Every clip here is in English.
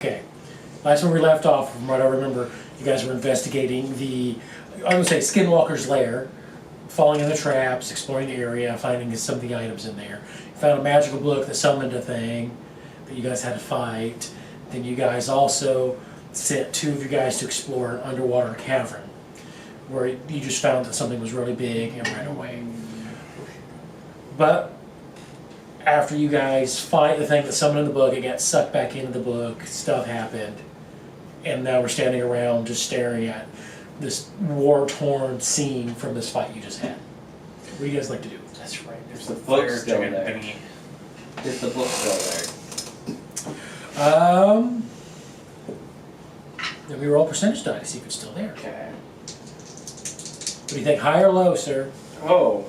Okay. Last time we left off, from what I remember, you guys were investigating the, I would say, Skinwalker's lair, falling in the traps, exploring the area, finding some of the items in there. You found a magical book that summoned a thing that you guys had to fight. Then you guys also sent 2 of you guys to explore an underwater cavern, where you just found that something was really big and ran away. But after you guys fight the thing that summoned in the book, it got sucked back into the book, stuff happened, and now we're standing around just staring at this war-torn scene from this fight you just had. What do you guys like to do? That's right. There's the book still there. thingy. Is the book still Let me roll percentage die to see if it's still there. there? Okay. What do you think, high or low, sir? Oh,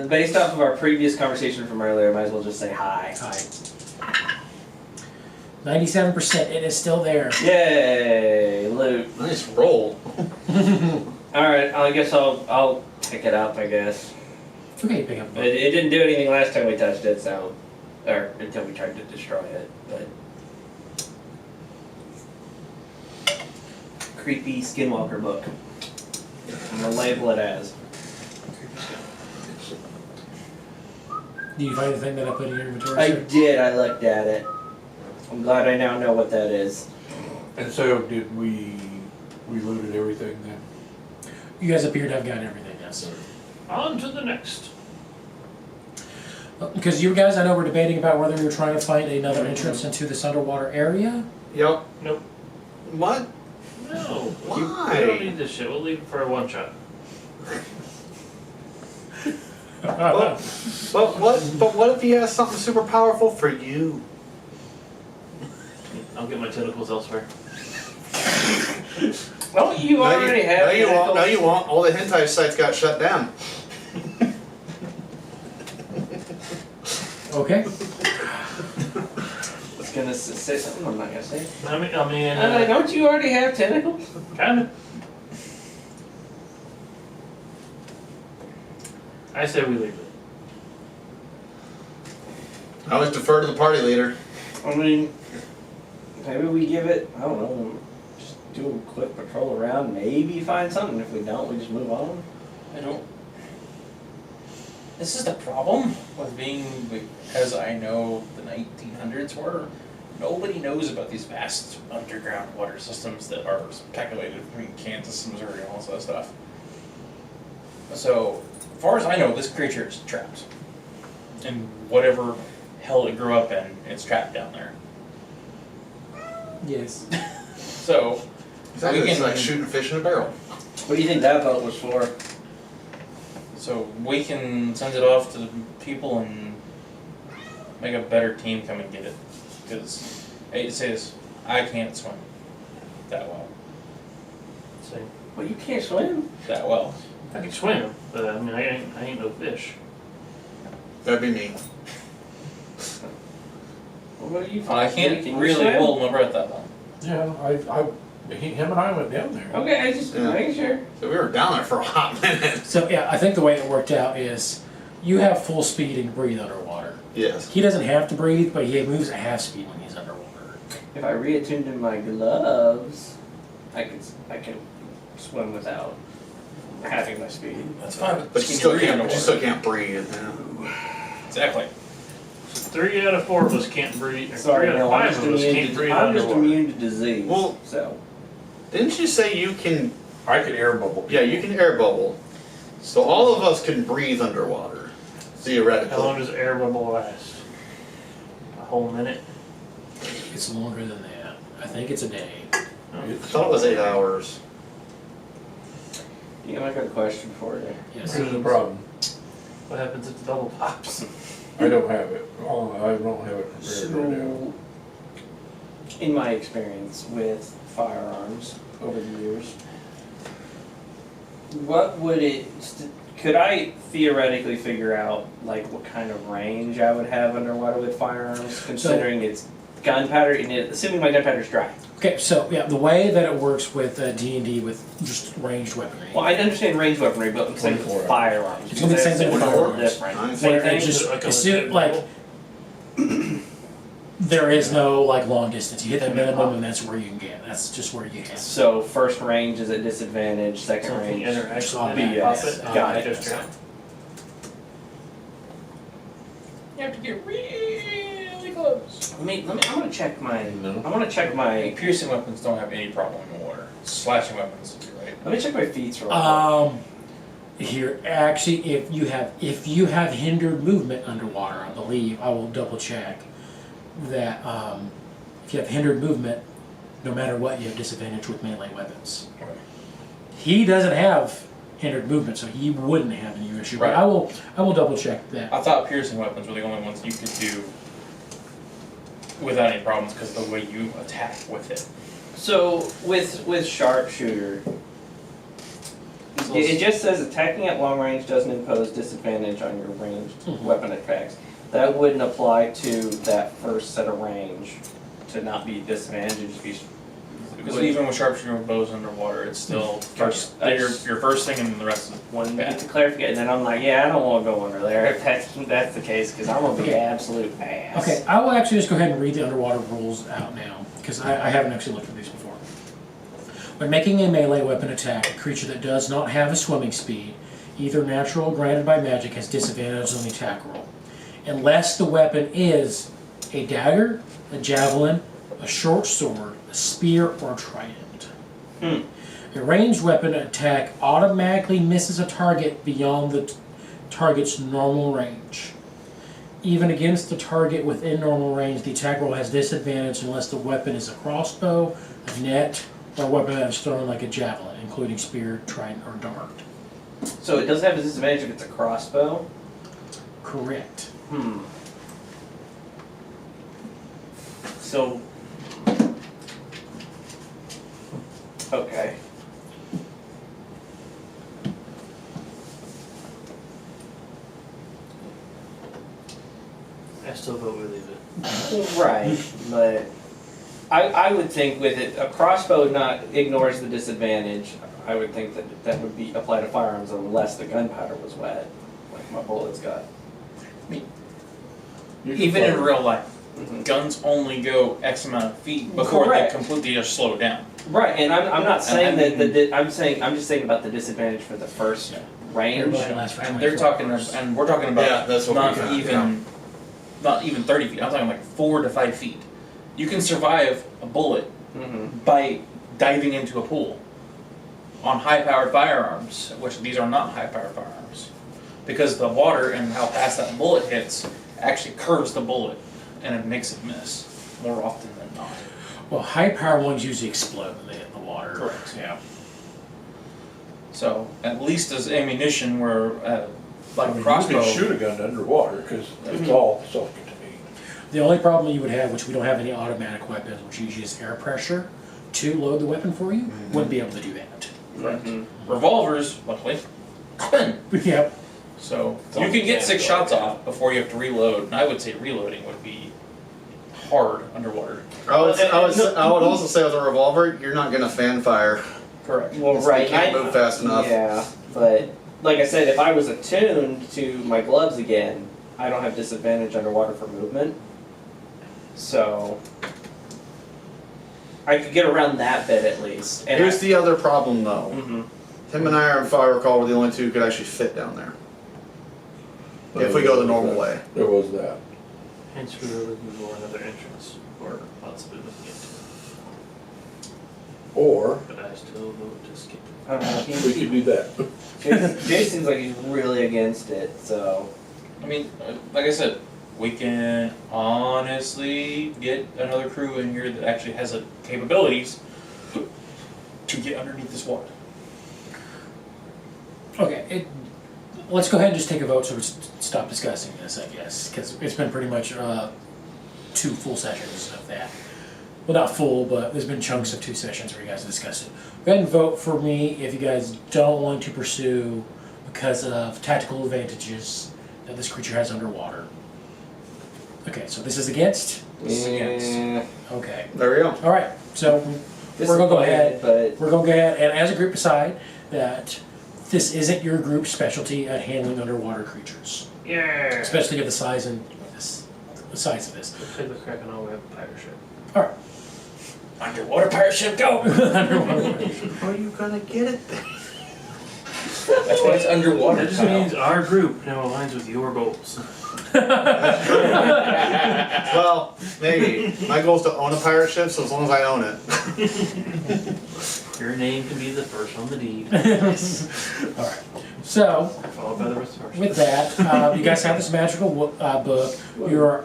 based off of our previous conversation from earlier, I might as well just say hi. High. 97%, it is still there. Yay, loot. Nice roll. Alright, I guess I'll pick it up, I guess. Okay, pick up. It didn't do anything last time we touched it, so, or until we tried to destroy it, but. Creepy Skinwalker book. I'm gonna label it as. Do you find the thing that I put in your inventory, I sir? did, I looked at it. I'm glad I now know what that is. And so did we looted everything then? You guys appear to have gotten everything, yes. On to the next. Because you guys, I know, were debating about whether you're trying to find another entrance into this underwater area. Yep. Nope. What? No. Why? We don't need this shit. We'll leave it for a one shot. But what if he has something super powerful for you? I'll get my tentacles elsewhere. Oh, you already have No, you won't. No, tentacles. you won't. All the hentai sites got shut down. Okay. I was gonna say something, I'm not gonna say it. I mean, Don't you already have tentacles? kind of. I say we leave it. I always defer to the party leader. I mean, maybe we give it, I don't know, just do a quick patrol around, maybe find something. If we don't, we just move on. I don't. This is the problem with being, because I know the 1900s were, nobody knows about these vast underground water systems that are calculated between Kansas and Missouri and all that stuff. So, as far as I know, this creature is trapped. In whatever hell it grew up in, it's trapped down there. Yes. So, Exactly. we It's can, like shooting fish in a barrel. What do you think that boat was for? we can send it off to the people and make a better team come and get it. Because, I hate to say this, I can't swim that well. So, Well, you can't swim. That well. I can swim, but I mean, I ain't no fish. That'd be me. Well, what do you I can't Can you really swim? hold my breath that long. Yeah, him and I went down there. Okay, I just Yeah. make sure. So we were down there for a hot minute. So, yeah, I think the way it worked out is you have full speed and breathe underwater. Yes. He doesn't have to breathe, but he moves at half speed when he's underwater. If I reattuned to my gloves, I can swim without having my speed. That's fine. But you still can't breathe. Yeah. Exactly. 3 out of 4 of us can't breathe. Sorry, 3 out of no, I'm 5 just of us can't immune. breathe I'm just underwater. immune to disease. Well- so Didn't you say you can? I could air bubble. Yeah, you can air bubble. So all of us can breathe underwater, theoretically. How long does air bubble last? A whole minute? It's longer than that. I think it's a day. I thought it was 8 hours. yeah, I got a question for you. Yes. Here's the problem. What happens if the bubble pops? I don't have it. Oh, I don't have it prepared right now. So, in my experience with firearms over the years, what would could I theoretically figure out like what kind of range I would have underwater with firearms, considering it's gunpowder, and assuming my gunpowder's dry? Okay, so yeah, the way that it works with D&D with just ranged weaponry. Well, I understand ranged weaponry, but I'm saying 24 hours. firearms. It's gonna be the same thing with It's a little firearms. different. Nice. Same Where thing. it just Like on as a soon, like table? There is no like long distance. You hit that minimum, and that's where you can get. That's just where you can. So first range is at disadvantage, second So if range. you interact on with it, BS. pop it, Got you it. just jump. You have to get really close. I'm gonna check my. No. I want to check my. Piercing weapons don't have any problem in the water. Slashing weapons, you're right. Let me check my feats real quick. Here, actually, if you have hindered movement underwater, I believe I will double check that. If you have hindered movement, no matter what, you have disadvantage with melee weapons. Okay. He doesn't have hindered movement, so he wouldn't have any issue. But Right. I will double check that. I thought piercing weapons were the only ones you could do without any problems because of the way you attack with it. So with sharpshooter, it just says attacking at long range doesn't impose disadvantage on your ranged weapon attacks. That wouldn't apply to that first set of range to not be disadvantaged. Because even with sharpshooter bows underwater, it's still first. Your first thing, and the rest is When you bad. get to clarification, then I'm like, yeah, I don't want to go under there if that's the case, because I'm gonna be Okay. absolute ass. Okay, I will actually just go ahead and read the underwater rules out now, because I haven't actually looked at these before. When making a melee weapon attack, a creature that does not have a swimming speed, either natural or granted by magic, has disadvantage on the attack roll. Unless the weapon is a dagger, a javelin, a short sword, a spear, or a trident. A ranged weapon attack automatically misses a target beyond the target's normal range. Even against the target within normal range, the attack roll has disadvantage unless the weapon is a crossbow, a net, or a weapon that is thrown like a javelin, including spear, trident, or dart. So it does have a disadvantage if it's a crossbow. Correct. So. Okay. I still vote we leave it. Right, but I would think with it, a crossbow not ignores the disadvantage. I would think that would be apply to firearms unless the gunpowder was wet, like my bullets got. Even in real life, Mhm. guns only go X amount of feet before Correct. they completely just slow down. Right, and I'm not saying And- that I'm just saying about the disadvantage for the first range. Everybody lasts for And they're 24 talking, hours. and we're talking about Yeah, that's what we not got, even, not even 30 feet. I'm talking like 4 to 5 feet. You can survive a bullet Mm-hmm. by diving into a pool on high-powered firearms, which these are not high-powered firearms, because the water and how fast that bullet hits actually curves the bullet, and it makes it miss more often than not. Well, high power ones usually explode when they hit the water. Correct. Yeah. So at least as ammunition, where I like mean, a crossbow. You can shoot a gun underwater, because it's all self-contained. The only problem you would have, which we don't have any automatic weapons, which usually is air pressure to load the weapon for you, wouldn't be able to do that. Correct. Revolvers, luckily, spin. Yep. So It's you all can get 6 mechanical, shots yeah. off before you have to reload, and I would say reloading would be hard underwater. I would also say with a revolver, you're not gonna fan fire. Correct. Well, You right. can't move fast enough. Yeah, but like I said, if I was attuned to my gloves again, I don't have disadvantage underwater for movement. So I could get around that bit at least. And Here's the other problem though. Mhm. Him and I, if I recall, were the only two who could actually fit down there. If we go the normal way. There was that. Hence we were looking for another entrance, or possibly looking into Or, it. But I still vote to skip it. I don't know. we could do that. Jace seems like he's really against it. So I mean, like I said, we can honestly get another crew in here that actually has the capabilities to get underneath this water. Okay. Let's go ahead and just take a vote so we stop discussing this, I guess, because it's been pretty much 2 full sessions of that. Well, not full, but there's been chunks of 2 sessions where you guys discussed it. Go ahead and vote for me if you guys don't want to pursue because of tactical advantages that this creature has underwater. Okay, so this is against? This is against. yeah, Okay. There we go. All right, so we're gonna go ahead. But We're going to go ahead and as a group decide that this isn't your group's specialty at handling underwater creatures. Yeah. Especially of the size and this size of this. Let's take the crack and all we have a pirate ship. All right. Underwater pirate ship, go! How are you gonna get it there? That's why it's underwater. That just Kyle. means our group now aligns with your goals. Well, maybe. My goal is to own a pirate ship, so as long as I own it. Your name can be the first on the deed, All right. So, followed by the rest of our with that, you guys have this magical book.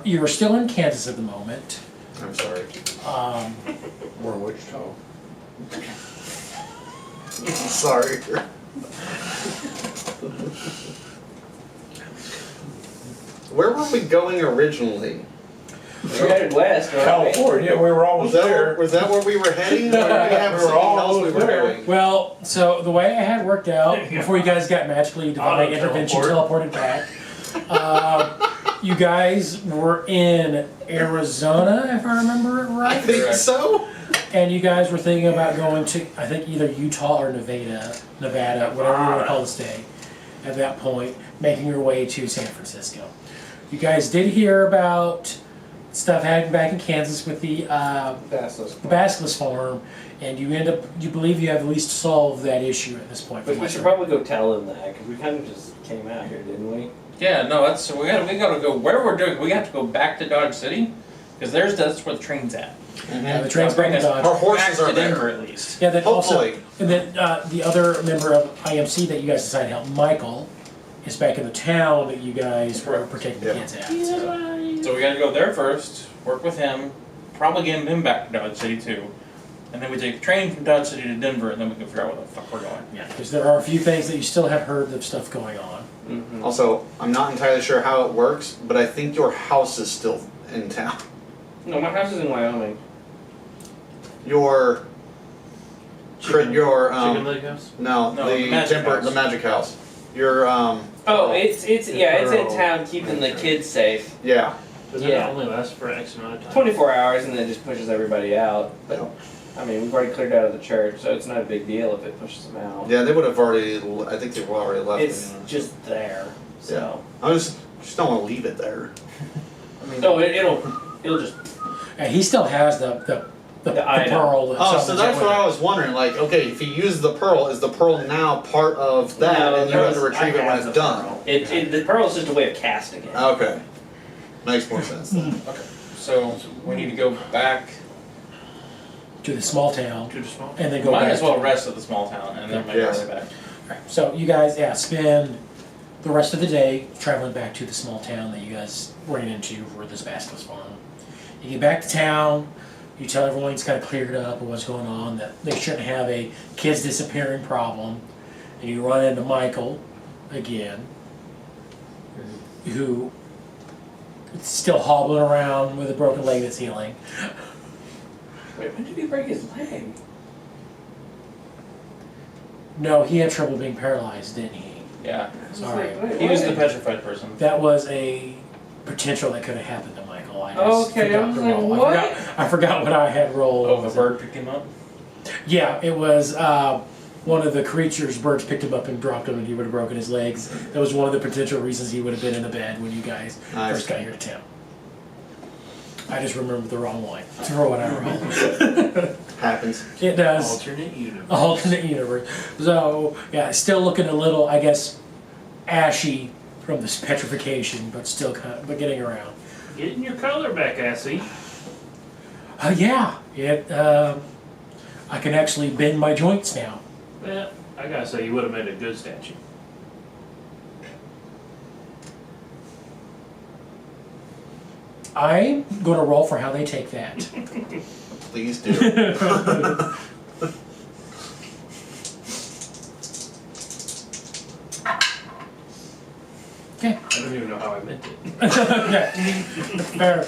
You're still in Kansas at the moment. I'm sorry. We're Wichita. Sorry. Where were we going originally? We're headed west, right? California, we were almost there. Was that where we were heading? Or did we have We were something else we almost were there. doing? Well, so the way I had worked out before you guys got magically divine intervention teleported back, you guys were in Arizona, if I remember it I right, think so. and you guys were thinking about going to, I think, either Utah or Nevada, whatever you want to call the state. At that point, making your way to San Francisco. You guys did hear about stuff happening back in Kansas with the Basilisk farm, and you believe you have at least solved that issue at this point. But we should probably go tell them that, because we kind of just came out here, didn't we? Yeah, no, that's we gotta go where we're doing. We have to go back to Dodge City because that's where the train's at. Yeah, the train's back in Dodge. Our horses back are to there. Denver at least. Yeah, then Hopefully. and then the other member of IMC that you guys decided to help, Michael, is back in the town that you guys were protecting the Yeah. kids at. So. So we gotta go there first, work with him, probably get him back to Dodge City too, and then we take the train from Dodge City to Denver, and then we can figure out where the fuck we're going. Yeah, because there are a few things that you still have heard of stuff going on. Mm-hmm. Also, I'm not entirely sure how it works, but I think your house is still in town. No, my house is in Wyoming. Your Chicken your leg house? no, No, the the magic house. the magic house. Your Oh, it's in town keeping the kids safe. yeah. Doesn't Yeah. it only last for X amount of time? 24 hours and then it just pushes everybody out. But I mean, we've already cleared out of the church, so it's not a big deal if it pushes them out. Yeah, they would have already. I think they were already left. It's just there. So I just don't want to leave it there. I mean, no, it'll just And he still has the item. pearl. That Oh, so summons that's it what with I was wondering. Like, okay, if you use the pearl, is the pearl now part of that, No, and you have to I retrieve it when have it's the done? pearl. The pearl is just a way of casting it. Okay, makes more sense then. Okay, so we need to go back. to the small town, To the small? and then go Might back. as well rest at the small town and then make Yes. our way back. Right, so you guys, spend the rest of the day traveling back to the small town that you guys ran into for this Basilisk farm. You get back to town, you tell everyone it's kind of cleared up of what's going on, that they shouldn't have a kids disappearing problem, and you run into Michael again, who is still hobbling around with a broken leg that's healing. Wait, when did he break his leg? No, he had trouble being paralyzed, didn't he? Yeah, Sorry. he was the petrified person. That was a potential that could have happened to Michael. I just Okay, forgot I was to like, roll. what? I forgot what I had rolled. Oh, the bird picked him up? Yeah, it was one of the creatures. Birds picked him up and dropped him, and he would have broken his legs. That was one of the potential reasons he would have been in the bed when you guys Nice. first got here to town. I just remembered the wrong one for what I rolled. Happens. It does. Alternate universe. Alternate universe. So yeah, still looking a little, I guess, ashy from this petrification, but still but getting around. Getting your color back, Assy. Yeah, I can actually bend my joints now. Well, I gotta say, you would have made a good statue. I'm going to roll for how they take that. Please do. Okay. I don't even know how I meant it. Okay. Fair.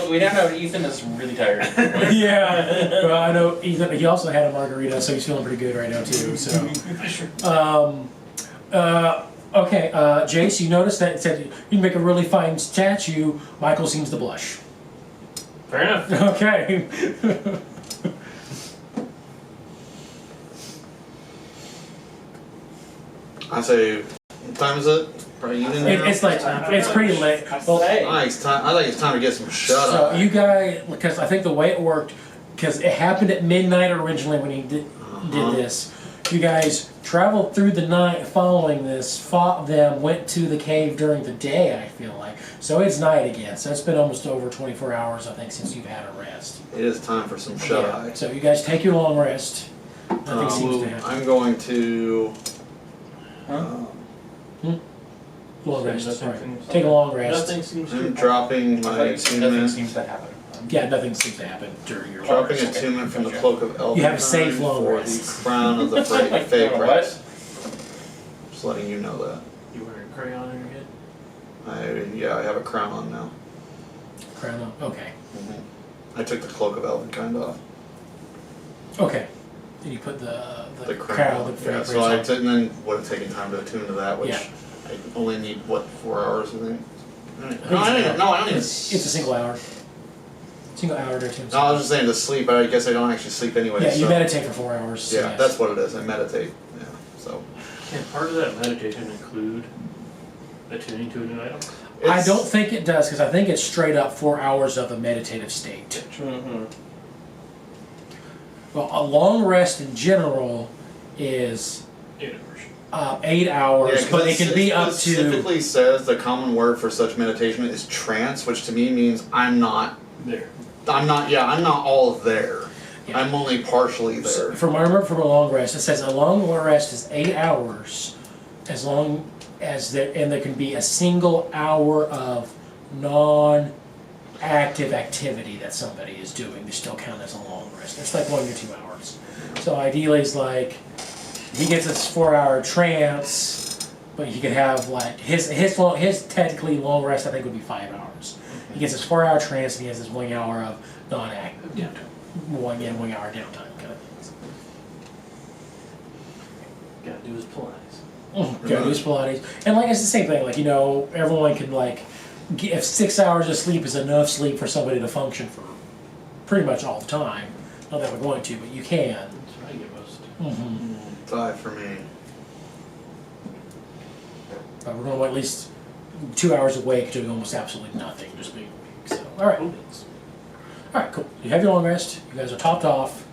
We now know Ethan is really tired. Yeah. Well, I know Ethan. He also had a margarita, so he's feeling pretty good right now too. So. Okay, Jace, you noticed that it said you can make a really fine statue. Michael seems to blush. Fair enough. Okay. I say, what time is it? Pretty evening now? It's like, it's pretty late. Well, Say. I think it's time to get some shut so eye. you guys, because I think the way it worked, because it happened at midnight originally when he did this. You guys traveled through the night following this, fought them, went to the cave during the day, I feel like. So it's night again. So it's been almost over 24 hours, I think, since you've had a rest. It is time for some shut eye. So you guys take your long rest. Nothing seems to happen. I'm going to. Long rest, Nothing sorry. seems- Take a long rest. Nothing seems I'm to. dropping my Nothing attunement. seems to happen. Yeah, nothing seems to happen during your long Dropping rest. attunement from the cloak of Elven You have a safe Time long for rest. the crown of the Fey What? Prince. Just letting you know that. You wearing a crayon in your head? I have a crown on now. Crown up. Okay. I took the cloak of Elven kind off. Okay. And you put the The crown, crown. the Yeah, fragrance so I on. took, and then would have taken time to attune to that, which Yeah. I only need, 4 hours, I think? I No, think I don't even, no, I don't even. It's a single hour. Single hour to attune. No, I was just saying to sleep, but I guess I don't actually sleep anyway, Yeah, you so. meditate for 4 hours. so Yeah, yes. that's what it is, I meditate, yeah, so. Can part of that meditation include attuning to a new item? I It's- don't think it does, because I think it's straight up 4 hours of a meditative state. Mm-hmm. Well, a long rest in general is 8 hours, Yeah, but it can be up to. specifically says the common word for such meditation is trance, which to me means I'm not all there. Yeah. I'm only partially there. From I remember from a long rest, it says a long rest is 8 hours, as long as there can be a single hour of non-active activity that somebody is doing. They still count as a long rest. It's like 1 to 2 hours. So ideally, it's like he gets a 4-hour trance, but he could have like his technically long rest. I think would be 5 hours. He gets his 4-hour trance, and he has his 1 hour of non-active downtime. 1 hour downtime kind of things. Gotta do his Pilates. Go do his Pilates. And like, it's the same thing, like, everyone can like, if 6 hours of sleep is enough sleep for somebody to function for pretty much all the time, not that we're going to, but you can. That's what I get most. 5 for me. But we're going to at least 2 hours awake doing almost absolutely nothing, just being awake, so, alright. Alright, cool. You have your long rest, you guys are topped off.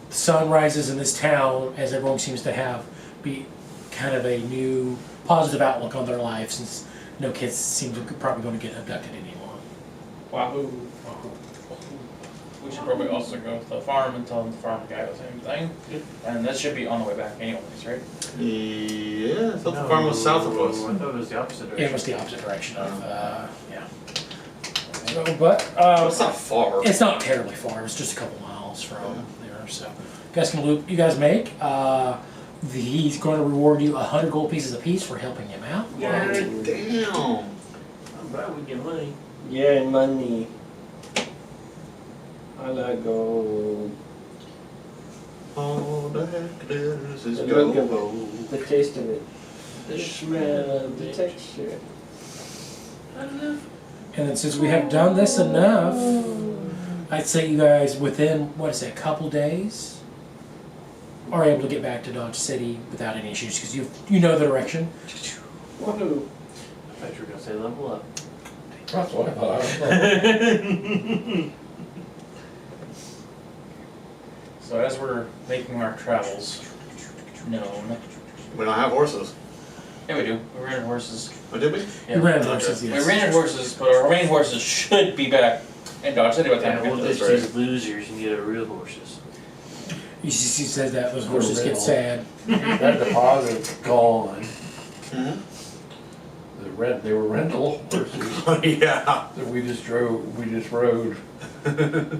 The sun rises in this town, as everyone seems to be kind of a new positive outlook on their life, since no kids seem to probably going to get abducted anymore. Wahoo. We should probably also go to the farm and tell the farm guy the same thing. And that should be on the way back anyways, right? Yeah, I thought the farm was south of us. I thought it was the opposite direction. It was the opposite direction of, yeah. So, but, It's not far. it's not terribly far, it's just a couple miles from there, so. You guys can loop, you guys make, he's going to reward you 100 gold pieces apiece for helping him out. God damn. I'm glad we get money. Yeah, money. I like gold. All the heck does is The go. look of it, the taste of it, the smell of the texture. And then since we have done this enough, I'd say you guys within, a couple days, are able to get back to Dodge City without any issues, because you know the direction. Woohoo. I thought you were gonna say level up. That's what I thought. So as we're making our travels known. We don't have horses. Yeah, we do. We rented horses. Oh, did we? Yeah. You ran horses, We yes. rented horses, but our main horses should be back in Dodge City by the time Yeah, we we'll get to ditch this. these losers and get our real horses. You said that those horses get sad. That deposit's gone. Mhm. They were rental horses Yeah. that we just rode.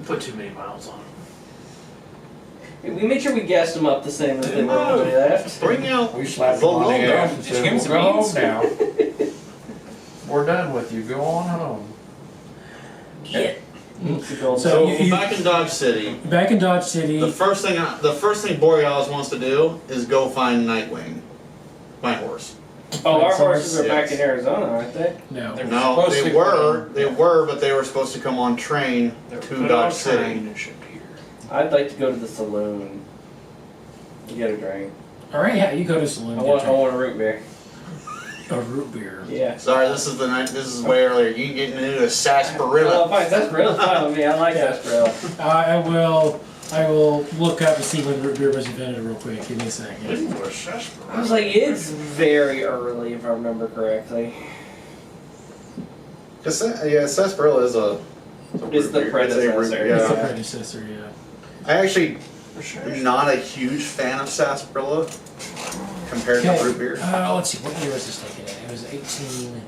Put too many miles on them. We made sure we gassed them up the same as they were when we left. Bring out We slapped them on the Volvo. ass and Did you said, give 'em "Well, some go home beans?" now. We're done with you, go on home." Yeah. So you, back in Dodge City. back in Dodge City, The first thing Borealis wants to do is go find Nightwing, my horse. Oh, our horses are Yes. back in Arizona, aren't they? no. They're No, supposed they to were, go- but they were supposed to come on train They're to put Dodge on City. train and shipped here. I'd like to go to the saloon. Get a drink. All right, yeah, you go to the saloon. I get want drunk. a root beer. A root beer. Yeah. Sorry, this is way earlier. You can get into a sarsaparilla. Well, fine, sarsaparilla fine with me. I like Yeah. sarsaparilla. I will look up and see when root beer was invented real quick. Give me a second. Ooh, a sarsaparilla. I was like, it's very early if I remember correctly. Sarsaparilla is a. It's the predecessor. It's the Yeah. predecessor, yeah. I actually For sure. am not a huge fan of sarsaparilla compared to root beer. Let's see, what year was this taken in? It was 18...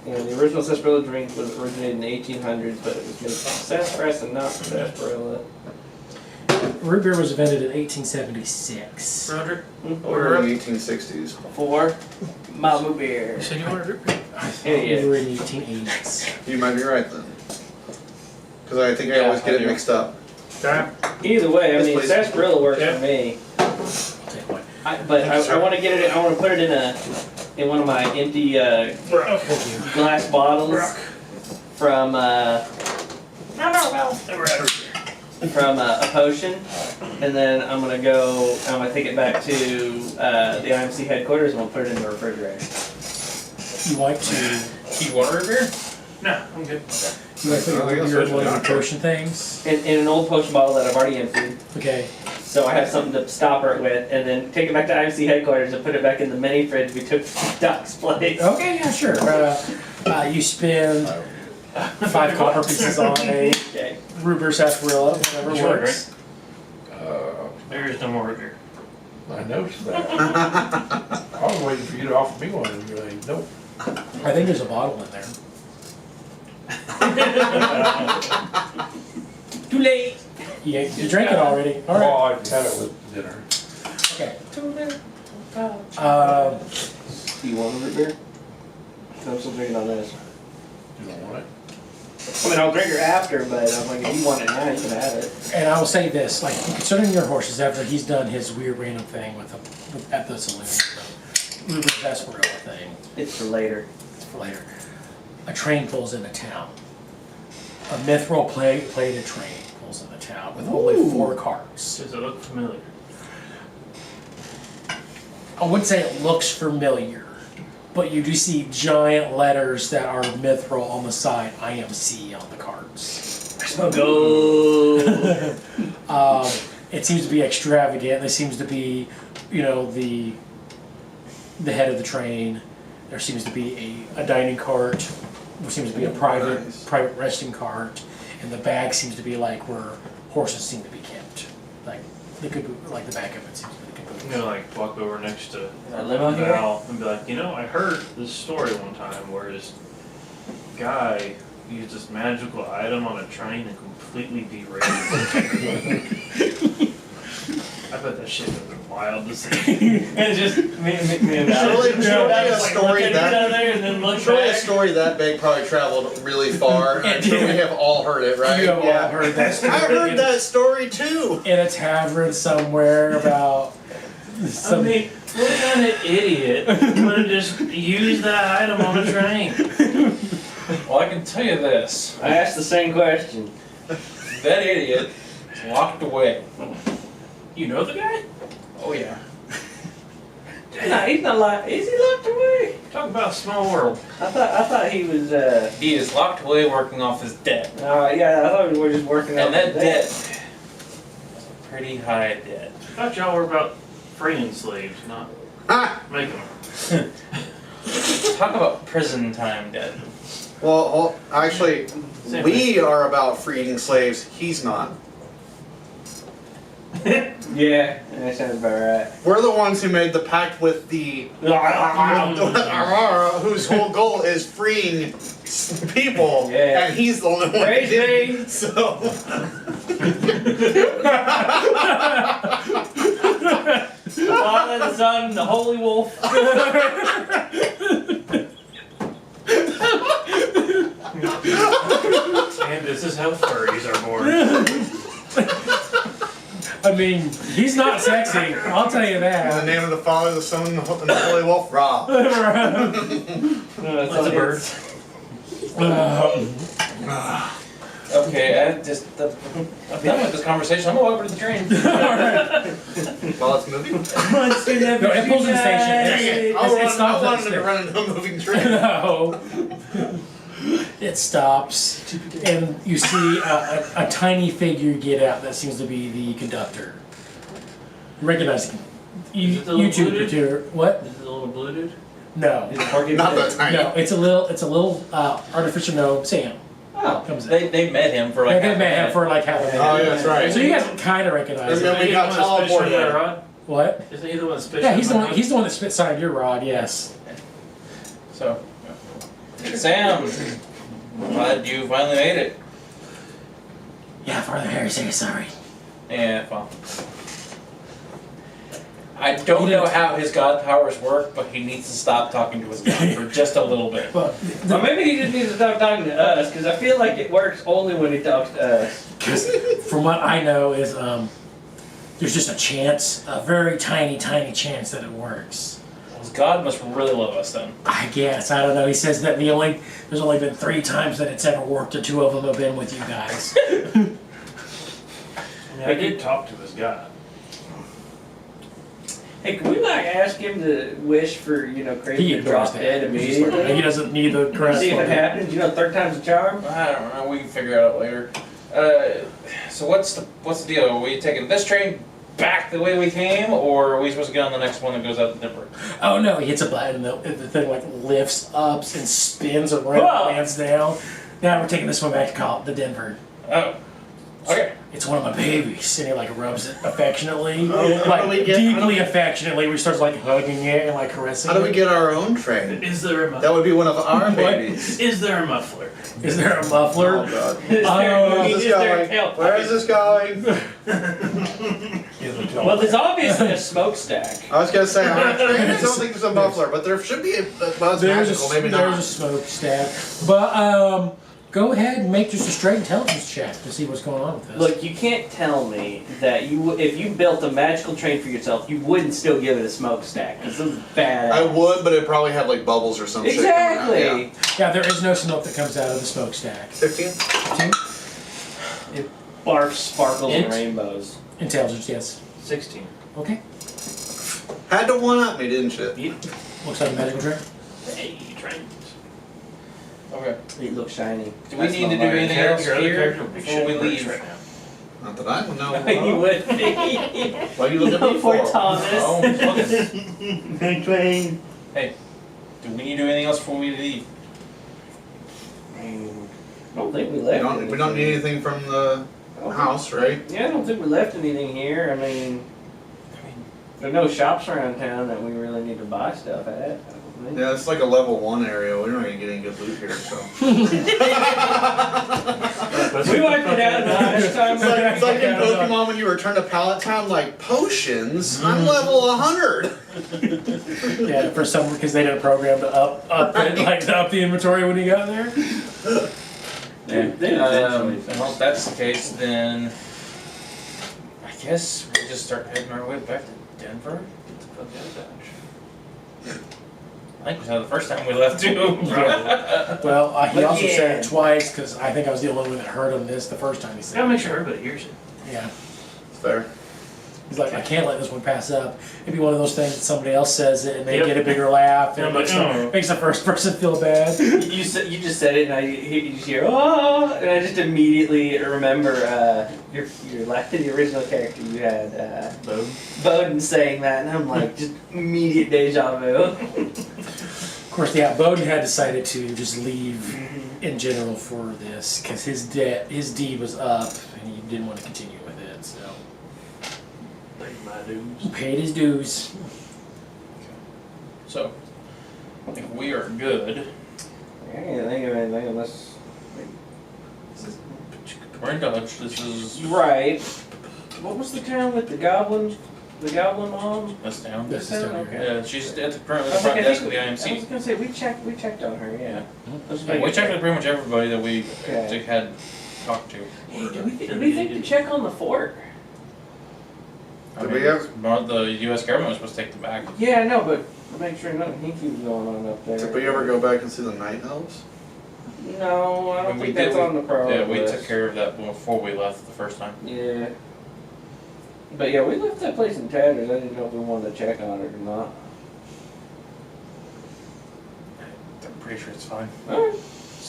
You know, the original sarsaparilla drink was originated in the 1800s, but it was made from sassafras and not sarsaparilla. Root beer was invented in 1876. Roger. Or in the 1860s. Before Malibu beer. You said you wanted root beer? I thought we were in the 1880s. You might be right then. Because I think I always get it mixed up. Okay. Either way, I Yes, mean, please. sarsaparilla works Yeah. for me. I'll take one. But I want to get it. I want to put it in one of my empty Brock. Thank you. glass bottles Brock. from No. We're out of a potion, and then I'm gonna take it back to the IMC headquarters and we'll put it in the refrigerator. You like to... You want a root beer? No, I'm good. You like to put your root beer in one of the potion things? In an old potion bottle that I've already emptied, Okay. so I have something to stopper it with, and then take it back to IMC headquarters and put it back in the mini fridge we took to Doc's place. Okay, yeah, sure. You spend 5 copper pieces on a Okay. root beer sarsaparilla, whatever Sure, works. There is no more root beer. I noticed that. I was waiting for you to offer me one, and you're like, nope. I think there's a bottle in there. Too late. You drank it already. All right. Well, I had it with dinner. Okay. Too late. Um, Do you want a root beer? I'm still drinking on this. You don't want it? I mean, I'll drink it after, but I'm like, if you want it now, you can have it. and I will say this, like, concerning your horses, after he's done his weird random thing at the saloon, the root beer sarsaparilla thing, It's for later. it's for later. A train pulls into town. A mithril plated train pulls into town with only 4 carts. Does it look familiar? I wouldn't say it looks familiar, but you do see giant letters that are mithril on the side, IMC on the carts. I smell gold. It seems to be extravagant. There seems to be, the head of the train. There seems to be a dining cart. There seems to be a Nice. private resting cart, and the bag seems to be like where horses seem to be kept. Like the back of it seems to be the I'm caboose. gonna like walk over next to I live out here. Val and be like, I heard this story one time where this guy used this magical item on a train and completely derailed it. I bet that shit would have been wild to see. And it's just me and Val. Surely a story that and then look surely a back. story that big probably traveled really far. I'm sure we have all heard it, right? You have all heard that story. I heard that story too. In a tavern somewhere about some. I mean, what kind of idiot would have just used that item on a train? Well, I can tell you this. I asked the same question. That idiot is locked away. You know the guy? Oh yeah. Nah, he's not locked. Is he locked away? Talk about a small world. I thought he was. He is locked away working off his debt. Yeah, I thought we were just working on And that the debt is a pretty high debt. I thought y'all were about freeing slaves, not Ah, making them. Talk about prison time debt. well, actually, Same we are about freeing slaves. He's not. Yeah, that sounds about right. We're the ones who made the pact with the whose whole goal is freeing people, Yeah. and he's the only one who Praise did. me. So. Father, the Son, the Holy Wolf. And this is how furries are born. I mean, he's not sexy. I'll tell you In the that. name of the Father, the Son, and the Holy Wolf, Ra. No, That's a bird. Okay, I'm done with this conversation. I'm gonna walk over to the train. While it's moving? No, it pulls in the station. It stops I at wanted the to run into a moving train. No. It stops, and you see a tiny figure get out that seems to be the conductor. You recognize him. Is it the little YouTube blue dude? computer. What? Is it a little blue dude? No. Not that tiny. No, it's a little artificial gnome, Sam. Oh, Comes in. They met him for like. Like, half they a met him minute. for like half a minute. Oh, yeah, that's right. So you guys kind of recognize And then him. we got teleported. That rod? What? Isn't he the one that's fishing? Yeah, he's the that one. rod? He's the one that spit signed your rod. Yes. So, Sam, glad you finally made it. Yeah, Father Harry, say sorry. Yeah, well. I don't know how his god powers work, but he needs to stop talking to his god for just a little bit. But Or maybe he just needs to stop talking to us, because I feel like it works only when he talks to us. from what I know is there's just a chance, a very tiny chance that it works. His god must really love us then. I guess, I don't know. He says that there's only been 3 times that it's ever worked, and 2 of them have been with you guys. I did talk to his god. Hey, can we like ask him to wish for, He Craven to ignores drop dead that. He's just like, immediately? he doesn't need the crest. See if for it happens, 3rd time's a charm? I don't know. We can figure it out later. So what's the deal? Are we taking this train back the way we came, or are we supposed to get on the next one that goes out to Denver? Oh no, he hits a button and the thing like lifts up and spins around, Whoa. lands down. Now we're taking this one back to Denver. Oh, okay. It's one of my babies, and he like rubs it affectionately, How do we like get- deeply affectionately. Where he starts like hugging it and like caressing. How do we it. get our own train? Is there a That muffler? would be one of our babies. Is there a muffler? Is there a muffler? Oh god. Is Where is this there a going? tail Where pipe? is this going? Well, there's obviously a smokestack. I was gonna say, on a train, I don't think there's a muffler, but there should be well, it's magical, maybe there's a not. smokestack, but go ahead and make just a straight intelligence check to see what's going on with this. Look, you can't tell me that if you built a magical train for yourself, you wouldn't still give it a smokestack, because it's bad. I would, but it probably had like bubbles or some shit coming out. Exactly. Yeah, there is no smoke that comes out of the smokestack. 15? It barfs sparkles and Int? rainbows. Intelligence, yes. 16. Okay. Had to one up me, didn't you? Looks like a magical trick. Hey, trains. Okay. It looks shiny. Do we need to do anything else Your other here character would be before we shitting bricks leave? right now. Not that I would know. You would be. Why are you looking at me Poor for? Thomas. Oh, okay. Train. Hey, do we need to do anything else before we leave? I don't think we left. We don't need anything from the house, right? Yeah, I don't think we left anything here. I mean, there's no shops around town that we really need to buy stuff at. I don't think. Yeah, it's like a level 1 area. We're not gonna get any good loot here, so. We wiped it out last time. It's like in Pokemon when you return to Pallet Town, like, potions? I'm level 100! Yeah, for some because they didn't program to up the inventory when you got there. Well, if that's the case, then I guess we'll just start heading our way back to Denver. Get the fuck out of Dodge. I think we said the first time we left too. Well, he also said Again. it twice because I think I was the only one that heard him the first time he said Gotta it. make sure everybody hears it. Yeah. Fair. He's like, I can't let this one pass up. It'd be one of those things that somebody else says it and they Yep. get a bigger laugh and I'm it like, oh. makes the first person feel bad. You just said it, and you just hear oh, and I just immediately remember your the original character you had Bowden saying that, and I'm like just immediate deja vu. Of course, yeah, Bowden had decided to just leave in general for this because his deed was up and he didn't want to continue with it, so Pay my dues. he paid his dues. So, I think we are good. I can't think of anything unless We're in Dodge. This is right. What was the town with the goblin? The goblin mom? this town. This is down Okay. here. Yeah, she's at the front I was desk of the I was IMC. gonna say we checked on her. Yeah. Yeah, we checked with pretty much everybody that we Okay. had talked to. Hey, do we think to check on the fort? I Did mean, we have- the U.S. government was supposed to take them back. Yeah, I know, but make sure nothing hinky was going on up there. Did we ever go back and see the night elves? No, I don't When we think did, that's on the priority Yeah, we list. took care of that before we left the first time. Yeah. But yeah, we left that place in tatters. I didn't know if we wanted to check on it or not. I'm pretty sure it's fine. Alright.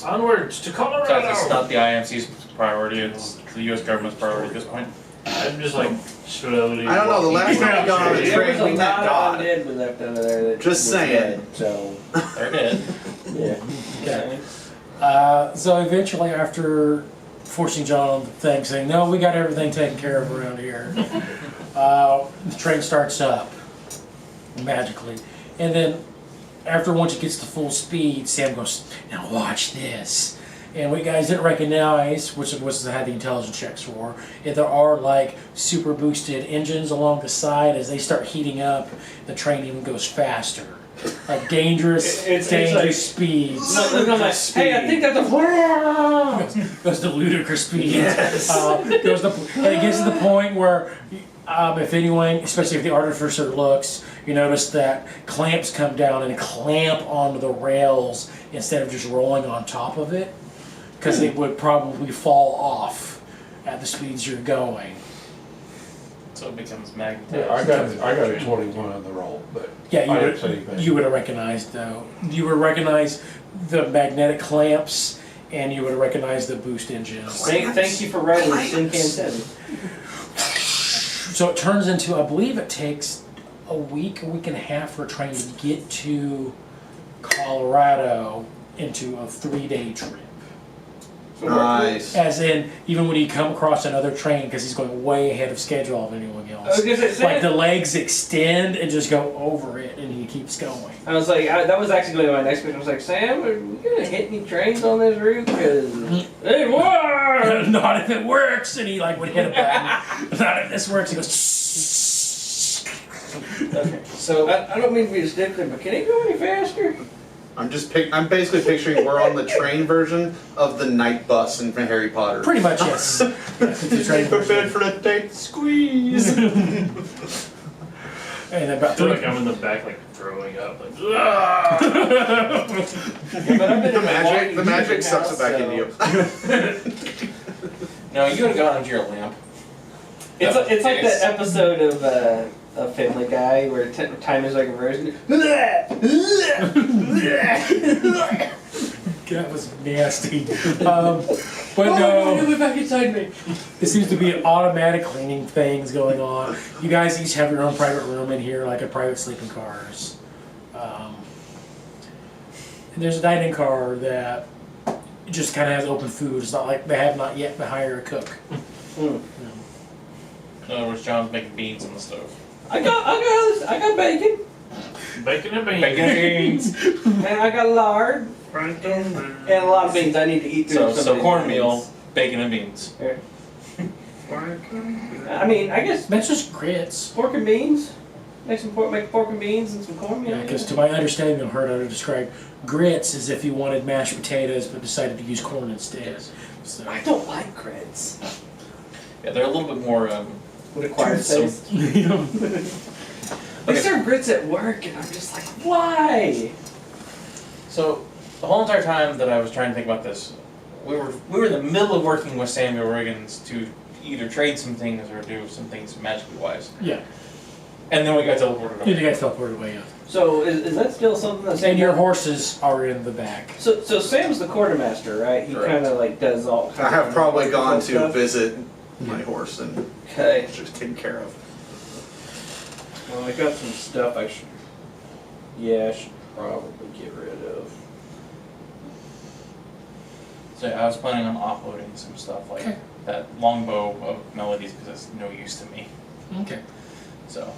Onwards to Besides, Colorado! it's not the IMC's priority, it's the US government's priority at this point. I'm just like slowly. I don't know, the last walking time we got on down a the train, There was we a met lot God. of undead we left under there that Just was saying. dead, so, They're dead. yeah. Okay. So eventually, after forcing John on the thing, saying, no, we got everything taken care of around here, the train starts up magically. And then, once it gets to full speed, Sam goes, now watch this. And what you guys didn't recognize, which was had the intelligence checks for, if there are like super boosted engines along the side, as they start heating up, the train even goes faster. Like dangerous like- speeds. No, like, hey, I think that's a Goes to ludicrous speeds. Yes. And it gets to the point where, if anyone, especially if the artificer looks, you notice that clamps come down and clamp onto the rails instead of just rolling on top of it, because it would probably fall off at the speeds you're going. So it becomes magnetized. Yeah, I got a 21 on the roll, but Yeah, I didn't say anything. you would have recognized though. You would recognize the magnetic clamps, and you would have recognized the boost engines. Thank you for writing Sin Can 7. So it turns into, I believe it takes a week and a half for a train to get to Colorado into a 3-day trip. Nice. As in, even when you come across another train, because he's going way ahead of schedule of anyone I was else. gonna say, Like the legs extend and just go over it, and he keeps going. I was like, that was actually going to be my next question. I was like, Sam, are we gonna hit any trains on this route? Because they work. Not if it works, and he like would hit a button. Not if this works, he goes. Okay, so I don't mean to be a stickler, but can it go any faster? I'm basically picturing we're on the train version of the night bus in Harry Potter. Pretty much, yes. Yes, it's a train version. for the tight squeeze. And about I feel 3 like I'm in the back, like throwing up, like. Yeah, but I've been The in magic Milwaukee sucks it back house, into you. No, you would have gone into your lamp. It's like that episode of Family Guy where time is like reversed. That was nasty. But no, back inside me. there seems to be automatic cleaning things going on. You guys each have your own private room in here, like a private sleeping cars. And there's a dining car that just kind of has open food. It's not like they have not yet to hire a cook. Mm. In other words, John's making beans on the stove. I got bacon, Bacon and beans. Bacon and beans. and I got lard, and a lot of beans I need to eat through. So, some so of these cornmeal, beans. bacon and beans. Here. I mean, I guess That's just grits. pork and beans. Make pork and beans and some cornmeal. Yeah, because to my understanding, I've heard how to describe grits as if you wanted mashed potatoes but decided to use corn instead. So. I don't like grits. Yeah, they're a little bit more. Would acquire So- taste. They serve grits at work, and I'm just like, why? So the whole entire time that I was trying to think about this, we were in the middle of working with Samuel Riggins to either trade some things or do some things magically wise, Yeah, and then we got teleported you over. guys teleported away up. So is that still something that Sam And your does? horses are in the back. So Sam's the quartermaster, right? He Correct. kind of like does all. I have probably gone to stuff. visit my horse and Okay. just taken care of. Well, I got some stuff I should. Yeah, I should probably get rid of. So I was planning on offloading some stuff like Okay. that longbow of melodies because it's no use to me. Okay. So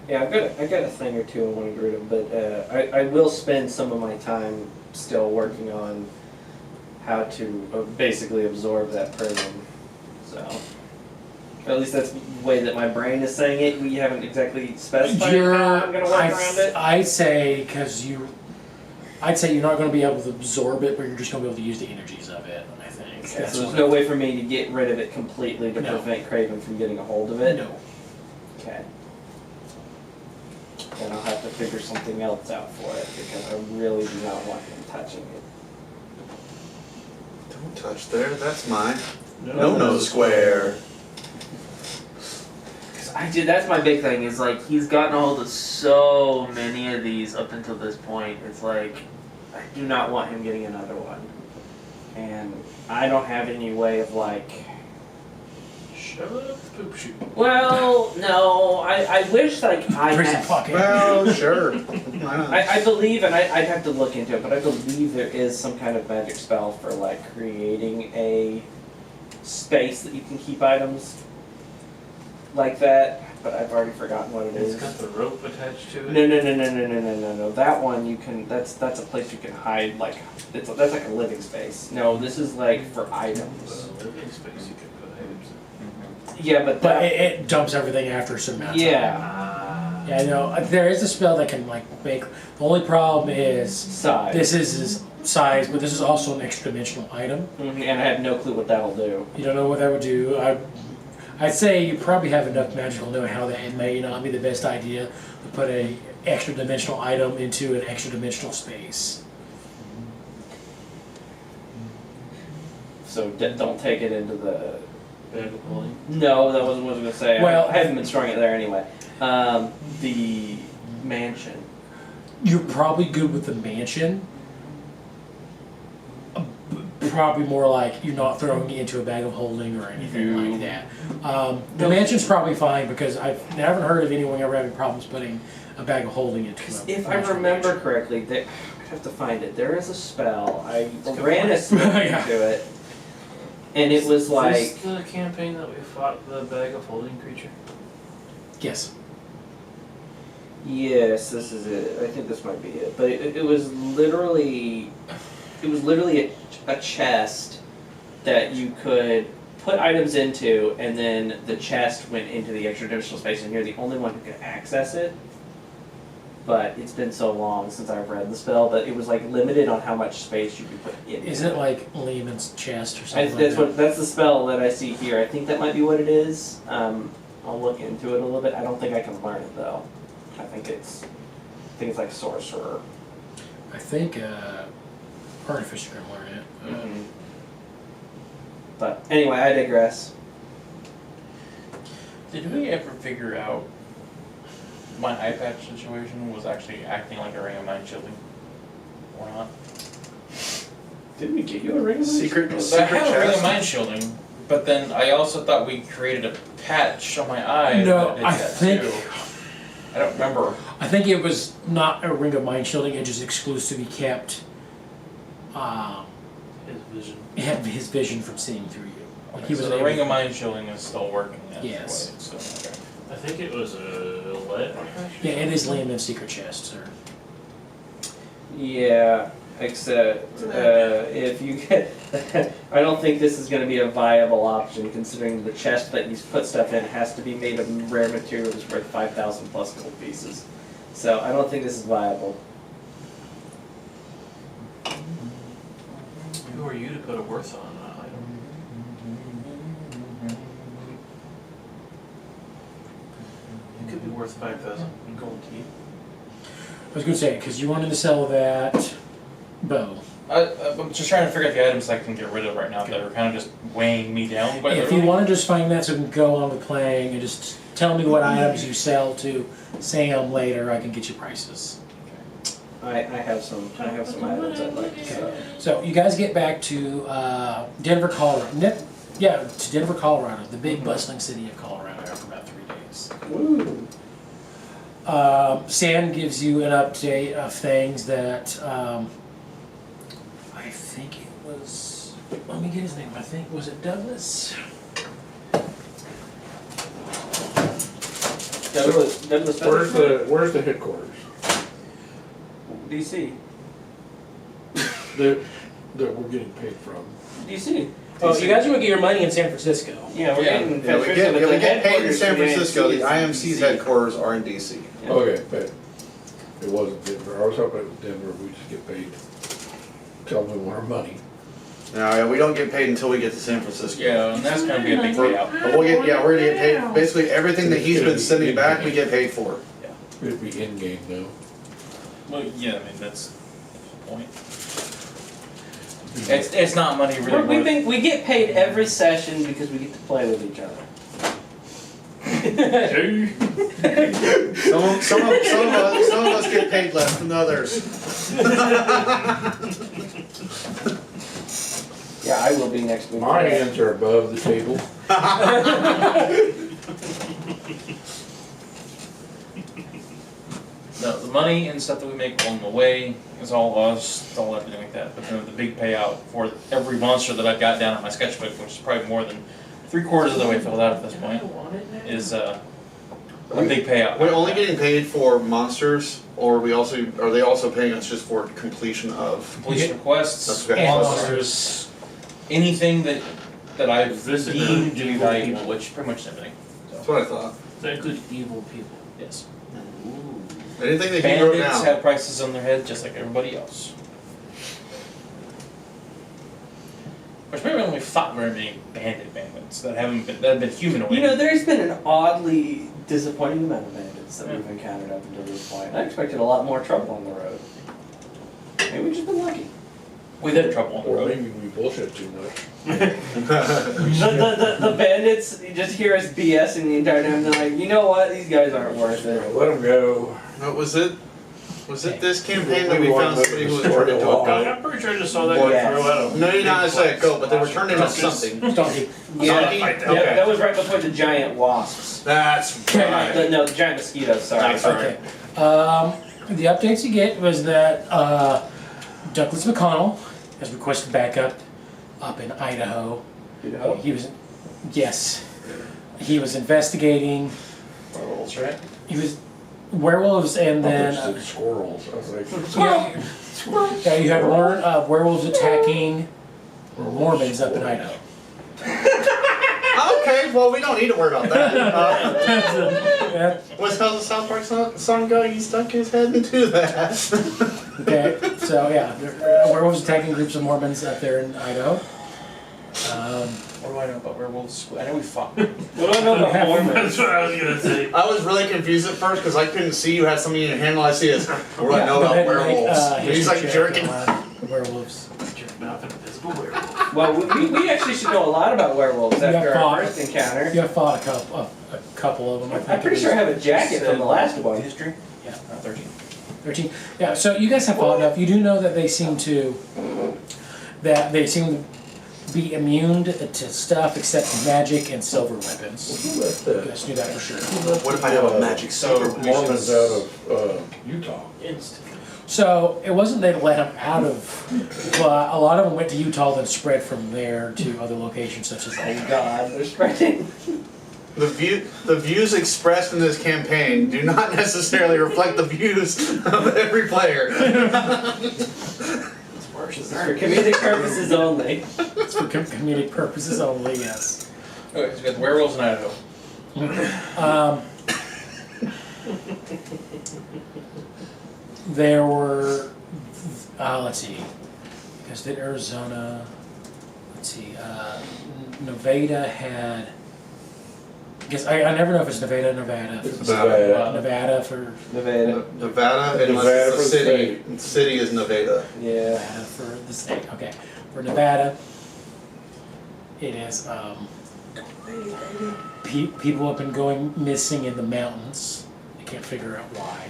Yeah, I got a thing or two I want to get rid of, but I will spend some of my time still working on how to basically absorb that prism. So, at least that's the way that my brain is saying it. We haven't exactly specified how I'm going to work around it. I'd say I'd say you're not going to be able to absorb it, but you're just going to be able to use the energies of it. I think. Okay, That's so there's what no way for me to get rid of it completely to No. prevent Craven from getting a hold of it? No. Okay. then I'll have to figure something else out for it, because I really do not want him touching it. Don't touch there, that's mine. No square. That's my big thing, is like, he's gotten a hold of so many of these up until this point. It's like, I do not want him getting another one. And I don't have any way of like, Shove it up the poop chute. well, no, I wish like I Prison had, pocket. Well, sure. Why not? I believe, and I'd have to look into it, but I believe there is some kind of magic spell for like creating a space that you can keep items like that, but I've already forgotten what it It's is. got the rope attached to it. No. That one you can. That's a place you can hide. Like that's like a living space. No, this is like for items. The living space you can put items in. Yeah, but But that. it dumps everything after a certain amount of time. Yeah, Yeah, I know. There is a spell that can like make. The only problem is size. this is his size, but this is also an extra dimensional item. And I have no clue what that'll do. You don't know what that would do. I'd say you probably have enough magical know-how that it may not be the best idea to put a extra dimensional item into an extra dimensional space. So don't take it into the. Bag of holding. No, that wasn't what I was gonna say. Well- I haven't been storing it there anyway. The mansion. You're probably good with the mansion. Probably more like you're not throwing it into a bag of holding or anything like that. The mansion's probably fine because I haven't heard of anyone ever having problems putting a bag of holding into Because a if I natural remember mansion. correctly, I have to find it. There is a spell. I ran a spell Yeah. into it, and it was Is like. this the campaign that we fought the bag of holding creature? Yes. Yes, this is it. I think this might be it. But it was literally a chest that you could put items into, and then the chest went into the extra dimensional space, and you're the only one who could access it. But it's been so long since I've read the spell, but it was like limited on how much space you could put in. Isn't it like Lehman's chest or something That's the spell that I see here. I think that might be what it is. I'll look into it a little bit. I don't think I can learn it though. I think it's like sorcerer. I think Artificer can learn it. But anyway, I digress. Did we ever figure out my eye patch situation was actually acting like a ring of mind shielding? Or not? Did we get you a ring? Secret I had a ring of chest. mind shielding, but then I also thought we created a patch on my eye No, that did I that think- too. I don't remember. I think it was not a ring of mind shielding, it just exclusively kept His vision. his vision from seeing through you. Like he was So the able- ring of mind shielding is still working. That's Yes. why it's still, okay. I think it was a lead. Yeah, it is Lehman's secret chest, sir. Yeah, except if you get, I don't think this is going to be a viable option, considering the chest that you put stuff in has to be made of rare materials worth 5,000 plus gold pieces. So I don't think this is viable. Who are you to put a worth on that item? It could be worth 5,000 gold to you. I was going to say, because you wanted to sell that bow. I'm just trying to figure out the items I can get rid of right now that are kind of just weighing me down. Quite If you literally. want to just find that so we can go on with playing and just tell me what items you sell to Sam later, I can get you prices. I have some items I'd like to sell. So you guys get back to Denver, Colorado. To Denver, Colorado, the big bustling city of Colorado after about 3 days. Woo. Sam gives you an update of things that I think it was. Let me get his name. I think was it Douglas. Douglas Where's the headquarters? DC. That we're getting paid from. DC. Oh, you guys are gonna get your money in San Francisco. Yeah, we're getting Yeah, we get paid in San Francisco, the IMC's IMC's headquarters are in DC. Yeah. Okay, but it wasn't Denver. I was hoping it was Denver. We just get paid. Tell them we want our money. No, we don't get paid until we get to San Francisco. Yeah, and that's gonna be a big payout. But we're gonna get paid, basically everything that he's been sending back, we get paid for. It'd be in-game though. Well, yeah, I mean, that's the point. It's not money really. We get paid every session because we get to play with each other. Some of us get paid less than others. Yeah, I will be next week. My hands are above the table. No, the money and stuff that we make along the way is all us, it's all everything like that. But then the big payout for every monster that I've got down on my sketchbook, which is probably more than 3/4 of the way filled out at this point, is a big payout. We're only getting paid for monsters, or are they also paying us just for completion of? Completion quests, That's okay. monsters, anything that I've Visit deemed to be evil valuable, people. which pretty much is everything. That's what I thought. That includes evil people. Yes. Anything that you wrote Bandits down. have prices on their head just like everybody else. Which maybe we only fought very many bandits that have been humanoid. You know, there's been an oddly disappointing amount of bandits that we've encountered up until this point. I expected a lot more trouble on the road. Maybe we've just been lucky. We've had trouble on the Or road. maybe we bullshit too much. The bandits just hear us BSing the entire time. They're like, you know what? These guys aren't worth it. Let them go. What was it? Was it this campaign that we found somebody who was turned into a goat? I'm pretty sure I just saw that Yes. guy throw out a. No, you're not necessarily a goat, but they were turned into Donkey. something. Donkey. Yeah, Donkey? yeah, that was right before the giant wasps. That's right. No, the giant mosquitoes, sorry. That's right. Okay. The updates you get was that Douglas McConnell has requested backup up in Idaho. Idaho? He was, yes, he was investigating. Werewolves, right? He was werewolves, and then I said squirrels. I was like, yeah, you had learned of werewolves attacking Mormons up in Idaho. Okay, well, we don't need to worry about that. Yeah, What's how the South Park song go? He stuck his head into that. okay, so yeah, werewolves attacking groups of Mormons up there in Idaho. What do I know about werewolves? I know we fought. What do I know about That's Mormons? what I was gonna say. I was really confused at first because I couldn't see you had something in your hand. All I see is, what do I know Go about ahead and make, werewolves? He's history like check jerking. on werewolves. Jerking off an invisible werewolf. Well, we actually should know a lot about werewolves after our first encounter. You have fought a couple of them. I think I'm pretty sure I have a jacket from the last one. History? Yeah. 13. 13. Yeah, so you guys have fought enough. You do know that they seem to be immune to stuff except magic and silver weapons. who let You guys knew that for sure. What if I have a magic silver? Mormons out of Utah? Instant. So it wasn't they let them out of, but a lot of them went to Utah, then spread from there to other locations such as. Oh God, they're spreading. The views expressed in this campaign do not necessarily reflect the views of every player. This is for comedic purposes only. It's for comedic purposes only. Yes. Okay, so we got the werewolves in Idaho. There were, let's see, because did Arizona, let's see, Nevada had, I guess, I never know if it's Nevada or Nevada. It's Nevada. Nevada. Nevada for, Nevada. Nevada, unless Nevada it's for a the city. The city is Nevada. Yeah. Nevada for the state, okay. For Nevada, it is, people have been going missing in the mountains. They can't figure out why.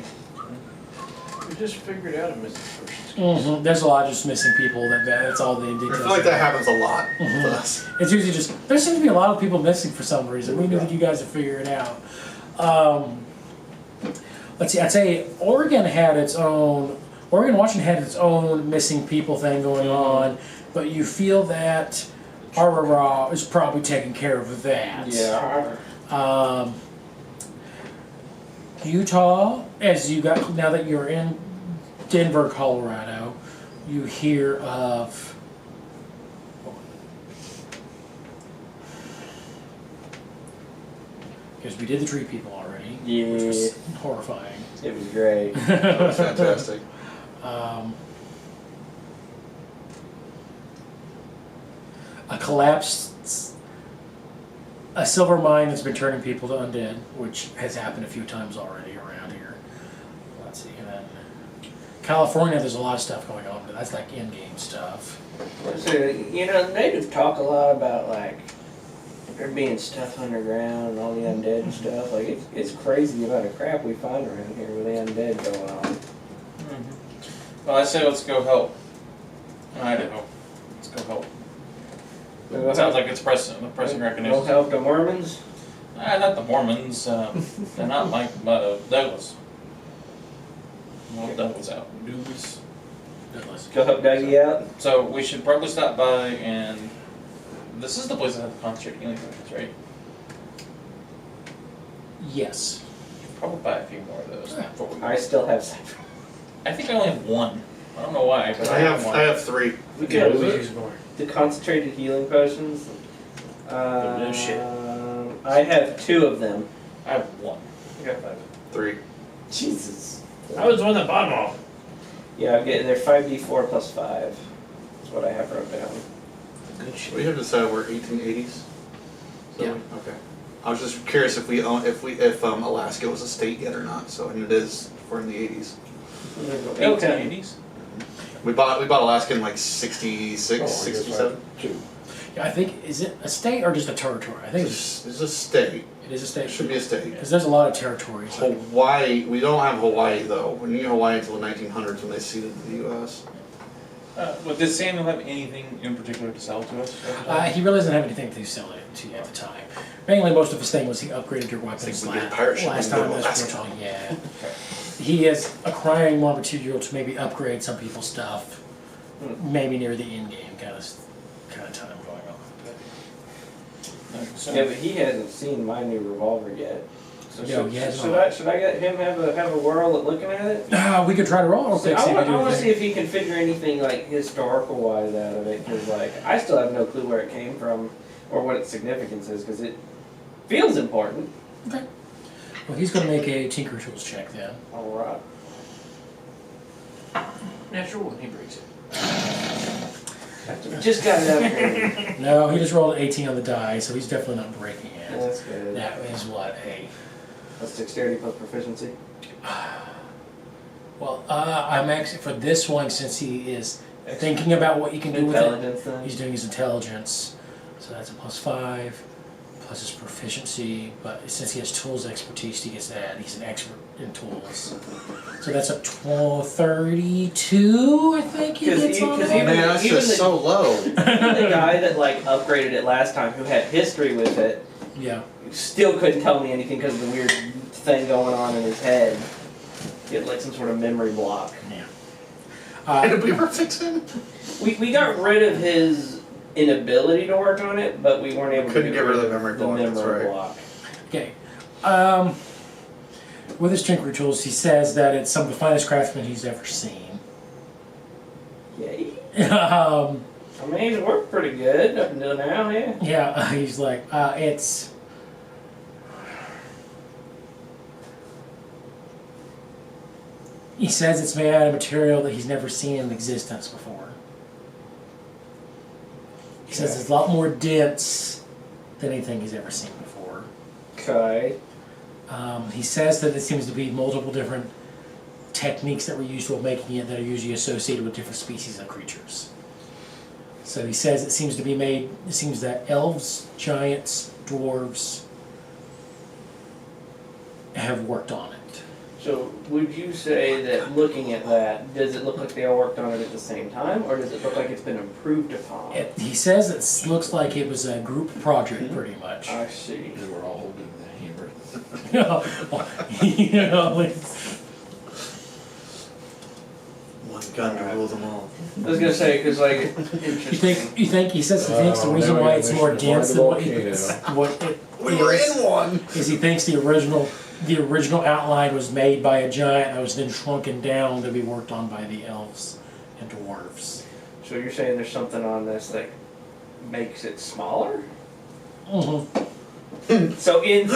We just figured out a missing person. There's a lot of just missing people. That's all the I details. feel like that happens a lot with us. It's usually just, there seems to be a lot of people missing for some reason. We knew that you guys would figure it out. Let's see, I'd say Oregon Washington had its own missing people thing going on, but you feel that Arnuanna is probably taking care of that. Yeah. Utah, now that you're in Denver, Colorado, you hear of because we did the tree people already, which was horrifying. It was great. That was fantastic. A silver mine has been turning people to undead, which has happened a few times already around here. California, there's a lot of stuff going on, but that's like in-game stuff. So, you know, the natives talk a lot about like there being stuff underground and all the undead and stuff. Like it's crazy the amount of crap we find around here with the undead going on. Well, I say let's go help. Idaho. Let's go help. It sounds like it's pressing recognition. We'll help the Mormons. Not the Mormons. They're not like Douglas. Well, Douglas out. Douglas. Go help Dougie out. So we should probably stop by and. This is the place that has the concentrated healing potions, right? Yes. Probably buy a few more of those. Before we go. I still have some. I think I only have one. I don't know why, but I have one. 3. We Yeah, got we'll use more. the concentrated healing potions. No shit. I have 2 of them. I have one. I got 5. 3. Jesus. I was the one that bought them all. Yeah, I'm getting there 5d4 plus 5. That's what I have wrote down. Good shit. We have decided we're 1880s. So Yeah. Okay. I was just curious if Alaska was a state yet or not. So and it is. We're in the 80s. Okay. 1880s? We bought Alaska in like 66, Oh, I guess I 67. have 2. Yeah, I think, is it a state or just a territory? I think It's a state. it is a It state. should be a state. Because there's a lot of territories. Like, Hawaii. We don't have Hawaii though. We need Hawaii until the 1900s when they ceded to the U.S. But does Samuel have anything in particular to sell to us? he really doesn't have anything to sell it to you at the time. Mainly, most of his thing was he upgraded your weapons we get a pirate ship last and go time. to That's Alaska. what we're talking. Yeah. He is acquiring more material to maybe upgrade some people's stuff. Maybe near the end game kind of time going on. So, Yeah, but he hasn't seen my new revolver yet. So No, he has should not. I get him have a whirl at looking at it? We could try to roll real quick. See if we I do want to see anything. if he can figure anything like historical wise out of it, because like I still have no clue where it came from or what its significance is, because it feels important. Okay. Well, he's going to make a Tinker Tools check then. All right. Natural when he breaks it. Just got it upgraded. No, he just rolled an 18 on the die, so he's definitely not breaking it. That's good. That is what That's dexterity plus proficiency. Well, I'm actually for this one since he is thinking about what you can do with it. Intelligence then. He's doing his intelligence, so that's a +5, plus his proficiency. But since he has tools expertise, he gets that. He's an expert in tools, so that's a 32. I think he 'Cause gets you- on 'cause that. even- Man, that's just so low. Even the guy that like upgraded it last time, who had history with it, Yeah. still couldn't tell me anything because of the weird thing going on in his head. He had like some sort of memory block. Did we ever fix him? We got rid of his inability to work on it, but we weren't able to Couldn't get rid of the memory block, that's right. block. Okay. With his Tinker Tools, he says that it's some of the finest craftsmen he's ever seen. Yay. um, I mean, he's worked pretty good up until now, yeah. yeah, he's like, it's. He says it's made out of material that he's never seen in existence before. He says it's a lot more dense than anything he's ever seen before. Okay. He says that it seems to be multiple different techniques that were used while making it that are usually associated with different species of creatures. So he says it seems to be made, it seems that elves, giants, dwarves have worked on it. So, would you say that looking at that, does it look like they all worked on it at the same time, or does it look like it's been improved upon? He says it looks like it was a group project pretty much. I see. They were all holding the hammer. You know, it's, One gun to rule them all. I was gonna say, because like, you think he says he thinks the reason why it's more dense than what it We were is, in one! is he thinks the original outline was made by a giant that was then shrunken down to be worked on by the elves and dwarves. So you're saying there's something on this that makes it smaller? Mm-hmm. So in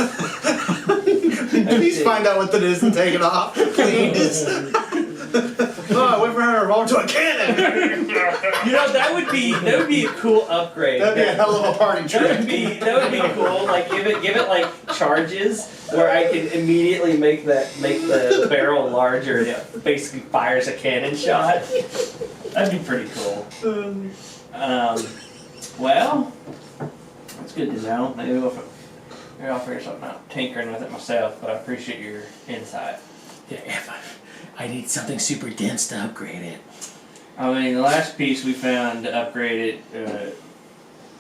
Please find out what that is and take it off, please. Oh, I went from having a revolver to a cannon! You know, that would be a cool upgrade. That'd be a hell of a party That would trick. be cool. Like give it like charges where I can immediately make the barrel larger and it basically fires a cannon shot. That'd be pretty cool. Well, that's good to know. Maybe I'll figure something out. Tinkering with it myself, but I appreciate your insight. Yeah, if I need something super dense to upgrade it. I mean, the last piece we found to upgrade it,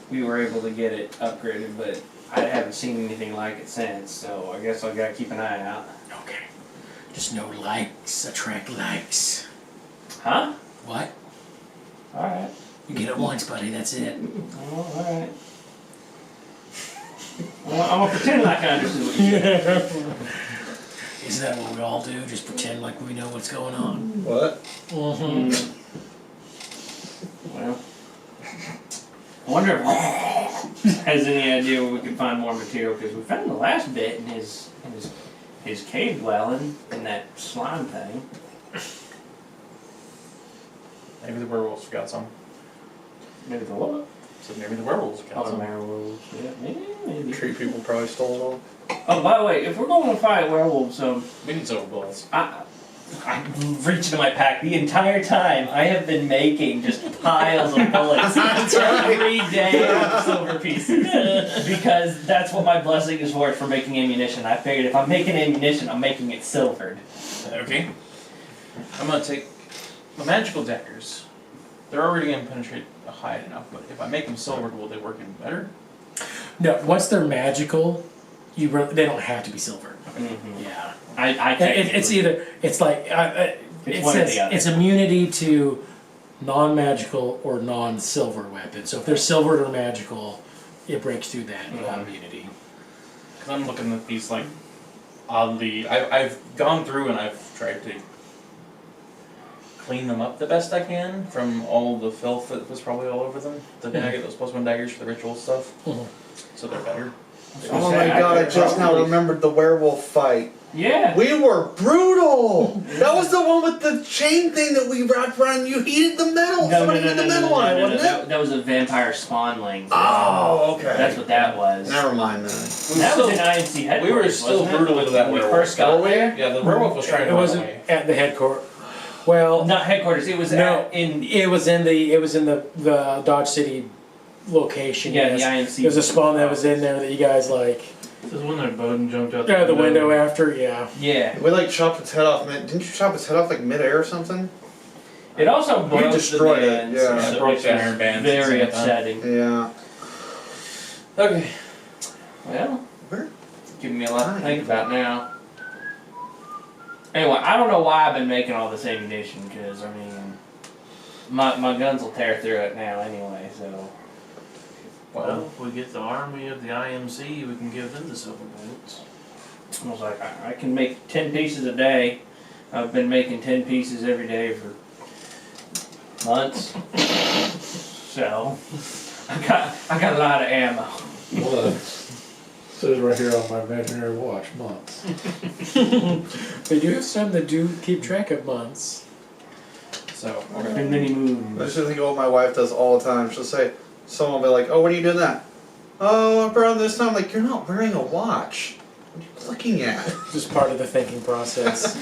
we were able to get it upgraded, but I haven't seen anything like it since, so I guess I gotta keep an eye out. Okay. Just no likes attract likes. Huh? What? Alright. You get it once, buddy, that's it. Oh, alright. Well, I'm gonna pretend like I understood what you said. Isn't that what we all do? Just pretend like we know what's going on. What? Mm-hmm. Well, I wonder if has any idea where we can find more material, because we found the last bit in his cave dwelling in that slime thing. Maybe the werewolves got some. Maybe the what? So maybe the werewolves got Oh, the some. werewolves. Yeah, maybe. Tree people probably stole it all. Oh, by the way, if we're going to fight werewolves, We need silver bullets. I'm reaching in my pack the entire time. I have been making just piles of bullets every day of silver pieces because that's what my blessing is for making ammunition. I figured if I'm making ammunition, I'm making it silvered. Okay. I'm gonna take the magical daggers. They're already gonna penetrate high enough, but if I make them silvered, will they work even better? No, once they're magical, they don't have to be silver. Mm-hmm. Yeah. I can't. It's either, it's like, it one or says the other. it's immunity to non-magical or non-silver weapons. So if they're silvered or magical, it breaks through that immunity. Because I'm looking at these like oddly. I've gone through and I've tried to clean them up the best I can from all the filth that was probably all over them. The dagger, those +1 daggers for the ritual stuff. Mhm. So they're better. Oh my god, I just now remembered the werewolf fight. Yeah. We were brutal! That was the one with the chain thing that we wrapped around. You heated the metal. Somebody heated the metal on it, wasn't it? That was a vampire spawnling. Oh, okay. That's what that was. Never mind then. That was in INC headquarters. We were still wasn't it? brutal with that when we werewolf. first got there. Yeah, the werewolf was trying to It run wasn't away. at the headquarters. Well, Not headquarters. It was no, in it was in the Dodge City location. yeah yes. the INC. There was a spawn that was in there that you guys like. This is when that Bowden jumped out The window after, yeah. Yeah. We like chopped its head off. Didn't you chop its head off like midair or something? It also broke destroyed the it, bands. yeah. so It broke which the was iron bands at the Very same time. upsetting. Yeah. Okay. Well, Where? giving me a lot to think about now. Anyway, I don't know why I've been making all this ammunition, because, I mean, my guns will tear through it now anyway, so. Well, if we get the army of the IMC, we can give them the silver bullets. I was like, I can make 10 pieces a day. I've been making 10 pieces every day for months. So, I got a lot of ammo. Well, it says right here on my imaginary watch, months. They do have some that do keep track of months. So, And then he moved. I just think what my wife does all the time. She'll say, someone will be like, oh, what are you doing that? Oh, around this time. I'm like, you're not wearing a watch. What are you looking at? Just part of the thinking process.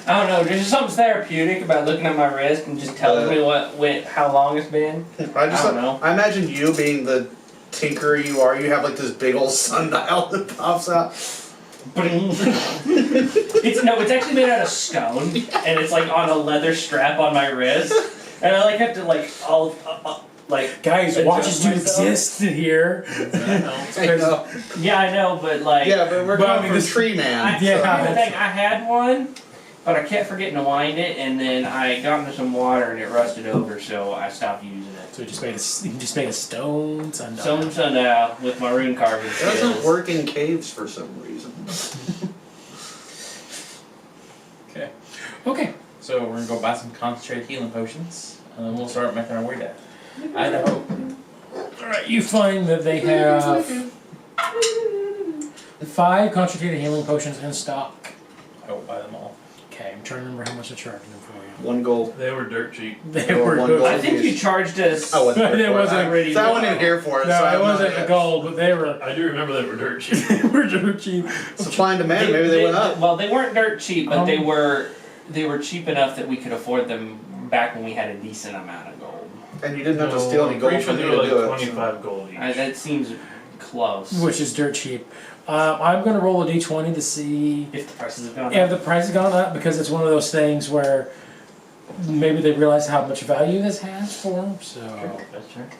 I don't know, there's just something therapeutic about looking at my wrist and just telling me how long it's been. I don't know. I imagine you being the tinkerer you are. You have like this big old sundial that pops out. It's actually made out of stone, and it's like on a leather strap on my wrist, and I have to Guys, adjust watches do myself. exist here. I know. Yeah, I know, but Yeah, but we're But I going mean, for this- Tree Man. Yeah. Here's the thing, I had one, but I kept forgetting to wind it, and then I got into some water and it rusted over, so I stopped using it. So you just made a stone sundial. Stone sundial with my rune carving It doesn't skills. work in caves for some reason. okay. Okay. So we're gonna go buy some concentrated healing potions, and then we'll start making our way down. Idaho. Alright, you find that they have 5 concentrated healing potions in stock. I will buy them all. Okay, I'm trying to remember how much I charged them for you. 1 gold. They were dirt cheap. They Or were one good. gold. I think you charged us. I wasn't here It for wasn't it. really I wasn't low. even here for it. so No, I'm it not- wasn't a gold, but they were I do remember they were dirt cheap. they were dirt cheap. Supply and demand, maybe they went up. Well, they weren't dirt cheap, but Um, they were cheap enough that we could afford them back when we had a decent amount of gold. And you didn't have to No, steal any I'm gold pretty from sure me they to were do like it. 25 gold each. That seems close. Which is dirt cheap. I'm going to roll a d20 to see If the prices have gone if up. the price has gone up, because it's one of those things where maybe they realize how much value this has for them. So That's right.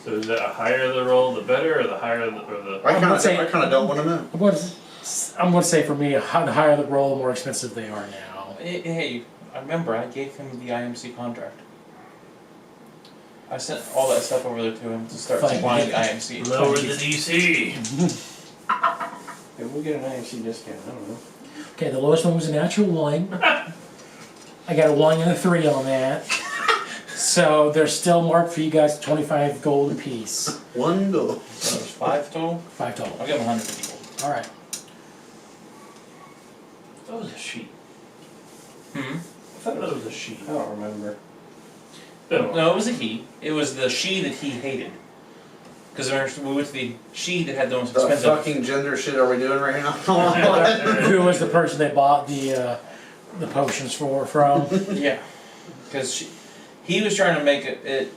So is that a higher the roll, the better, or the higher the, or the? I I'm not saying- kind of don't want to know. I'm going to say for me, the higher the roll, the more expensive they are now. Hey, I remember I gave him the IMC contract. I sent all that stuff over there to him to start Fine. supplying the IMC. Lower the DC. Maybe we'll get an IMC discount. I don't know. Okay, the lowest one was a natural 1. I got a 1 and a 3 on that. So they're still marked for you guys 25 gold apiece. 1 gold. So there's 5 total. 5 total. I'll give him 150 gold. Alright. That was a sheep. Hmm. I thought that was a sheep. I don't remember. No, it was a he. It was the she that he hated. Because we went to the she that had the most The expensive. fucking gender shit are we doing right now? Who was the person they bought the potions from? Yeah. Because he was trying to make it.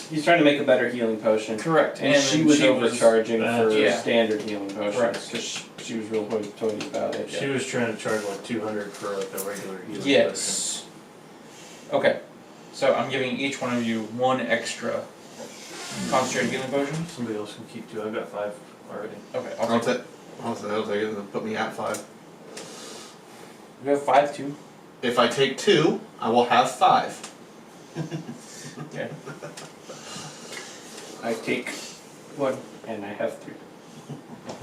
He's trying to make a better healing potion. Correct. And she was overcharging for yeah. standard healing potions. Correct. Because she was real hoity-toity about it. She was trying to charge like 200 for like a regular healing Yes. Okay. So I'm giving each one of you 1 extra concentrated healing potion. potion. Somebody else can keep 2. I've got 5 already. Okay, I'll I'll take take it and put me at 5. You have 5 too? If I take 2, I will have 5. Okay. I take 1 and I have 3.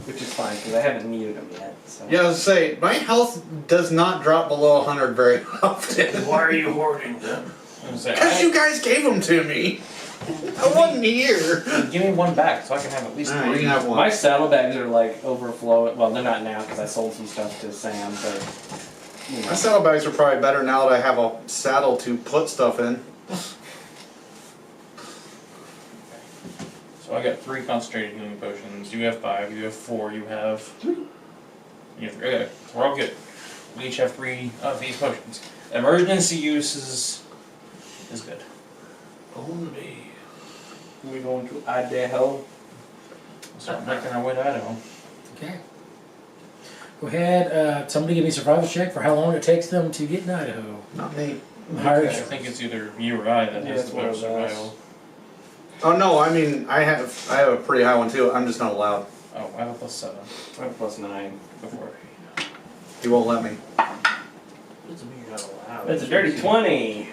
Which is fine, because I haven't needed them yet. So. Yeah, I was gonna say, my health does not drop below 100 very often. Why are you hoarding them? I'm gonna say, Because you guys gave them to me. I wasn't here. give me 1 back so I can have at least Alright, 3. you can have 1. My saddlebags are like overflowing. Well, they're not now because I sold some stuff to Sam, but. You know. My saddlebags are probably better now that I have a saddle to put stuff in. So I got 3 concentrated healing potions. You have 5. You have 4. You have 3. You have 3. Okay, so we're all good. We each have 3 of these potions. Emergency uses is good. Only. We're going to Idaho. We'll start making our way to Idaho. Okay. Go ahead. Somebody give me a survival check for how long it takes them to get in Idaho. Not me. Higher- I think it's either you or I that Yeah, has it's the one better of us. survival. Oh no, I mean I have a pretty high one too. I'm just not allowed. Oh, I have a +7 I have +9. before. He won't let me. Doesn't mean you're not allowed. That's a dirty 20.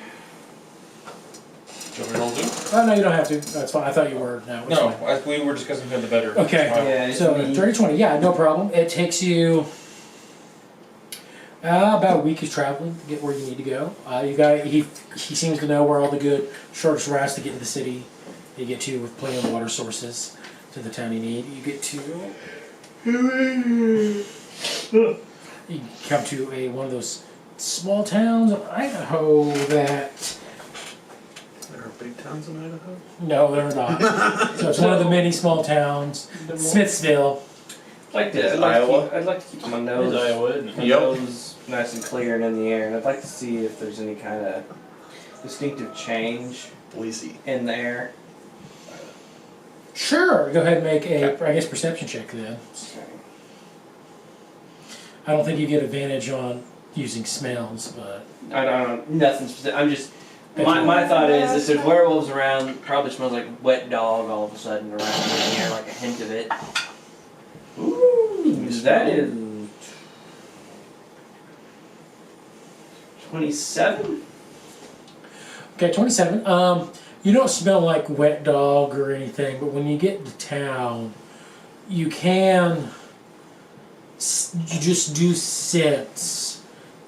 Do you want me to roll too? Oh, no, you don't have to. That's fine. I thought you were. No, it's No, fine. we were discussing who had the better. Okay. survival. Yeah, it's So, me. 30-20, yeah, no problem. It takes you about a week of traveling to get where you need to go. He seems to know where all the good shortest routes to get to the city you get to with plenty of water sources to the town you need. You get to you come to one of those small towns of Idaho that There are big towns in Idaho. no, they're not. So it's one of the many small towns. Smithsville. I'd Is it Iowa? I'd like to keep my It's nose, Iowa, isn't it? my Yep. nose nice and clear and in the air, and I'd like to see if there's any kind of distinctive change Boise. in the air. Sure. Go ahead and make a, I guess, perception check then. I don't think you get advantage on using smells, but I don't nothing specific. I'm just my thought is if there's werewolves around, it probably smells like wet dog all of a sudden around in here, like a hint of it. Ooh, that is 27. okay, 27. You don't smell like wet dog or anything, but when you get to town, you just do sense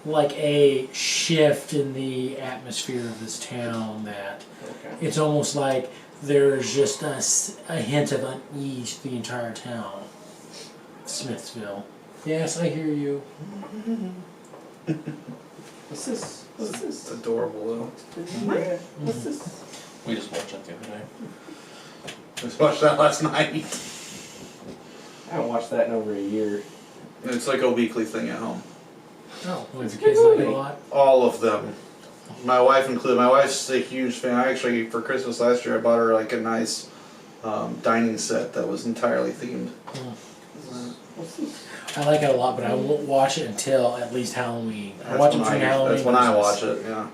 like a shift in the atmosphere of this town that Okay. it's almost like there's just a hint of unease to the entire town. Smithsville. Yes, I hear you. What's this? What's It's this? adorable though. What's this? We just watched that the other day. I just watched that last night. I haven't watched that in over a year. It's like a weekly thing at home. Oh, well, It's the a good kids like it a movie. lot. All of them. My wife included. My wife's a huge fan. I actually, for Christmas last year, I bought her like a nice dining set that was entirely themed. What's this? I like it a lot, but I won't watch it until at least Halloween. I watch it between Halloween. That's when and I Christmas. watch it. Yeah.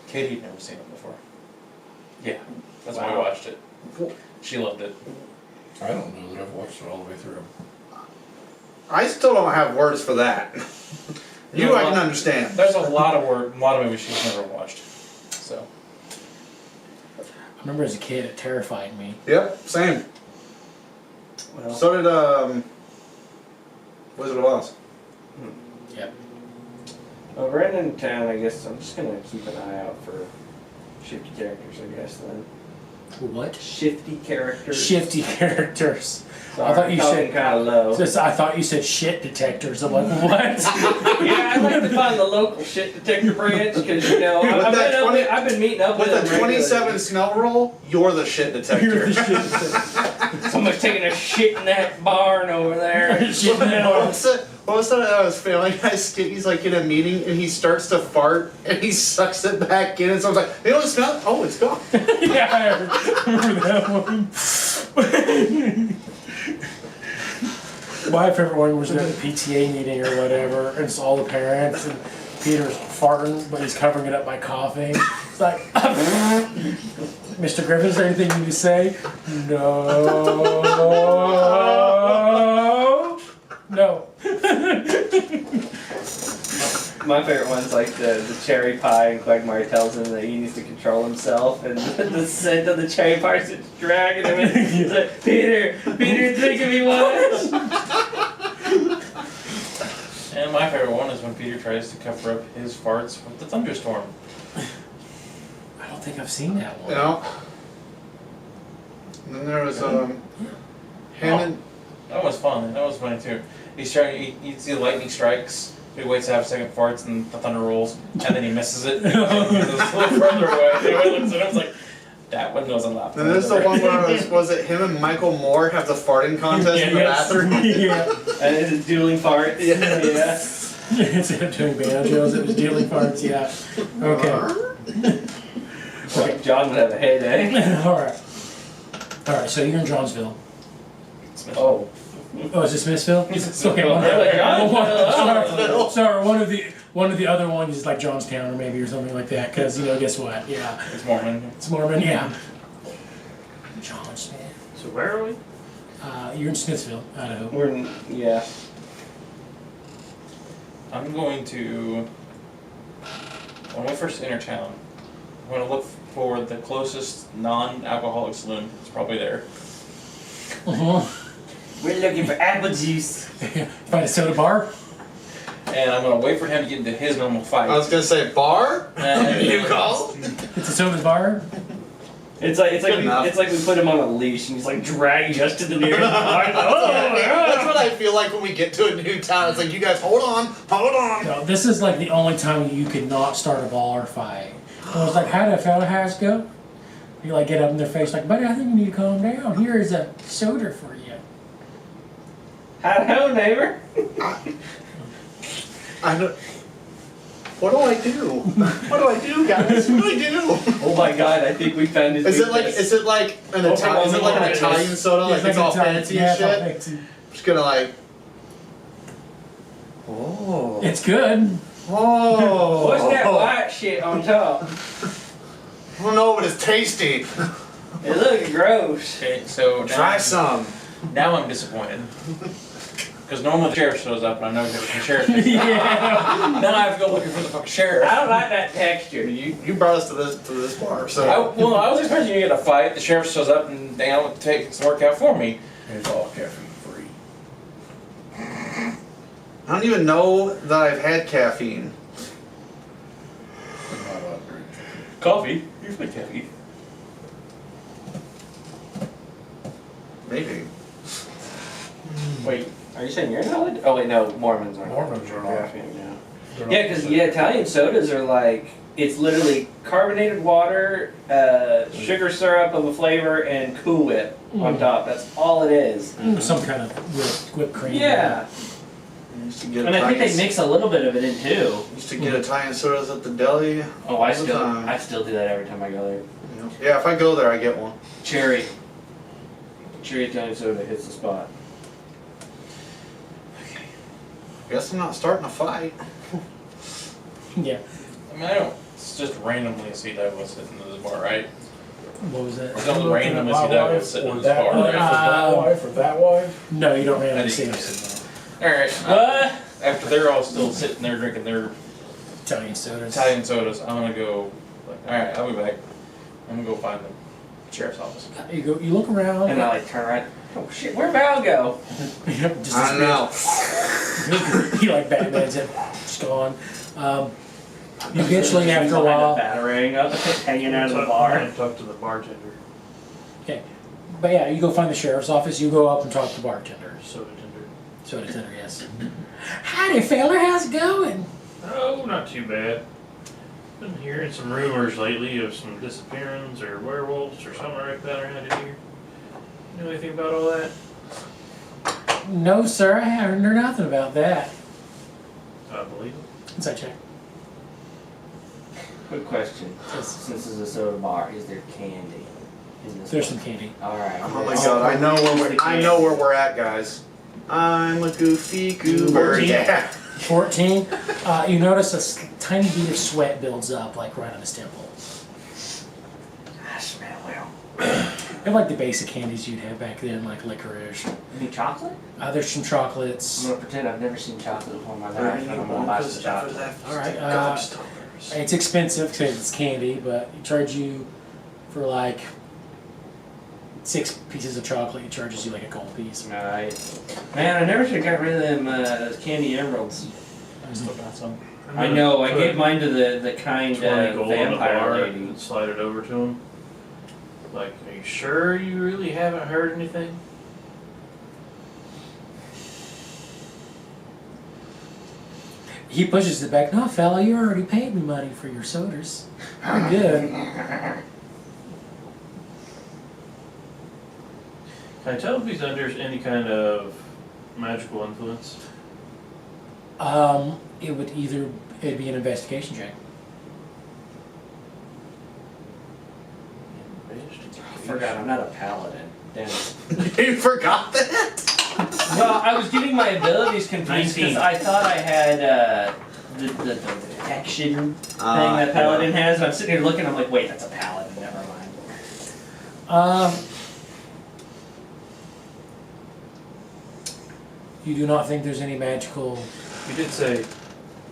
Katie had never seen it before. Yeah, that's why we Wow. watched it. She loved it. I don't know that I've watched it all the way through. I still don't have words for that. You You, know I can what? understand. There's a lot of movies she's never watched. So I remember as a kid, it terrified me. Yep, same. Well, So did Wizard of Oz. Yep. well, right in town, I guess I'm just gonna keep an eye out for shifty characters, I guess, then. What? Shifty characters. Shifty characters. Sorry, I thought you talking said- kind of low. I thought you said shit detectors. I'm like, what? Yeah, I like to find the local shit detector branch because you know With I've that been, 20 I've been meeting up With with a them 27 regularly. snow roll, you're the shit detector. You're the shit detector. Someone's taking a shit in that barn over there. Shit in that What was that? I was Family Guy skit. He's like in a meeting and he starts to fart and he sucks it back in and someone's like, you know what smell? Oh, it's gone. Yeah, I remember that one. My favorite one was at the PTA meeting or whatever, and it's all the parents, and Peter's farting, but he's covering it up by coughing. It's like, Mr. Griffin, is there anything you need to say? No. My favorite one's like the cherry pie, and Quagmire tells him that he needs to control himself, and the scent of the cherry pie is dragging him. And he's like, Peter, it's making me watch. and my favorite one is when Peter tries to cover up his farts with the thunderstorm. I don't think I've seen that one. You know? And then there was Hammond. That was fun. That was funny too. He's trying. You see the lightning strikes. He waits to have a second farts and the thunder rolls, and then he misses it. And it goes a little further away. And everyone looks at him. It's like that one was a lot. And there's the one where was it him and Michael Moore have the farting contest in the Yes. bathroom? Yeah. And it's dueling farts. Yes. Instead of doing banjos, it was dealing parts, yeah. Okay. Yeah. Like John would have a heyday. Alright. Alright, so you're in Johnsville. Oh. Oh, is this Smithville? It's Okay, one Johnsville. sorry, one of the other ones is like Johnstown or maybe or something like that, because you know, guess what? Yeah. It's Mormon. It's Mormon, yeah. Johnston. So where are we? You're in Smithville, Idaho. We're in, yeah. I'm going to. When we first enter town, I'm going to look for the closest non-alcoholic saloon. It's probably there. Uh-huh. We're looking for apple juice. Find a soda bar? And I'm going to wait for him to get into his normal fight. I was gonna say bar. And- You call? It's a soda bar? It's like Good enough. we put him on a leash and he's like dragging us to the nearest bar. That's what I feel like when we get to a new town. It's like, you guys, hold on. No, this is like the only time you could not start a bar fight. I was like, how did a fella has go? You like get up in their face like, buddy, I think you need to calm down. Here is a soda for you. Hello, neighbor. I don't. What do I do? What do I do, guys? What do I do? Oh my god, I think we found his Is it like weakness. an Italian? Is it like an Italian soda? Like it's all fancy and Yeah, it's all shit. fancy. Just gonna like. Oh. It's good. Oh. What's that white shit on top? I don't know, but it's tasty. It looks gross. Okay, so Try some. Now I'm disappointed. Because normally the sheriff shows up and I know the sheriff is Yeah. Then I have to go looking for the fucking sheriff. I don't like that texture. You brought us to this bar, so. I was expecting you to get a fight. The sheriff shows up and they don't take some work out for me. It's all caffeine free. I don't even know that I've had caffeine. I'm not on drink. Coffee? Here's my coffee. Maybe. Wait, Are you saying you're not? Oh wait, no, Mormons are. Mormons are not. Yeah, They're yeah, not because the same. Italian sodas are like, it's literally carbonated water, sugar syrup of a flavor, and Cool Whip on top. That's all it is. Some kind of whipped cream. Yeah, I used to get and I think they Italian- mix a little bit of it in too. Used to get Italian sodas at the deli. Oh, all the time. I still do that every time I go there. Yeah, if I go there, I get one. Cherry Italian soda hits the spot. Guess I'm not starting a fight. Yeah. I mean, I don't just randomly see that was sitting in this bar, right? What was that? I don't randomly see that was sitting in this That bar, wife, or right? that wife, or that wife. No, you don't I randomly see didn't them. get Alright, What? after they're all still sitting there drinking their Italian sodas. Italian sodas, I'm gonna go, alright, I'll be back. I'm gonna go find the sheriff's office. You go. You look around. And I like turn around. Oh shit, where'd Val go? Just I don't know. He like Batman's it, just gone. Eventually, after a while, battering up, hanging out of the I'm bar. gonna talk to the bartender. but yeah, you go find the sheriff's office. You go up and talk to the bartender. Soda tender. Soda tender, yes. Howdy, feller. How's it going? Oh, not too bad. Been hearing some rumors lately of some disappearance or werewolves or something like that around here. You know anything about all that? No, sir. I haven't heard nothing about that. I believe it. Inside check. Quick question. Since this is a soda bar, is there candy in this There's one? some candy. Alright. Oh my god, I know where we're at, guys. I'm a goofy goober. 14? Yeah. 14. You notice tiny bead of sweat builds up, like right on his temple. I smell well. They're like the basic candies you'd have back then, like licorice. Any chocolate? There's some I'm chocolates. gonna pretend I've never seen chocolate before in my life, and I'm gonna buy some chocolate. All right. It's expensive because it's candy, but he charge you for like 6 pieces of chocolate. He charges you like a gold piece. Alright. Man, I never should have got rid of them candy emeralds. I still got some. I know, I gave mine to the kind 20 gold on the vampire bar lady. and slide it over to him. Like, are you sure you really haven't heard anything? He pushes it back. No, fella, you already paid me money for your sodas. I'm good. Can I tell if he's under any kind of magical influence? It'd be an investigation check. I forgot, I'm not a paladin. Damn it. You forgot that? Well, I was getting my abilities confused because 19. I thought I had the detection thing that paladin has, and I'm sitting here looking, I'm like, wait, that's a paladin, never mind. You do not think there's any magical... You did say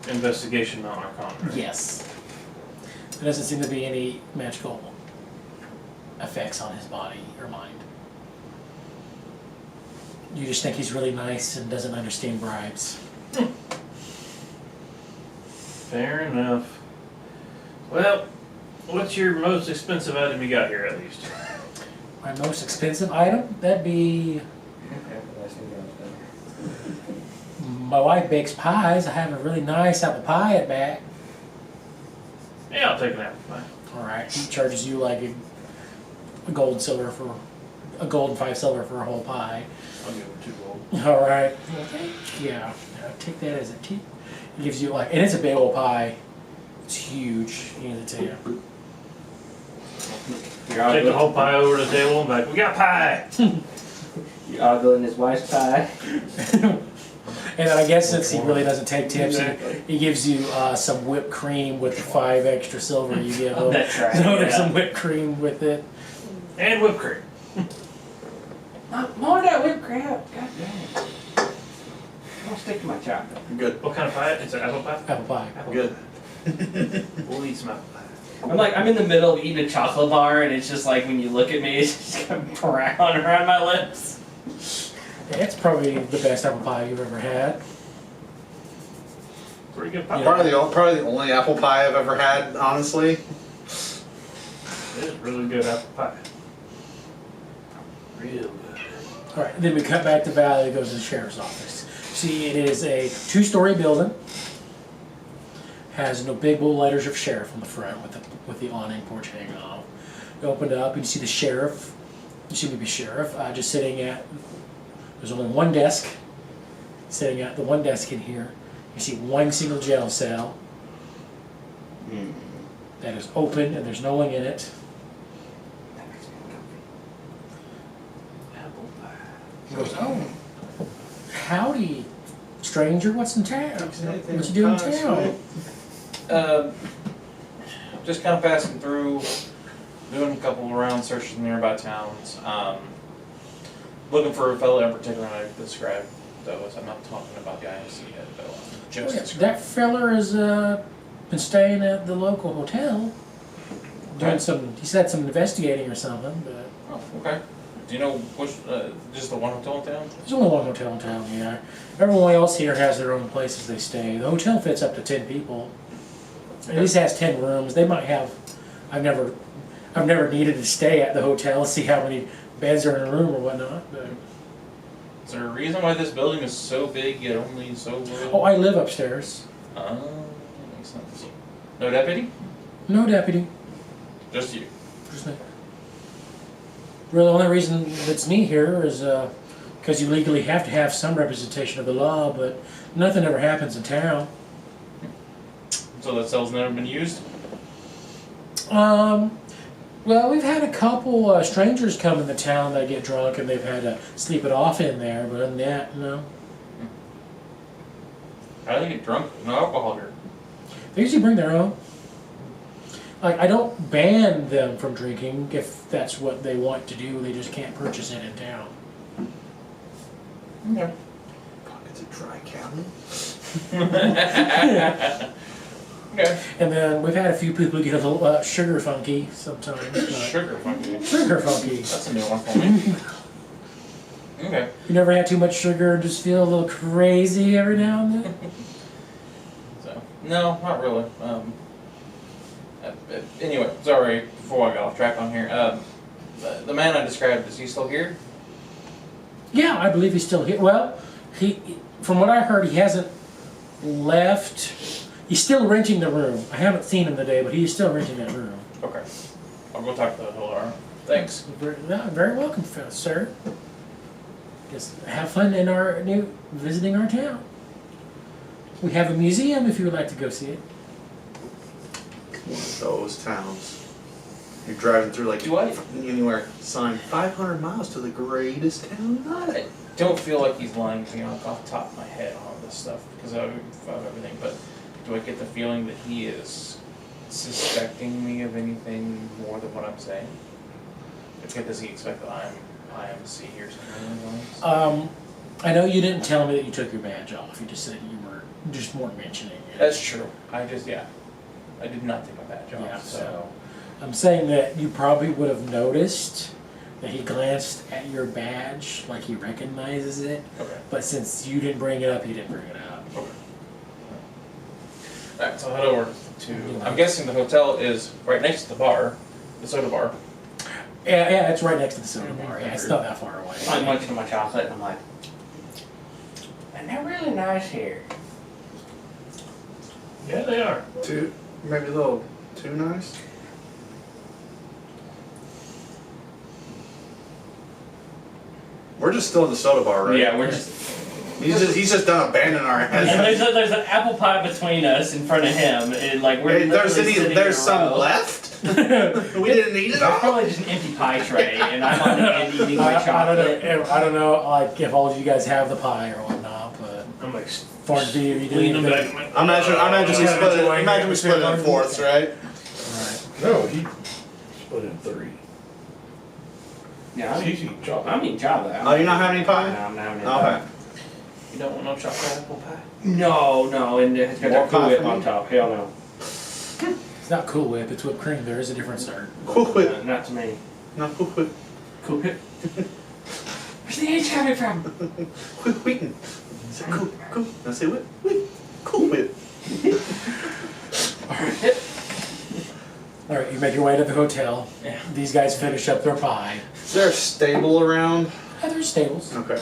investigation, not arcana. Right? Yes. There doesn't seem to be any magical effects on his body or mind. You just think he's really nice and doesn't understand bribes. Fair enough. Well, what's your most expensive item you got here at least? My most expensive item? That'd be... My wife bakes pies. I have a really nice apple pie at back. Yeah, I'll take an apple pie. Alright, he charges you like a gold and 5 silver for a whole pie. I'll give him 2 gold. Alright. Yeah, I'll take that as a tip. He gives you like, and it's a big old pie. It's huge, he hands it to you. Take the whole pie over to the table and be like, we got pie! You're ogling his wife's pie. And I guess since he really doesn't take tips, he gives you some whipped cream with the 5 extra silver you give him. That's right, So there's yeah. some whipped cream with it. And whipped cream. More of that whipped cream. God damn it. I'll stick to my chocolate. Good. What kind of pie? It's an apple pie? Apple pie. Apple Good. pie. We'll eat some apple pie. I'm in the middle of eating a chocolate bar, and it's just like when you look at me, it's just kind of brown around my lips. Yeah, it's probably the best apple pie you've ever had. Pretty good pie. Yeah. Probably the only apple pie I've ever had, honestly. It is really good apple pie. Real good. All right, then we cut back to Valley, it goes to the sheriff's office. See, it is a 2-story building. Has no big bold letters of sheriff on the front with the awning porch hanging off. You open it up and you see the sheriff. You see maybe sheriff just sitting at. There's only one desk. Sitting at the one desk in here. You see one single jail cell that is open and there's no one in it. That makes me uncomfortable. Apple pie. He goes, oh, howdy, stranger. What's in town? What you doing in town? Just kind of passing through, doing a couple around searches in nearby towns. Looking for a fellow in particular I described those. I'm not talking about the IMC yet, though. Just described. That feller has been staying at the local hotel. Doing he said some investigating or something, but Oh, okay. Do you know which, just the one hotel in town? there's only one hotel in town, yeah. Everyone else here has their own places they stay. The hotel fits up to 10 people. At least has 10 rooms. They might have, I've never needed to stay at the hotel, see how many beds are in a room or whatnot, but. Is there a reason why this building is so big yet only so little? Oh, I live upstairs. That makes sense. No deputy? No deputy. Just you. Just me. Really, the only reason it's me here is because you legally have to have some representation of the law, but nothing ever happens in town. So that cell's never been used? Well, we've had a couple strangers come in the town that get drunk and they've had to sleep it off in there, but other than that, no. How do they get drunk? No alcohol here. They usually bring their own. Like, I don't ban them from drinking if that's what they want to do, they just can't purchase it in town. Okay. Pockets of dry county. Okay. And then we've had a few people get a little sugar funky sometimes. but- Sugar funky. Sugar funky. That's a new one for me. Okay. You never had too much sugar and just feel a little crazy every now and then? So, no, not really. Anyway, sorry, before I got off track on here. The man I described, is he still here? Yeah, I believe he's still here. Well, from what I heard, he hasn't left. He's still renting the room. I haven't seen him today, but he's still renting that room. Okay. I'll go talk to the Hilar. Thanks. Very welcome, sir. Just have fun in visiting our town. We have a museum if you would like to go see it. One of those towns. You're driving through like Do I- anywhere. Sign 500 miles to the greatest town in Idaho. I don't feel like he's lying to me off the top of my head on all this stuff because of everything, but do I get the feeling that he is suspecting me of anything more than what I'm saying? Does he expect that I'm IMC or something like that? I know you didn't tell me that you took your badge off. You just said you just weren't mentioning it. That's true. I did not take my badge off. Yeah, so I'm saying that you probably would have noticed that he glanced at your badge like he recognizes it, Okay. but since you didn't bring it up, he didn't bring it up. Okay. Alright, so I'll head over to, I'm guessing the hotel is right next to the bar, the soda bar. Yeah, it's right next to the soda bar. Yeah, it's not that far away. I'm munching my chocolate and I'm like, and they're really nice here. Yeah, they are. Maybe a little too nice. We're just still in the soda bar, right? Yeah, we're just. He's just done abandoning our And heads. there's an apple pie between us in front of him, and like we're There's literally sitting in a some row. left. We didn't eat it There's all. probably just an empty pie tray, and I'm on the end eating my I chocolate. don't know, like if all of you guys have the pie or whatnot, but I'm like Farnsby, you leaning didn't. back. Imagine we split it in fourths, right? Alright. No, he split in 3. Yeah, He's eating chocolate. I'm eating chocolate. Oh, you're not having any No, pie? I'm not having any pie. Okay. You don't want no chocolate apple pie? No, and it's got More a Cool pie Whip for on me? top. Hell no. It's not Cool Whip, it's whipped cream. There is a difference there. Cool whip. Not to me. Not cool whip. Cool Whip. Where's the H coming from? Whip wheaten. Say cool. Now say whip. Whip. Cool whip. Alright, you make your way to the hotel. Yeah. These guys finish up their pie. Is there a stable around? There's stables. Okay.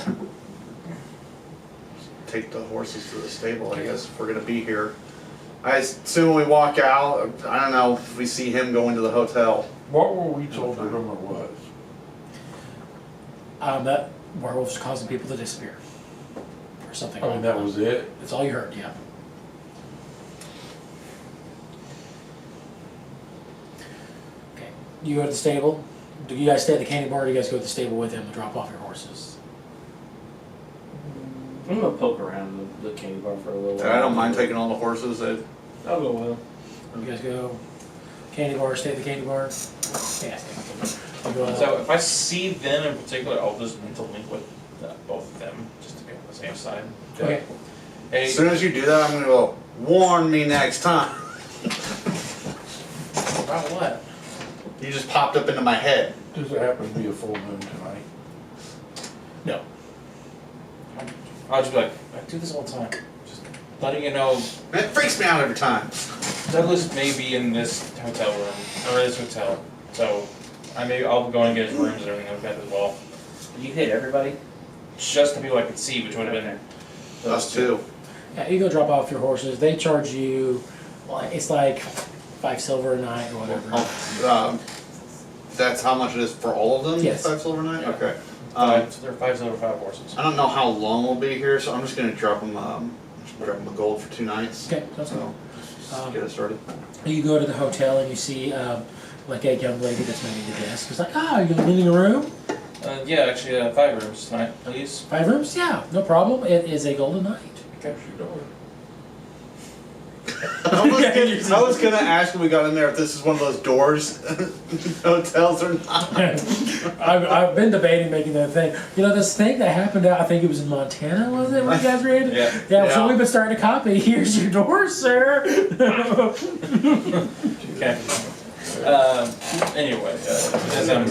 Take the horses to the stable, I guess, if we're gonna be here. I assume we walk out, I don't know if we see him go into the hotel. What were we told the rumor was? That werewolves causing people to disappear. Or something I like mean, that. that was it? That's all you heard, yeah. Okay, you go to the stable. Do you guys stay at the candy bar or do you guys go to the stable with him to drop off your horses? I'm gonna poke around the candy bar for a little while. I don't mind taking all the horses. I'll go with him. You guys go candy bar, stay at the candy bar? Yeah, stay at the candy bar. You go, So if I see them in particular, I'll just mental link with both of them, just to be on the safe side. okay. Hey, As soon as you do that, I'm gonna go, warn me next time. About what? You just popped up into my head. Does it happen to be a full moon tonight? No. I'll just be like, I do this all the time. Just letting you know, It freaks me out every time. Douglas may be in this hotel room, or this hotel, so I'll go and get his rooms and everything like that as well. You hit everybody? Just the people I could see, which would have been Us too. Yeah, you go drop off your horses. They charge you, well, it's like 5 silver a night or whatever. That's how much it is for all of them? Yes. 5 silver a night? Yeah. Okay. so there are 5 silver, 5 horses. I don't know how long we'll be here, so I'm just gonna drop them a gold for 2 nights. Okay, that's cool. So, get it started. You go to the hotel and you see like a young lady that's manning the desk. It's like, you're renting a room? Yeah, actually, 5 rooms tonight, please. 5 rooms? Yeah, no problem. It is a golden night. Okay. I was gonna ask when we got in there if this is one of those doors hotels or not. I've been debating making that thing. You know, this thing that happened out, I think it was in Montana, was it, when you guys read? Yeah. Yeah, so Yeah. we've been starting to copy. Here's your door, sir. Okay. Anyway, as I'm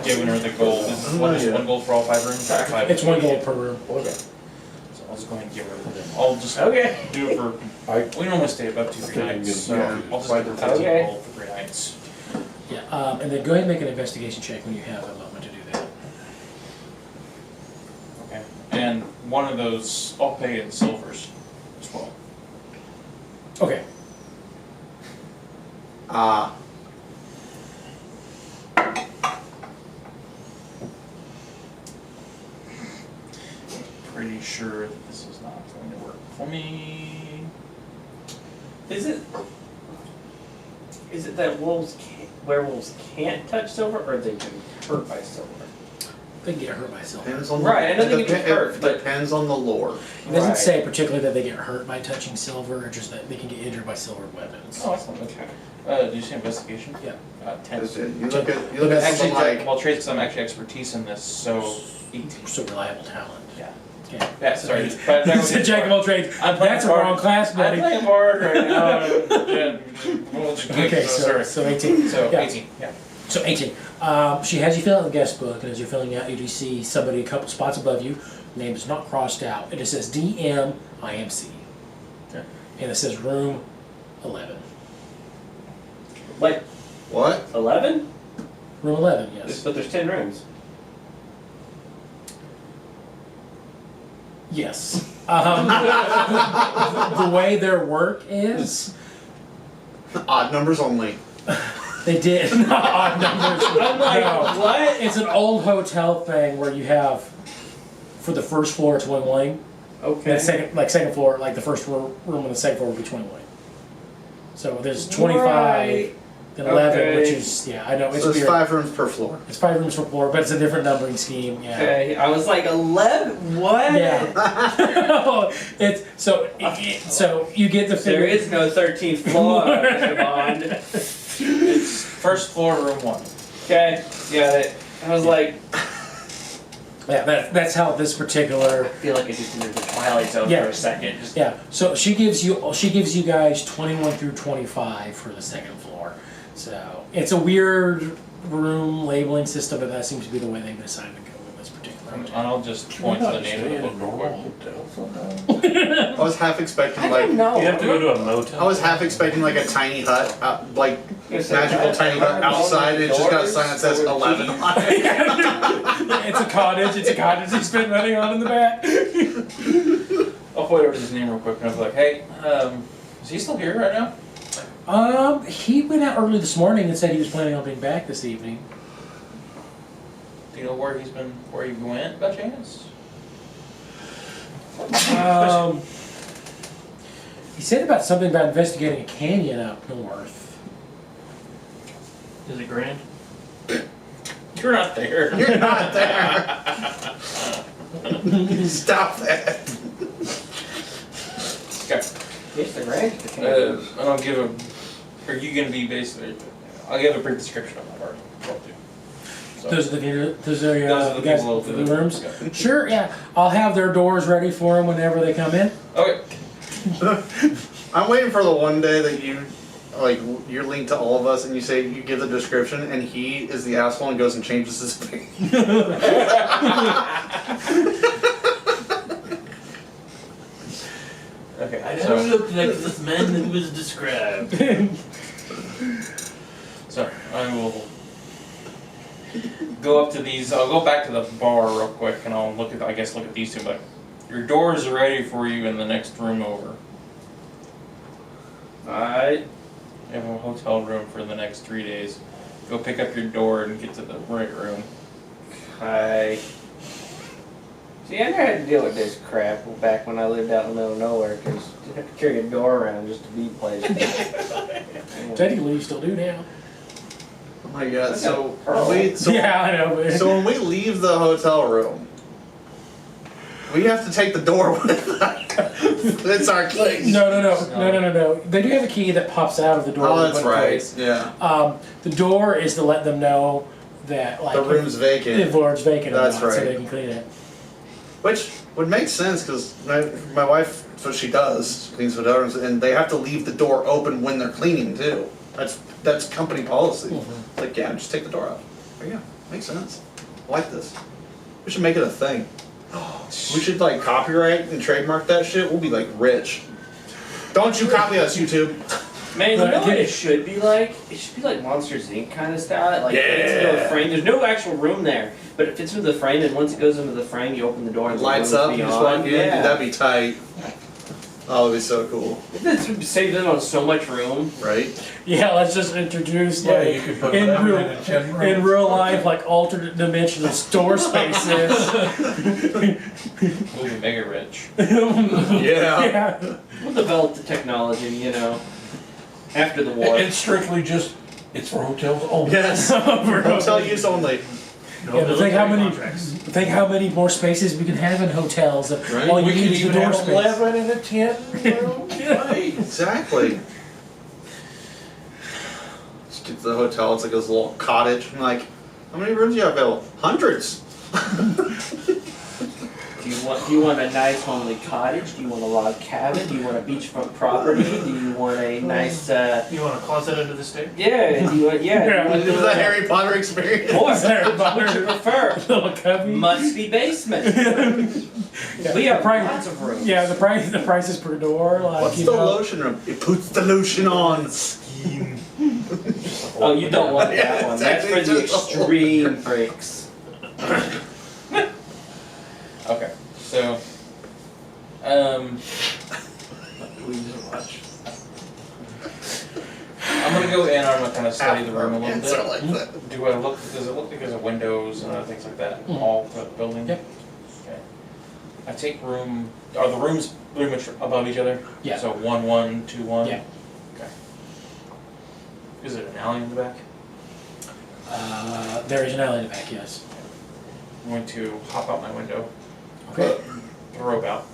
giving her the gold, is one gold for all 5 rooms? Or 5? It's 1 gold per room. Okay. So I'll just go ahead and give her the. I'll just Okay. do it for. We normally stay about 2-3 nights, so Yeah. I'll just give her 15 Okay. gold for 3 nights. Yeah, and then go ahead and make an investigation check when you have a moment to do that. Okay. And one of those, I'll pay in silvers as well. Okay. Pretty sure that this is not going to work for me. Is it that werewolves can't touch silver, or they can hurt by silver? They can get hurt by silver. Depends on Right, I know they it can get hurt, but- depends on the lore. It doesn't Right. say particularly that they get hurt by touching silver, or just that they can get injured by silver weapons. Oh, that's not okay. Did you say investigation? Yeah. 10. You look at Actually, something like well, traits, I'm actually expertise in this, so 18. So reliable talent. Yeah. Okay. Yeah, sorry. But It's a jack of all trades. I'm playing That's a hard. wrong class, I'm buddy. playing hard right now. Yeah, we'll just keep- Okay, sorry. so 18. So Yeah. 18, yeah. So 18. She has you fill out the guest book, and as you're filling out, you do see somebody a couple spots above you. Name is not crossed out. It just says DM IMC. Okay. And it says room 11. Like what? 11? Room 11, yes. But there's 10 rooms. Yes. The way their work is, Odd numbers only. they did odd numbers. I'm like, No. what? It's an old hotel thing where you have, for the first floor, it's 1 wing. Okay. The second floor, like the first room on the second floor would be 20 wing. So there's 25 Right. and 11, Okay. which is, yeah, I know, it's So there's weird. 5 rooms per floor. It's 5 rooms per floor, but it's a different numbering scheme, yeah. Okay, I was like 11. What? Yeah. It's, so you get the There figure. is no 13th floor, Mr. Bond. It's first floor, room 1. Okay, got it. I was like, Yeah, that's how this particular. I feel like I just entered the Twilight Zone Yeah. for a second. Just, Yeah, so she gives you guys 21 through 25 for the second floor. So it's a weird room labeling system, but that seems to be the way they've decided to go with this particular And hotel. I'll just point to the name of the book real quick. Hotel somehow? I was half expecting I don't know. You have to go to a motel. I was half expecting like a tiny hut, like It's a magical hut. tiny hut outside, and it's just got a sign that says 11 on it. It's a cottage. It's a cottage he spent money on in the back. I'll point over to his name real quick and I'll be like, hey, is he still here right now? He went out early this morning and said he was planning on being back this evening. Do you know where he went by chance? He said about something about investigating a canyon up north. Is it grand? You're not there. You're not there. Stop that. Okay. It's the grand. And I'll give a. Are you gonna be basically? I'll give a brief description of that part. So, Those are the those are the guys people for who the rooms. Okay. Sure, yeah. I'll have their doors ready for them whenever they come in. Okay. I'm waiting for the one day that you're linked to all of us and you say you give the description and he is the asshole and goes and changes his thing. Okay. I So, don't look like this man that was described. so I will go up to these. I'll go back to the bar real quick and I'll look at these two. But your doors are ready for you in the next room over. Alright. You have a hotel room for the next 3 days. Go pick up your door and get to the right room. Hi. See, I never had to deal with this crap back when I lived out in the middle of nowhere, because you have to carry a door around just to be places. Technically, you still do now. Oh my god, so Earl. Yeah, I know. But so when we leave the hotel room, we have to take the door with us. It's our key. No. They do have a key that pops out of the door. Oh, in that's one right. place. Yeah. The door is to let them know that The room's if vacant. the room's vacant or That's not, so right. they can clean it. Which would make sense because my wife, that's what she does, she cleans hotel rooms, and they have to leave the door open when they're cleaning too. That's company policy. It's like, yeah, just take the door out. But yeah, makes sense. I like this. We should make it a thing. We should like copyright and trademark that shit. We'll be like rich. Don't you copy us, YouTube. Man, you But know what again- it should be like? It should be like Monsters Inc. kind of style. Like, Yeah. it fits into a frame. There's no actual room there, but it fits into the frame, and once it goes into the frame, you open the door and It lights the up, room's you just beyond. walk in, Yeah. that'd be tight. Oh, that'd be so cool, This would save them on so much room. right? Yeah, let's just introduce Yeah, like you could put in whatever real in a 10 room. in real life like alternate dimensional store spaces. We'll be mega rich. Yeah. We'll develop the technology, you know, after the war. It's strictly just, it's for hotels only. Yes. Hotel use only. No Yeah, but think how military many contracts. think how many more spaces we can have in hotels. That Right. all you We need could is the even door have space. 11 in a 10 room. Right. Exactly. Just get to the hotel, it's like this little cottage. I'm like, how many rooms do you have available? Hundreds. Do you want a nice homely cottage? Do you want a log cabin? Do you want a beachfront property? Do you want a nice You want a closet under the stairs? yeah? Do you want Yeah. Do This you is want the Harry Potter experience. Or Harry what would you prefer? Little cubby. Musty basement. We have lots of rooms. Yeah, the prices per door. Like What's you the know, lotion room? It puts the lotion on. Oh, you don't want that Yeah, one. That's for the exactly. extreme freaks. Okay. So, We just watch. I'm gonna go in. I'm gonna kind of study the room a little Answer bit. like that. Do I look? Does it look like there's windows and other things like that Mhm. all throughout the building? Yep. Okay. I take room. Are the rooms pretty much above each other? Yeah. So 1, 1, 2, 1. Yeah. Okay. Is it an alley in the back? there is an alley in the back. Yes. I'm going to hop out my window. Okay. The rope out.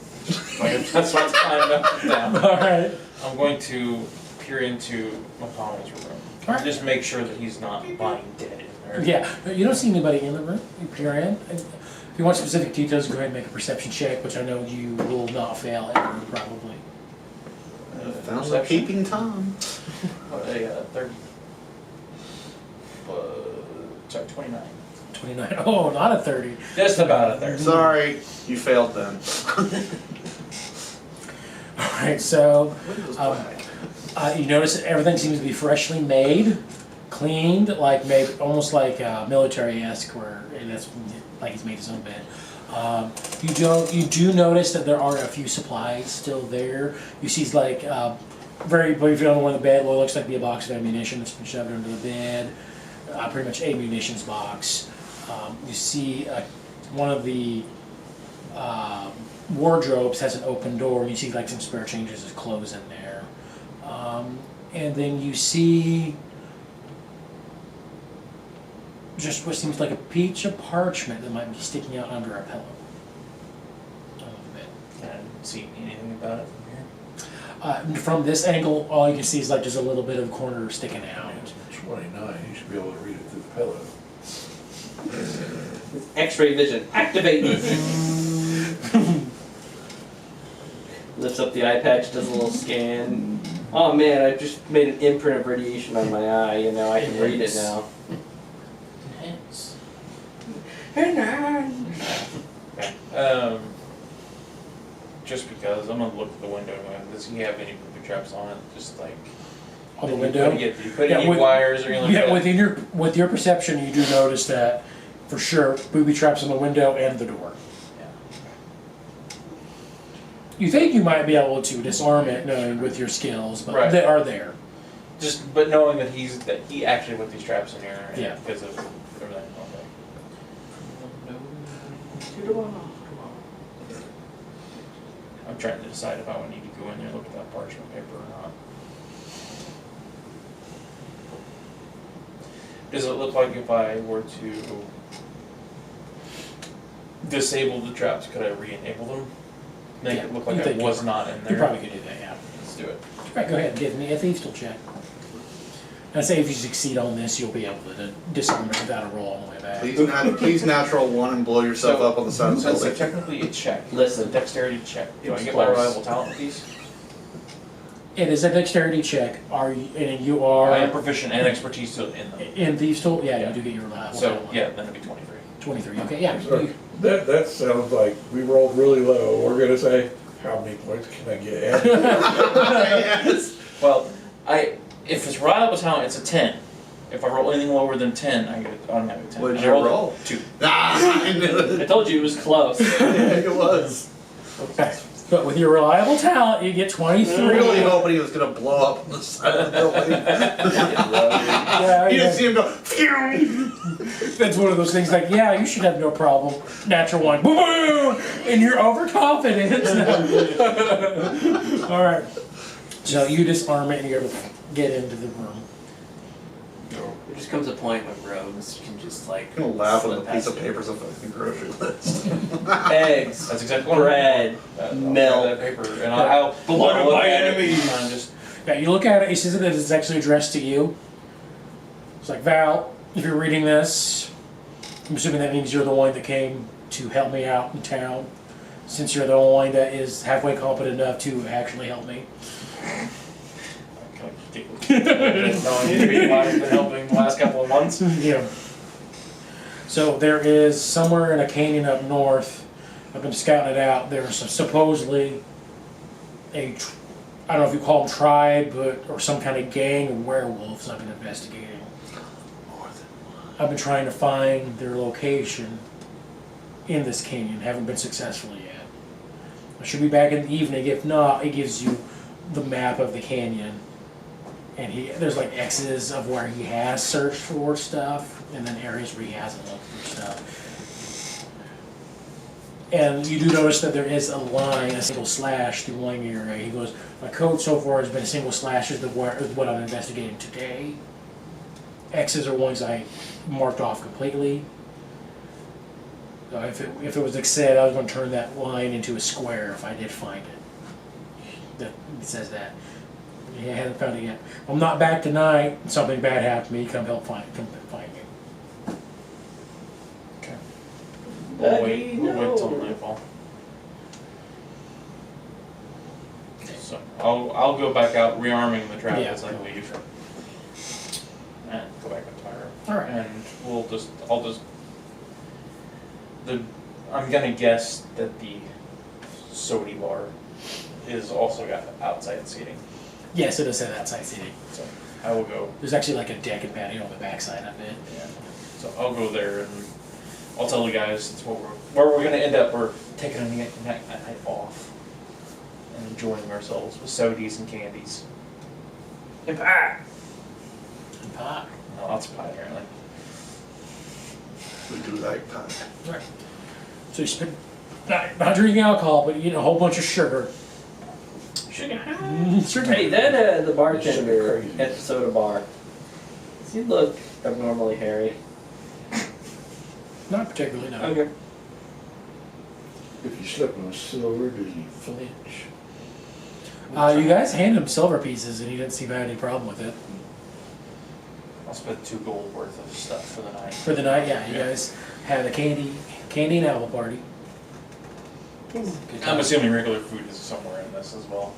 Like, that's what's climbing up and down. All right. I'm going to peer into McConnell's room. Alright. Just make sure that he's not lying dead in there. Yeah. You don't see anybody in the room. You peer in. If you want specific details, go ahead and make a perception check, which I know you will not fail at probably. Found the Perception? peeping Tom. What, a 30. Sorry, 29. 29. Oh, not a 30. Just about a 30. Sorry, you failed then. All right. So Windows Um, black. you notice that everything seems to be freshly made, cleaned, like maybe almost like military-esque, where that's like he's made his own bed. You do notice that there are a few supplies still there. You see like very briefly on one of the bed, what looks like be a box of ammunition that's been shoved under the bed. Pretty much a munitions box. You see one of the wardrobes has an open door, and you see like some spare changes of clothes in there. And then you see just what seems like a piece of parchment that might be sticking out under a pillow. On the bed. Can I see anything about it from here? From this angle, all you can see is like just a little bit of corner sticking out. 29, you should be able to read it through the pillow. X-ray vision, activate! Lifts up the eye patch, does a little scan. Oh man, I just made an imprint of radiation on my eye, you know, I can read it now. Enhance. Enhance! Just because, I'm gonna look at the window, and does he have any booby traps on it? Just like. On the did window? Did you put Yeah, any wires or anything like Yeah, that? with your perception, you do notice that for sure booby traps on the window and the door. Yeah. You think you might be able to disarm it, knowing with your skills, but Right. they are there. Just, but knowing that he actually put these traps in here, and Yeah. because of everything. Okay. I'm trying to decide if I would need to go in there and look at that parchment paper or not. Does it look like if I were to disable the traps, could I re-enable them? Make Yeah, it look you like I think was not in You there? probably could do that, yeah. Let's do it. Right, go ahead and give me a thieves tool check. I'd say if you succeed on this, you'll be able to disarm it without a roll on the way back. Please natural one and blow yourself So- up on the side of the That's building. technically a check. Listen. It's a dexterity check. Do I It's get my close. reliable talent with these? It is a dexterity check. Are you, and you I am are proficient and expertise in them. in thieves tool? Yeah, Yeah. you do get your reliable. So, talent. yeah, then it'd be 23. 23, okay, yeah. So, that sounds like we rolled really low. We're gonna say, how many points can I get? Yes. Well, if it's reliable talent, it's a 10. If I roll anything lower than 10, I get an automatic 10. What'd And you I rolled roll? 2. Ah, I knew I it. told you it was close. It was. Okay. But with your reliable talent, you get 23. I really hoping he was gonna blow up on the side of the building. Yeah, You yeah. just see him go, phew. That's one of those things like, yeah, you should have no problem. Natural one, boom, boom, and you're overconfident. All right. So you disarm it and you're able to get into the room. There just comes a point when rogues can just like I'm gonna laugh when slip the piece of past paper's a fucking grocery list. eggs, That's exactly what bread, I'll milk. grab that paper, and I'll Blood of look my at it enemies. and just Yeah, you look at it, you see that it's actually addressed to you. It's like, Val, if you're reading this, I'm assuming that means you're the one that came to help me out in town, since you're the only one that is halfway competent enough to actually help me. kind of giggle. Knowing you've been helping the last couple of months. Yeah. So there is somewhere in a canyon up north, I've been scouting it out, there's supposedly I don't know if you call them tribe, or some kind of gang of werewolves I've been investigating. I've been trying to find their location in this canyon, haven't been successful yet. I should be back in the evening, if not, it gives you the map of the canyon. And there's like X's of where he has searched for stuff, and then areas where he hasn't looked for stuff. And you do notice that there is a line, a single slash through one area. He goes, my code so far has been a single slash is what I'm investigating today. X's are ones I marked off completely. So if it was said, I was going to turn that line into a square if I did find it. That it says that. Yeah, I haven't found it yet. I'm not back tonight. Something bad happened to me. Come find me. Okay. Buddy, We'll wait till no. nightfall. So I'll go back out rearming the trap Yeah. as I leave. And go back up to my room. All right. And I'm gonna guess that the sody bar is also got outside seating. Yes, it does say outside seating. So I will go. There's actually like a deck and patio on the backside of it. Yeah. So I'll go there and I'll tell the guys it's where we're gonna end up. We're taking a night off and enjoying ourselves with sodas and candies. And pie. And pie. No, lots of pie apparently. We do like pie. Right. So you spend not drinking alcohol, but eating a whole bunch of sugar. Sugar. Sugar. Hey, that the Sugar bartender crazy. at the soda bar, does he look abnormally hairy? Not particularly, no. Okay. If you slip on silver, does he flinch? You guys handed him silver pieces, and he didn't seem to have any problem with it. I'll spend 2 gold worth of stuff for the night. For the night, yeah, you guys had a candy and apple party. Good I'm time. assuming regular food is somewhere in this as well.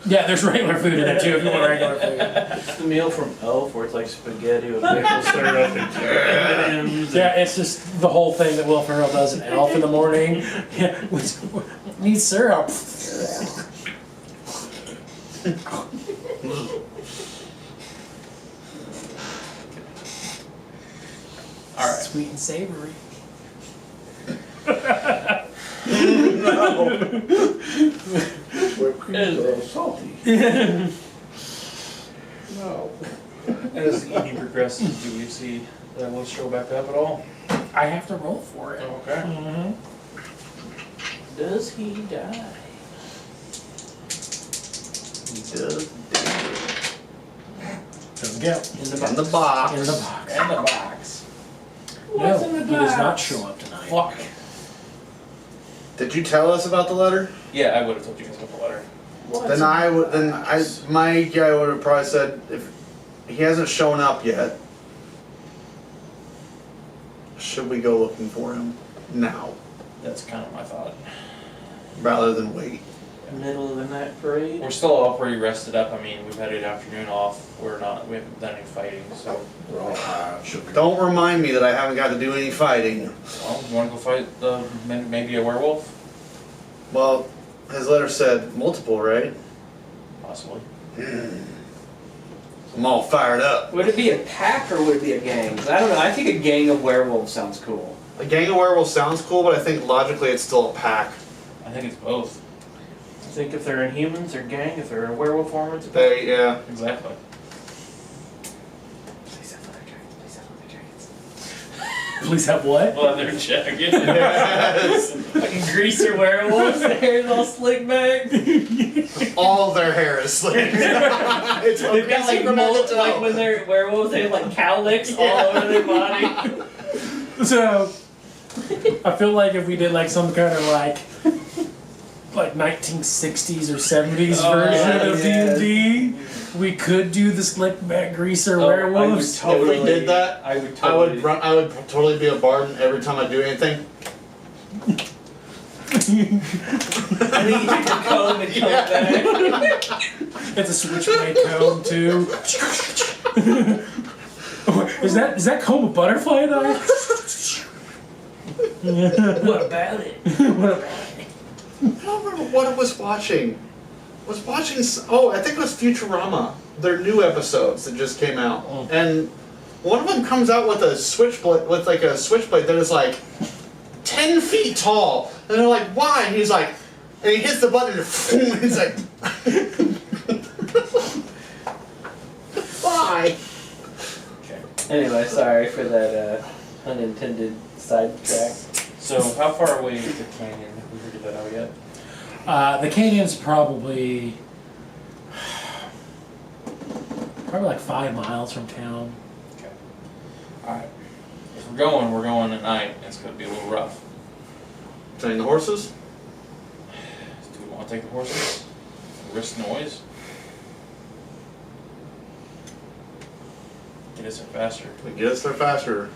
Yeah, there's regular food in there too if you want regular food. It's the meal from Elf where it's like spaghetti with maple syrup and M&Ms. Yeah, it's just the whole thing that Will Ferrell does in Elf in the morning. Yeah, needs syrup. All right. Sweet and savory. Whipped cream's a little salty. No. As the evening progresses, do we see that will show back up at all? I have to roll for it. Okay. Mm-hmm. Does he die? He does. Doesn't count. In the box. In the box. And the box. No, he does not show up tonight. Fuck. Did you tell us about the letter? Yeah, I would have told you guys about the letter. Then I would. Then my guy would have probably said if he hasn't shown up yet, should we go looking for him now That's kind of my thought. rather than wait? Middle of the night parade. We're still all pretty rested up. I mean, we've had an afternoon off. We haven't done any fighting, so. We're all high on sugar. Don't remind me that I haven't got to do any fighting. Well, you wanna go fight maybe a werewolf? Well, his letter said multiple, right? Possibly. I'm all fired up. Would it be a pack or would it be a gang? 'Cause I don't know. I think a gang of werewolves sounds cool. A gang of werewolves sounds cool, but I think logically it's still a pack. I think it's both. I think if they're Inhumans, they're gang. If they're a werewolf form, it's a Yeah. Exactly. Please have leather jackets. Please have leather jackets. Please have what? leather jacket. Yes. Fucking greaser werewolves. Their hair's all slick back. All their hair is slick. It's They've got like mold, like when they're werewolves, they have like cowlicks all over their body. So, I feel like if we did like some kind of like 1960s or 70s version of D&D, we could do the slick back greaser werewolves. If we did that, I would I totally. would run. I would totally be a bard every time I do anything. And then you take your comb and comb back. It's a switchblade comb too. Is that comb a butterfly knife? What about it? What about it? I don't remember what I was watching. I was watching. Oh, I think it was Futurama. Their new episodes that just came out, and one of them comes out with a switchblade, with like a switchblade that is like 10 feet tall, and they're like, "Why?" And he's like, and he hits the button, and he's like, "Why?" Anyway, sorry for that unintended sidetrack. So, how far away is the canyon? Have we figured that out yet? The canyon's probably like 5 miles from town. Okay. Alright. If we're going at night. It's gonna be a little rough. Saying the horses. Do we want to take the horses? Risk noise? Get us there faster. We get us there faster.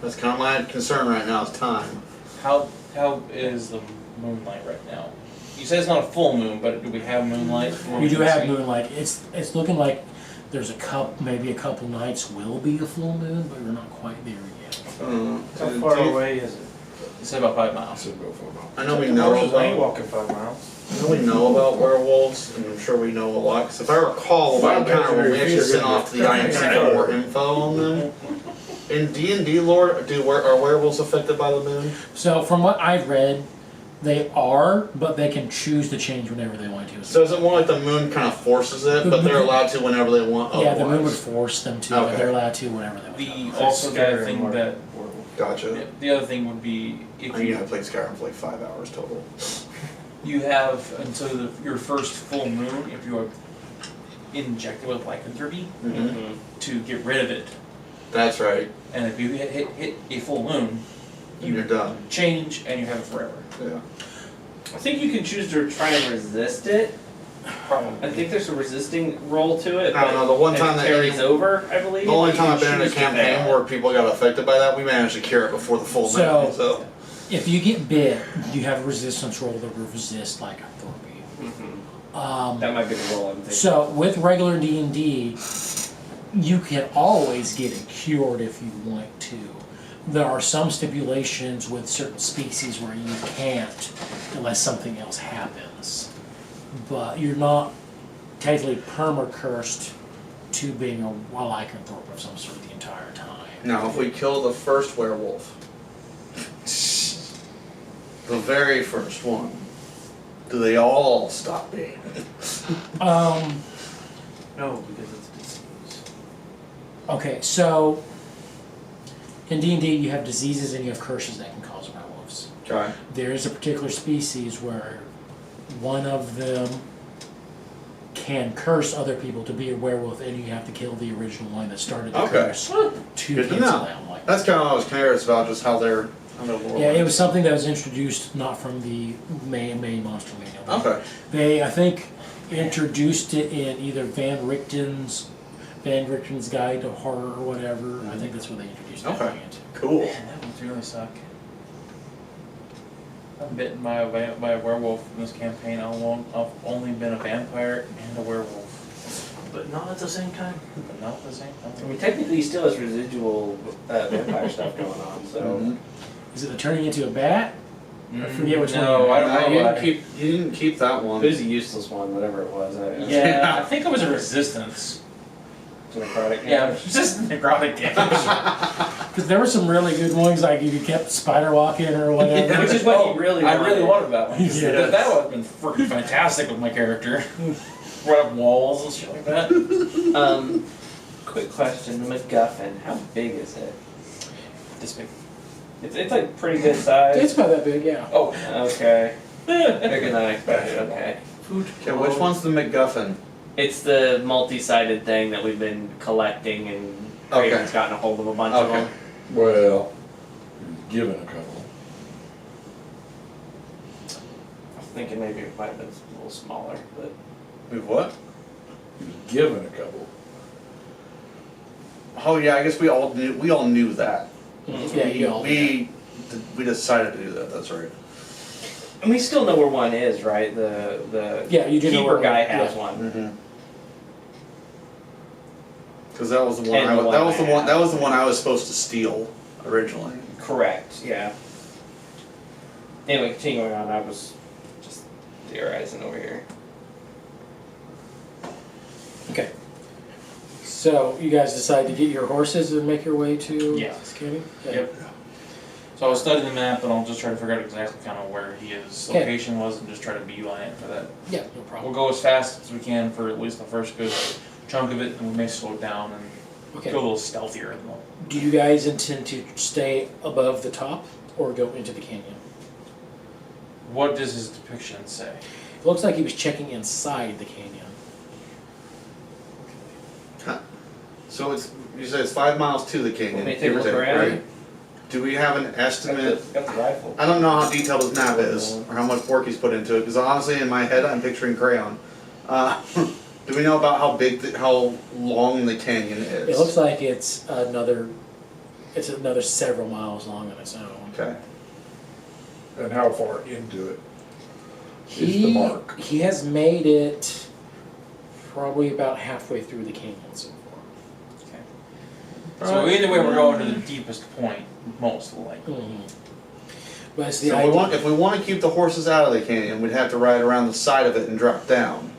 That's kind of my concern right now. Is time. How is the moonlight right now? You said it's not a full moon, but do we have moonlight? We do have moonlight. It's looking like there's maybe a couple nights will be a full moon, but we're not quite there yet. How far away is it? It said about 5 I miles. said go for it. I know we know about, walking 5 miles. I know we know about werewolves, and I'm sure we know a lot, because if I recall, one encounter when we actually sent off to the IMC for info on them. In D&D lore, are werewolves affected by the moon? So from what I've read, they are, but they can choose to change whenever they want to. So is it more like the moon kind of forces it, but they're allowed to whenever they want Yeah, the moon would otherwise? force them to, but Okay. they're allowed to whenever they want The to. also the other thing that Gotcha. the other thing would be if I mean, you I played Skyrim for like 5 hours total. you have until your first full moon if you are injected with lycanthropy Mm-hmm. to get rid of it. That's right. And if you hit a full moon, You're done. change and you have it forever. Yeah. I think you can choose to try and resist it. I think there's a resisting roll to it. I don't know, the one time that that carries any- over, I believe. The only you time I've can been in a choose to campaign fail. where people got affected by that, we managed to cure it before the full moon, so. If you get bit, you have a resistance roll that will resist lycanthropy. That might be the roll I'm thinking. So with regular D&D, you can always get it cured if you want to. There are some stipulations with certain species where you can't unless something else happens. But you're not technically perma-cursed to being a lycanthrope of some sort the entire time. Now, if we kill the first werewolf, the very first one, do they all stop being? No, because it's disease. Okay, so in D&D you have diseases and you have curses that can cause werewolves. Okay. There is a particular species where one of them can curse other people to be a werewolf, and you have to kill the original one that started the Okay. curse to Good to cancel know. that one. That's kind of what I was curious about, just how their lore Yeah, it works. was something that was introduced not from the main monster manual. Okay. They, I think, introduced it in either Van Richten's Guide to Horror or whatever. I think that's where they introduced that Okay. into. Cool. Man, that would really suck. I'm bitten by a werewolf in this campaign. I've only been a vampire and a werewolf, But not at the same time. but not at the same I time. mean, technically, he still has residual vampire stuff going on, so. Mhm. Is it the turning into a bat? I forget which one. No, I don't No, know. you didn't keep that one. It was a useless one, whatever it was. Yeah, I think it was a resistance. Necrotic. Yeah, it was just necrotic damage. Because there were some really good ones, like if you kept spider walking or whatever. Which is what you really I wanted. really wanted that one. 'Cause Yes. That would have been freaking fantastic with my character. Run up walls and shit like that. Quick question, the MacGuffin, how big is it? This big. It's like pretty good size. It's about that big, yeah. Oh, Okay. Bigger than I expected, okay. Food. Okay, which one's the MacGuffin? It's the multi-sided thing that we've been collecting, and Okay. Craven's gotten a hold of a bunch of Okay. them. Well, given a couple. I was thinking maybe it might have been a little smaller, but We've what? He was given a couple. Oh yeah, I guess we all knew that. Yeah, you all. We decided to do that, that's right. and we still know where one is, right? The Yeah, you do know keeper where- guy has yeah. one. Mm-hmm. Cause that was the one And I the was, that one was the I one, had. that was the one I was supposed to steal originally. Correct. Yeah. Anyway, continuing on, I was just theorizing over here. Okay. So you guys decide to get your horses and make your way to Yeah. Scanning? Okay. Yep. So I'll study the map and I'll just try to figure out exactly kind of where his Okay. location was and just try to beeline it for that. Yeah, no We'll problem. go as fast as we can for at least the first good chunk of it, and we may slow it down and Okay. go a little stealthier. Do you guys intend to stay above the top or go into the canyon? What does his depiction say? It looks like he was checking inside the canyon. So you said it's 5 miles to the canyon, Want me to give or take a take, look around? right? Do we have an estimate? Got the rifle. I don't know how detailed his map is, or how much work he's put into it, because honestly, in my head, I'm picturing crayon. Do we know about how big, how long the canyon is? It looks like it's another several miles long on its own. Okay. And how far into it is the mark? He has made it probably about halfway through the canyon so far. So either way, we're going to the deepest point, most likely. But it's the So idea. if we want to keep the horses out of the canyon, we'd have to ride around the side of it and drop down,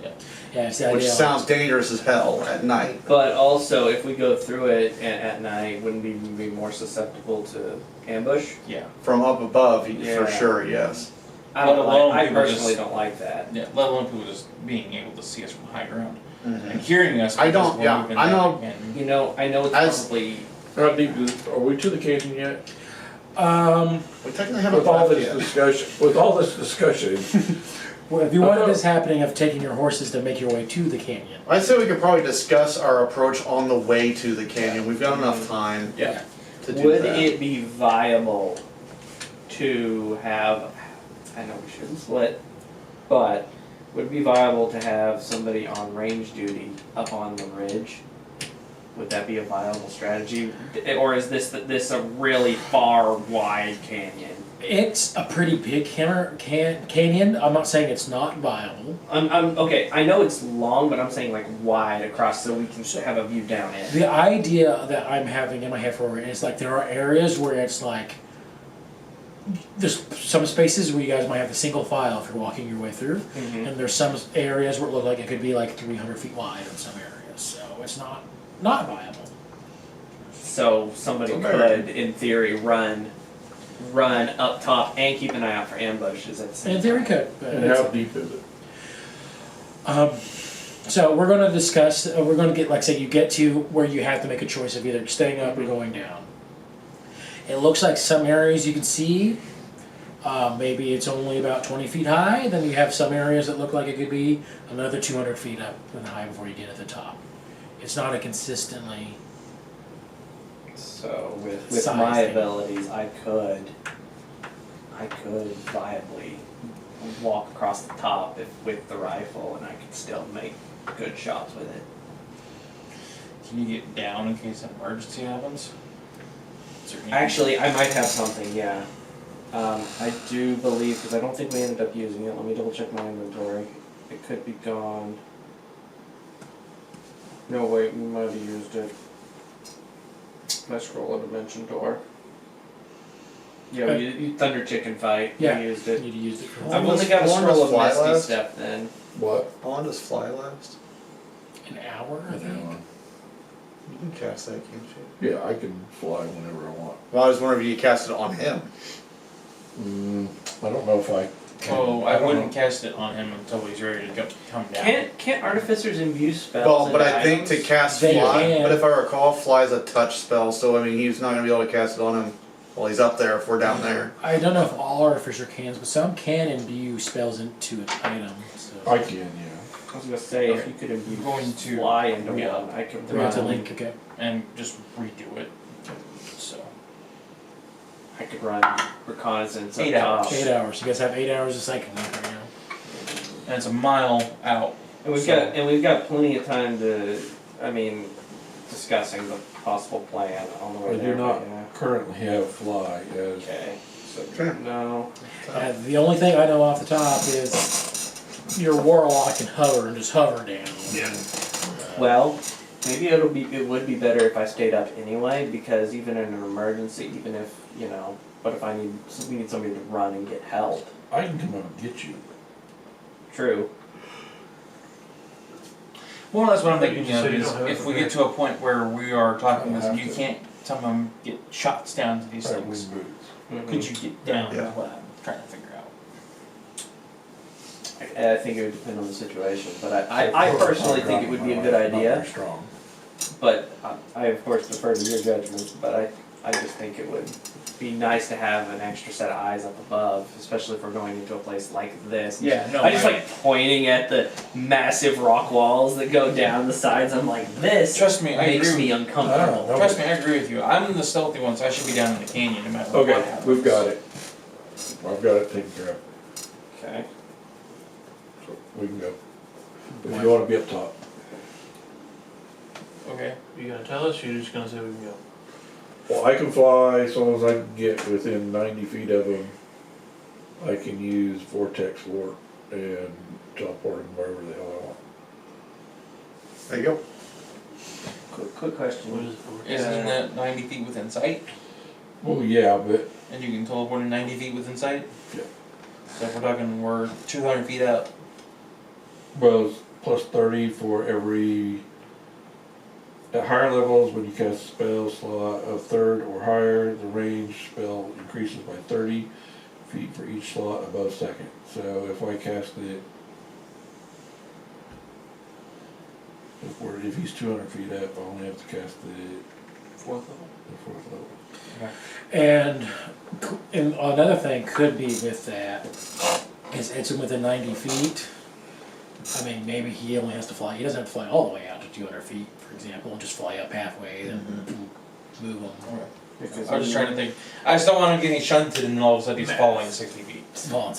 Yeah, it's the idea. which sounds dangerous as hell at night. But also, if we go through it at night, wouldn't we be more susceptible to ambush? Yeah. From up above, for Yeah. sure, yes. I don't Let alone like. I people personally just- don't like that. Yeah, let alone people just being able to see us from high ground Mhm. and hearing us. I because don't- we're yeah, moving I down know. the canyon. You know, I know it's As- probably. How deep are we to the canyon yet? We technically haven't With all left this yet. discussion, Well, if you wanted this happening of taking your horses to make your way to the canyon. I'd say we could probably discuss our approach on the way to the canyon. We've got enough time Yeah. to do Would that. it be viable to have? I know we shouldn't split, but would it be viable to have somebody on range duty up on the ridge? Would that be a viable strategy, or is this a really far, wide canyon? It's a pretty big canyon. I'm not saying it's not viable. I'm okay. I know it's long, but I'm saying like wide across, so we can have a view down it. The idea that I'm having in my head for it is like there are areas where it's like there's some spaces where you guys might have a single file if you're walking your way through, Mhm. and there's some areas where it looks like it could be like 300 feet wide in some areas. So it's not viable. So somebody Okay. could, in theory, run up top and keep an eye out for ambushes at the same In theory, time. could. But and it's- how deep is it? So we're going to discuss. We're going to get, like I said, you get to where you have to make a choice of either staying up or going down. It looks like some areas you can see. Maybe it's only about 20 feet high. Then you have some areas that look like it could be another 200 feet up in the high before you get at the top. It's not a consistently. So with Size my thing. abilities, I could viably walk across the top with the rifle, and I could still make good shots with it. Can you get down in case an emergency happens? Is there any- Actually, I might have something. Yeah, I do believe, because I don't think we ended up using it. Let me double check my inventory. It could be gone. No, wait, we might have used it. Let's scroll a dimension door. Yeah, we Thunder Chicken Fight. Yeah. We used You it. need to use it for. I've only got a How long scroll does of fly Misty last? Step then. What? How long does fly last? An hour, I think. You can cast that, can't you? Yeah, I can fly whenever I want. Well, I was wondering if you cast it on him. I don't know if I can. Oh, I don't wouldn't know. cast it on him until he's ready to come down. Can't artificers imbue spells? Well, but into I think items? to cast They fly, can. but if I recall, fly's a touch spell, so I mean, he's not gonna be able to cast it on him while he's up there if we're down there. I don't know if all artificer cans, but some can imbue spells into an item. So. I can, yeah. I was gonna say if you could imbue Going to- fly into yeah. one, I could The mental run. link, okay. And just redo it. So I could run reconnaissance. 8 up hours. top. 8 hours. You guys have 8 hours of cycling right now. and it's a mile out. And we've got plenty of time to, I mean, discussing the possible plan on the way I there. do not but yeah. currently have fly as, Okay. So Okay. no. The only thing I know off the top is your warlock can hover and just hover down. Yeah. Well, maybe it would be better if I stayed up anyway, because even in an emergency, even if but if we need somebody to run and get help. I can come up and get you. True. Well, that's what I'm But thinking you just of said you is don't have if it we there. get to a point where we are talking I this, have you to. can't someone get shots down to these I have things. wind boots. Could you get down? Yeah. Is what I'm trying to figure out. I think it would depend on the situation, but I personally think it would be a good Not idea. very strong. But I of course defer to your judgment, but I just think it would be nice to have an extra set of eyes up above, especially if we're going into a place like this. Yeah, no, I just I- like pointing at the massive rock walls that go down the sides. I'm like, this Trust me, I makes agree. me I don't uncomfortable. know. Trust me, I agree with you. I'm the stealthy one, so I should be down in the canyon no matter what Okay, happens. we've got it. I've got it taken care of, Okay. so we can go. If you wanna be up top. Okay, you gonna tell us, or you just gonna say we can go? Well, I can fly as long as I can get within 90 feet of them. I can use vortex warp and teleport them wherever the hell I want. There you go. Quick question. What is it for? Isn't that 90 feet within sight? Well, yeah, but And you can teleport in 90 feet within sight? Yeah. So if we're talking, we're 200 feet out. Well, it's plus 30 for every, at higher levels, when you cast a spell slot of third or higher, the range spell increases by 30 feet for each slot above second. So if I cast it, if he's 200 feet up, I only have to cast the 4th level? fourth level. And another thing could be with that, is it's within 90 feet. I mean, maybe he only has to fly, he doesn't have to fly all the way out to 200 feet, for example, and just fly up halfway and move on. Because I was just trying to think. I just don't want him getting shunted and all of a sudden he's falling 60 feet.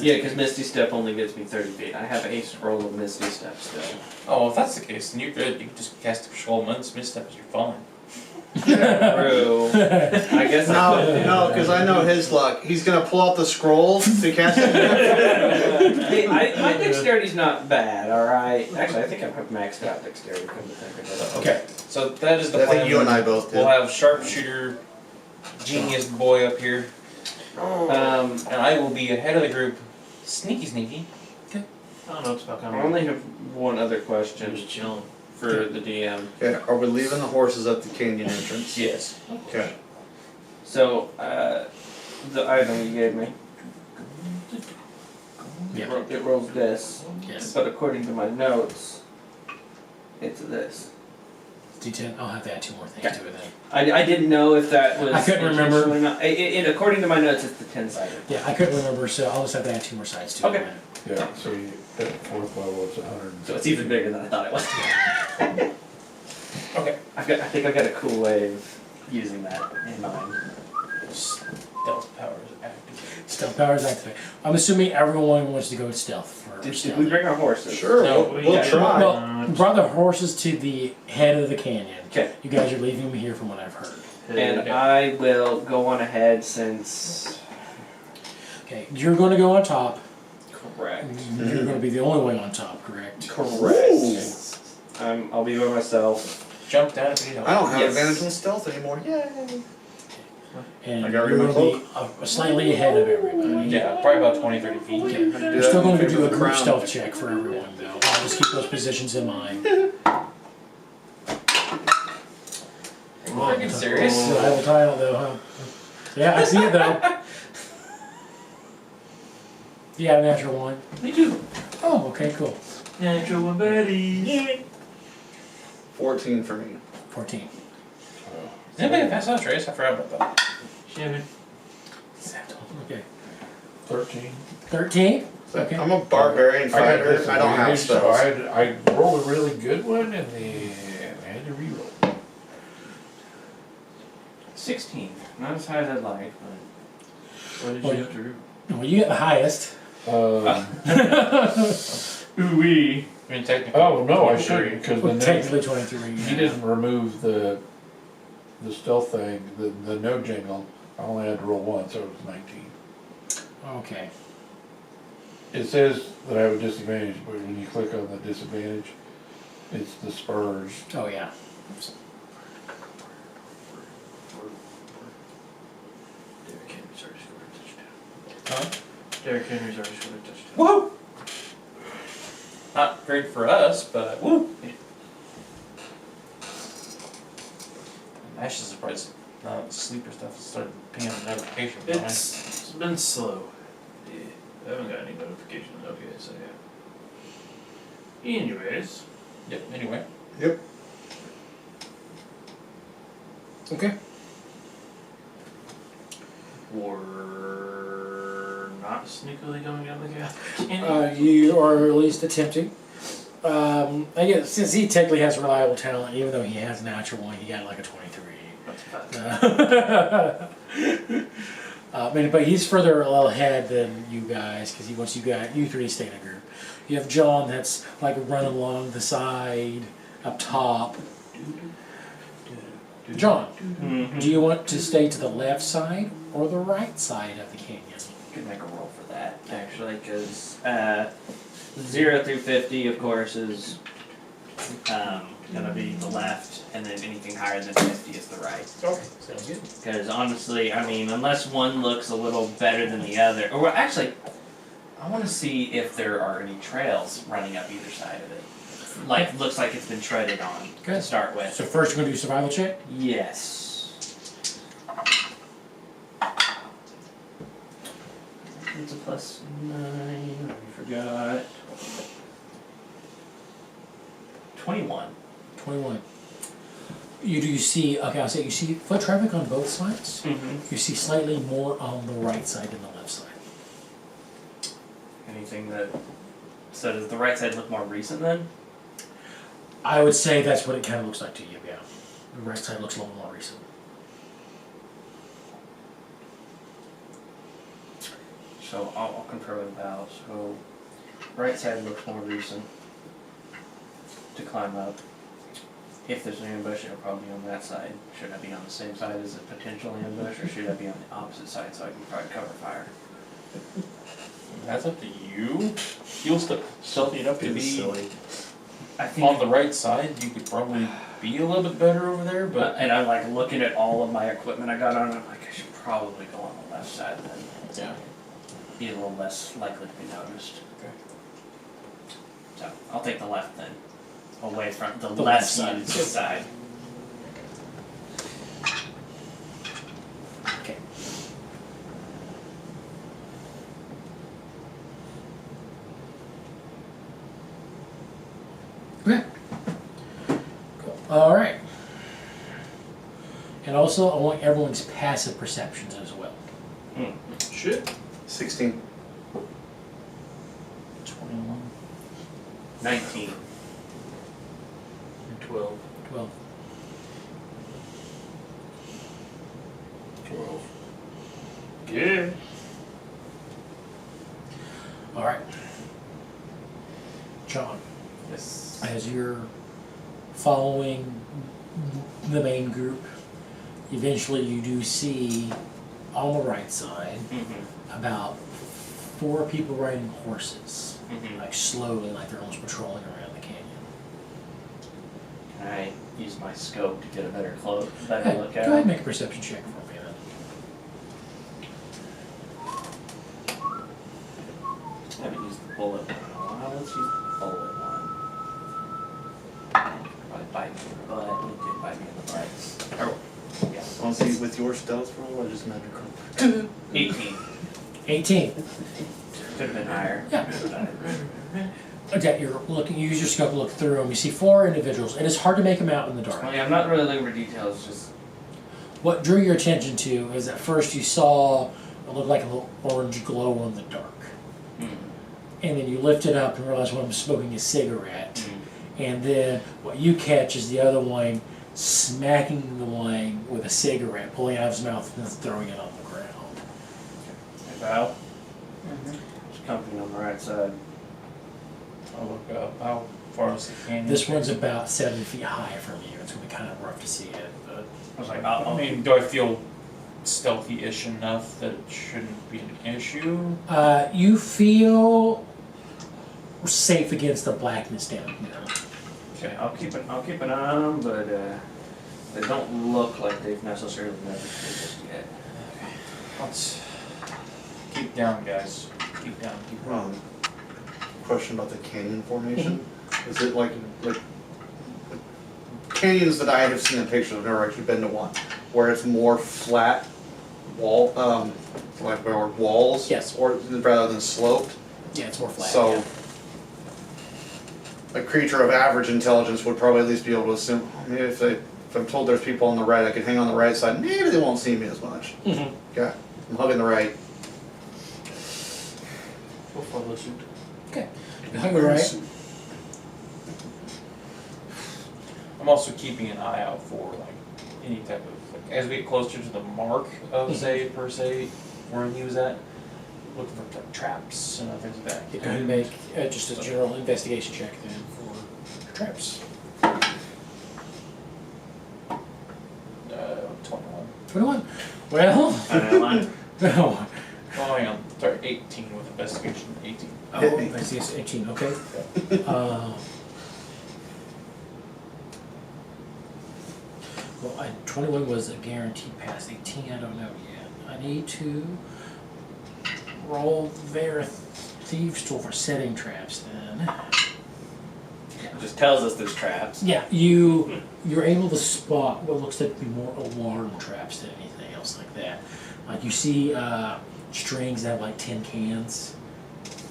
Yeah, because Misty Step only gets me 30 feet. I have a scroll of Misty Step still. Oh, well, if that's the case, then you're good. You can just cast a scroll months, misstep as you're falling. True. I guess No, because I know his luck. He's gonna pull out the scroll to cast it. Hey, my dexterity's not bad, alright? Actually, I think I've maxed out dexterity, come to think of it. Okay, so that is the I plan. think you and I both We'll did. have sharpshooter, genius boy up here, and I will be ahead of the group, sneaky. I don't know what's about I coming. only have one other I'm question just chilling. for the DM. Okay, are we leaving the horses at the canyon entrance? Yes. Okay. So, the item you gave me, Yeah, it rolls this, yes. but according to my notes, it's this. D10, I'll have to add 2 more things to it then. I didn't know if that was. I couldn't remember. intentional or not. According to my notes, it's the 10-sided. Yeah, I couldn't remember, so I'll just have to add 2 more sides to it. Okay. then. Yeah, so you, at fourth level, it's 100. So it's even bigger than I thought it was. Okay. I think I got a cool way of using that in mind. Stealth powers active. Stealth powers activate. I'm assuming everyone wants to go stealth for Did stealth. we bring our horses? Sure, No, we'll yeah. try. Well, we brought the horses to the head of the canyon. Okay. You guys are leaving them here from what I've heard. And I will go on ahead since. Okay, you're going to go on top. Correct. You're going to be the only one on top, correct? Correct. I'll be by myself. Jump down if you need I help. don't have Yes. advantage on stealth anymore. Yay! And I you're got rid of my going to be slightly ahead of everybody. Yeah, probably about 20-30 feet. Okay. Do You're that still in going to favor do a of the group crown. stealth check for everyone, though. I'll just keep those positions in mind. Freaking serious? It's a rival title, though, huh? Yeah, I see it, though. You got a natural 1. Me too. Oh, okay, cool. Natural one buddies. 14 for me. 14. Did anybody pass out trace? I forgot about that. 7. Okay. 13. 13? Okay. I'm a barbarian I got fighter. I don't have disadvantage, so spells. I rolled a really good one and then I had to reroll. 16. Not as high as I'd like, but. What did Well, you have to do? Well, you get the highest. Ooh-wee. I mean, technically. Oh, no, I shouldn't, because Well, the technically 23. he didn't remove the stealth thing, the no jingle. I only had to roll 1, so it was 19. Okay. It says that I have a disadvantage, but when you click on the disadvantage, it's the spurs. Oh, yeah. Derrick Henry's already scored a touchdown. Huh? Derrick Henry's already scored a touchdown. Woohoo! Not great for us, but woo! Ash is surprised. Sleeper stuff started pinging notifications. It's been slow. Yeah, I haven't got any notifications up yet, so yeah. Anyways, Yep, anyway. Yep. Okay. we're not sneakily going down the path. You are at least attempting. I guess since he technically has reliable talent, even though he has a natural 1, he got like a 23. That's fine. But he's further a little ahead than you guys because he wants you 3 to stay in a group. You have John that's like running along the side up top. John, do you want to stay to the left side or the right side of the canyon? Could make a roll for that, actually, because 0 through 50, of course, is gonna be the left, and then anything higher than 50 is the right. Okay, sounds good. Because honestly, I mean, unless one looks a little better than the other, or well, actually, I want to see if there are any trails running up either side of it. Like, looks like it's been treaded on to Good. start with. So first, we're gonna do survival check. Yes. It's a +9. I forgot. 21. 21. You see, okay, I'll say you see foot traffic on both sides. Mm-hmm. You see slightly more on the right side than the left side. Anything that. So does the right side look more recent then? I would say that's what it kind of looks like to you, yeah. The right side looks a little more recent. So I'll confirm with Val. So right side looks more recent to climb up. If there's an ambush, it'll probably be on that side. Should I be on the same side as a potential ambush, or should I be on the opposite side so I can probably cover fire? That's up to you. You'll still stealthy enough to be silly. I think. on the right side. You could probably be a little bit better over there, but And I'm like looking at all of my equipment I got on. I'm like, I should probably go on the left side then. yeah. Be a little less likely to be noticed. Okay. So I'll take the left then, away from the The less left used side. side. Okay. Okay. Cool. All right. And also, I want everyone's passive perceptions as well. Shit. 16. 21. 19. 12. 12. 12. Good. All right. John, Yes. as you're following the main group, eventually you do see on the right side Mm-hmm. about 4 people riding horses, Mm-hmm. like slowly, like they're almost patrolling around the canyon. Can I use my scope to get a better better Hey, look go at ahead and it? make a perception check for me then. I haven't used the bullet one in a while. Let's use the bullet one. Probably bite me in the butt. It did bite me in the butt. Oh, yeah. Honestly, with your stealth roll, I just magical. 18. 18. Could have been higher. Yeah. Okay, you're looking, you use your scope to look through them. You see 4 individuals, and it's hard to make them out in the dark. Well, yeah, I'm not really looking for details, just What drew your attention to is at first you saw it looked like a little orange glow in the dark. And then you lift it up and realize one of them smoking a cigarette. And then what you catch is the other one smacking the one with a cigarette, pulling it out of his mouth and then throwing it on the ground. Hey, Val. There's company on the right side. I'll look up. How far is the canyon? This one's about 7 feet high from you. It's going to be kind of rough to see it, but I was like, I mean, do I feel stealthy-ish enough that it shouldn't be an issue? you feel safe against the blackness down here. okay, I'll keep an eye on them, but they don't look like they've necessarily noticed me just yet. Let's keep down, guys. Keep down. Keep down. Question about the canyon formation. Is it like canyons that I have seen in pictures? I've never actually been to one where it's more flat wall, like where walls, Yes. or rather than sloped. Yeah, it's more flat. So yeah. a creature of average intelligence would probably at least be able to assume, oh, maybe if I'm told there's people on the right, I could hang on the right side. Maybe they won't see me as much. Mhm. Okay, I'm hugging the right. We'll follow suit. Okay. You hug it right. I'm also keeping an eye out for like any type of like as we get closer to the mark of say per se where he was at, looking for like traps and other things like that. You go ahead and make just a general investigation check then for traps. 21. 21. Well, no. Oh, hang on. Sorry, 18 with investigation. 18. Oh, I see it's 18, okay. Well, 21 was a guaranteed pass. 18, I don't know yet. I need to roll their thieves tool for setting traps then. It just tells us there's traps. Yeah, you're able to spot what looks like to be more alarm traps than anything else like that. Like you see strings that have like tin cans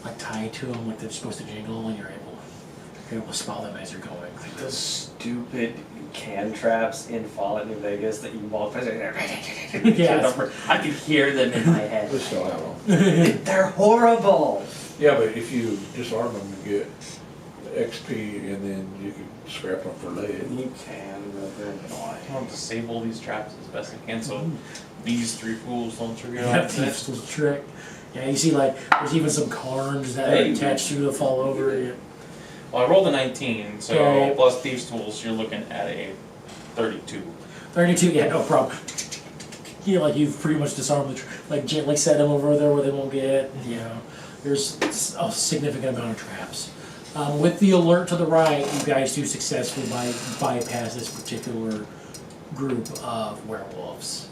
like tied to them, like they're supposed to jingle, and you're able to spot them as you're going. Those stupid can traps in Fallout New Vegas that you walk by. Yeah. I could hear them in my head. We still have them. They're horrible. Yeah, but if you disarm them, you get XP, and then you can scrap them for lead. You can, but they're annoying. I'll disable these traps as best I can so these 3 fools don't trigger Yeah, off thieves this. tool trick. Yeah, you see like there's even some carns that are attached to the fall over. Yeah. Well, I rolled a 19, so Okay. plus thieves tools, you're looking at a 32. 32, yeah, no problem. You know, like you've pretty much disarmed the, like gently set them over there where they won't get, you know, there's a significant amount of traps. With the alert to the right, you guys do successfully bypass this particular group of werewolves.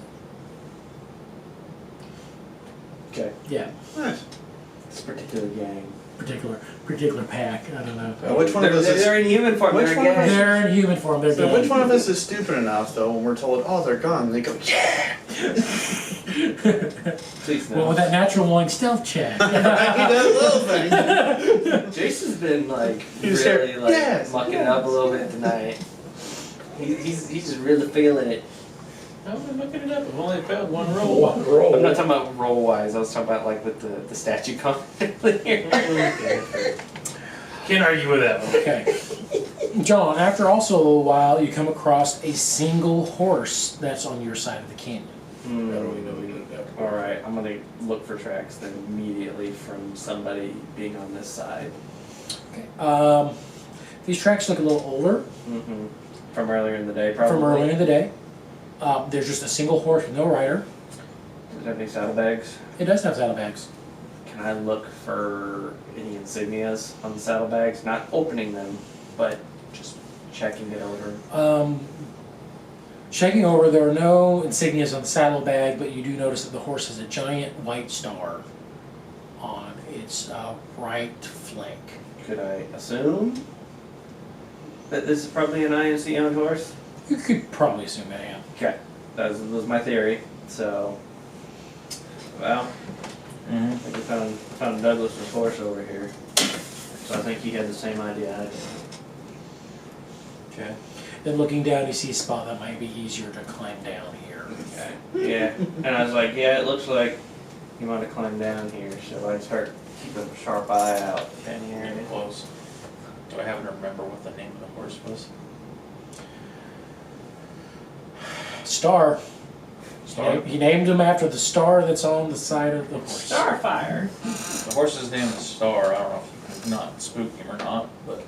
Okay. Yeah, Nice. This particular gang. particular pack, I don't know. Which one of us is? They're in human form, Which they're a one of us- gang. They're in human form, they're So dead. which one of us is stupid enough though when we're told, oh, they're gone? They go, yeah. Please Well, no. with that natural one stealth check. He does a little thing. Jason's been like He's really here. like Yes, mucking it up a little bit tonight. He's just really feeling it. I've been looking it up. I've only failed one roll. One roll. I'm not talking about roll wise. I was talking about like with the statue comment here. Can't argue with that one. Okay. John, after also a while, you come across a single horse that's on your side of the canyon. How do we know we didn't have to? All right, I'm gonna look for tracks then immediately from somebody being on this side. Okay. These tracks look a little older Mm-hmm. From earlier in the day, probably. from earlier in the day. There's just a single horse with no rider. Does it have any saddlebags? It does have saddlebags. Can I look for any insignias on the saddlebags? Not opening them, but just checking it over. Checking over, there are no insignias on the saddlebag, but you do notice that the horse has a giant white star on its right flank. Could I assume that this is probably an INC owned horse? You could probably assume that, yeah. Okay, that was my theory. So, well, I think we found Douglas's horse over here. So I think he had the same idea I did. Okay. Then looking down, you see a spot that might be easier to climb down here. Okay. Yeah, and I was like, yeah, it looks like you want to climb down here, so I'd start keeping a sharp eye out down here. Getting close. Do I happen to remember what the name of the horse was? Star. Star? He named him after the star that's on the side of the horse. Starfire! The horse's name is Star. I don't know if you can not spook him or not, but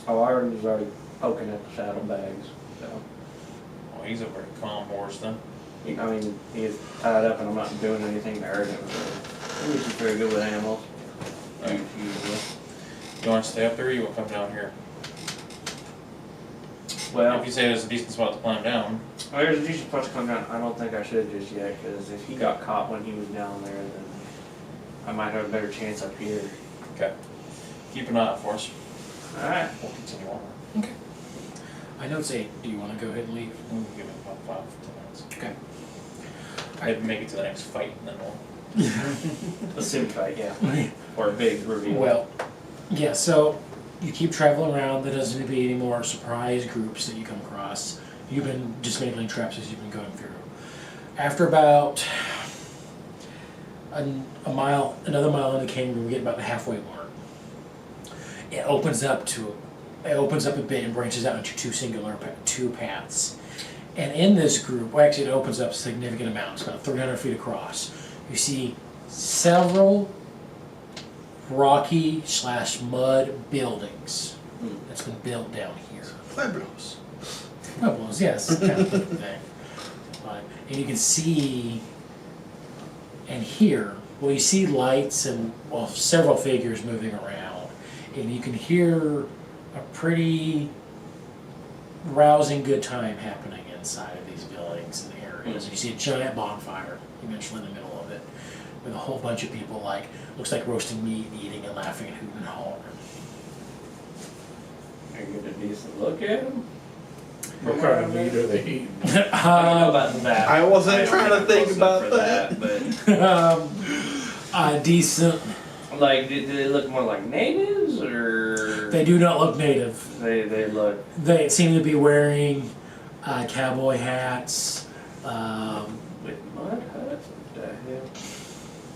Oh, I was already poking at the saddlebags, so. well, he's a very calm horse then. I mean, he is tied up and I'm not doing anything to hurt him, so. He's very good with animals. Usually. You want to stay up there or you want to come down here? Well, If you say there's a decent spot to climb down, there's a decent spot to come down. I don't think I should just yet, because if he got caught when he was down there, then I might have a better chance up here. okay. Keep an eye out for us. Alright. We'll continue on. Okay. I know it's 8. Do you want to go ahead and leave? Give me about 5 to 10 minutes. Okay. I'd make it to the next fight and then we'll. A sim fight, yeah. Or a big reveal. Well, yeah, so you keep traveling around. There doesn't seem to be any more surprise groups that you come across. You've been dismantling traps as you've been going through. After about another mile in the canyon, we get about the halfway mark. It opens up a bit and branches out into two paths. And in this group, well, actually it opens up a significant amount. It's about 300 feet across. You see several rocky/mud buildings that's been built down here. Pueblos. Pueblos, yes, kind of thing. And you can see and hear, well, you see lights and, well, several figures moving around. And you can hear a pretty rousing good time happening in inside of these buildings and areas. You see a giant bonfire eventually in the middle of it, with a whole bunch of people like, looks like roasting meat, eating and laughing and hooting and hollering. I get a decent look at them. What kind of meat are they eating? I don't know about that. I wasn't don't trying to I'm think close enough about for that. Decent. but like, do they look more like natives or They do not look native. they look? They seem to be wearing cowboy hats. With mud huts? What the hell?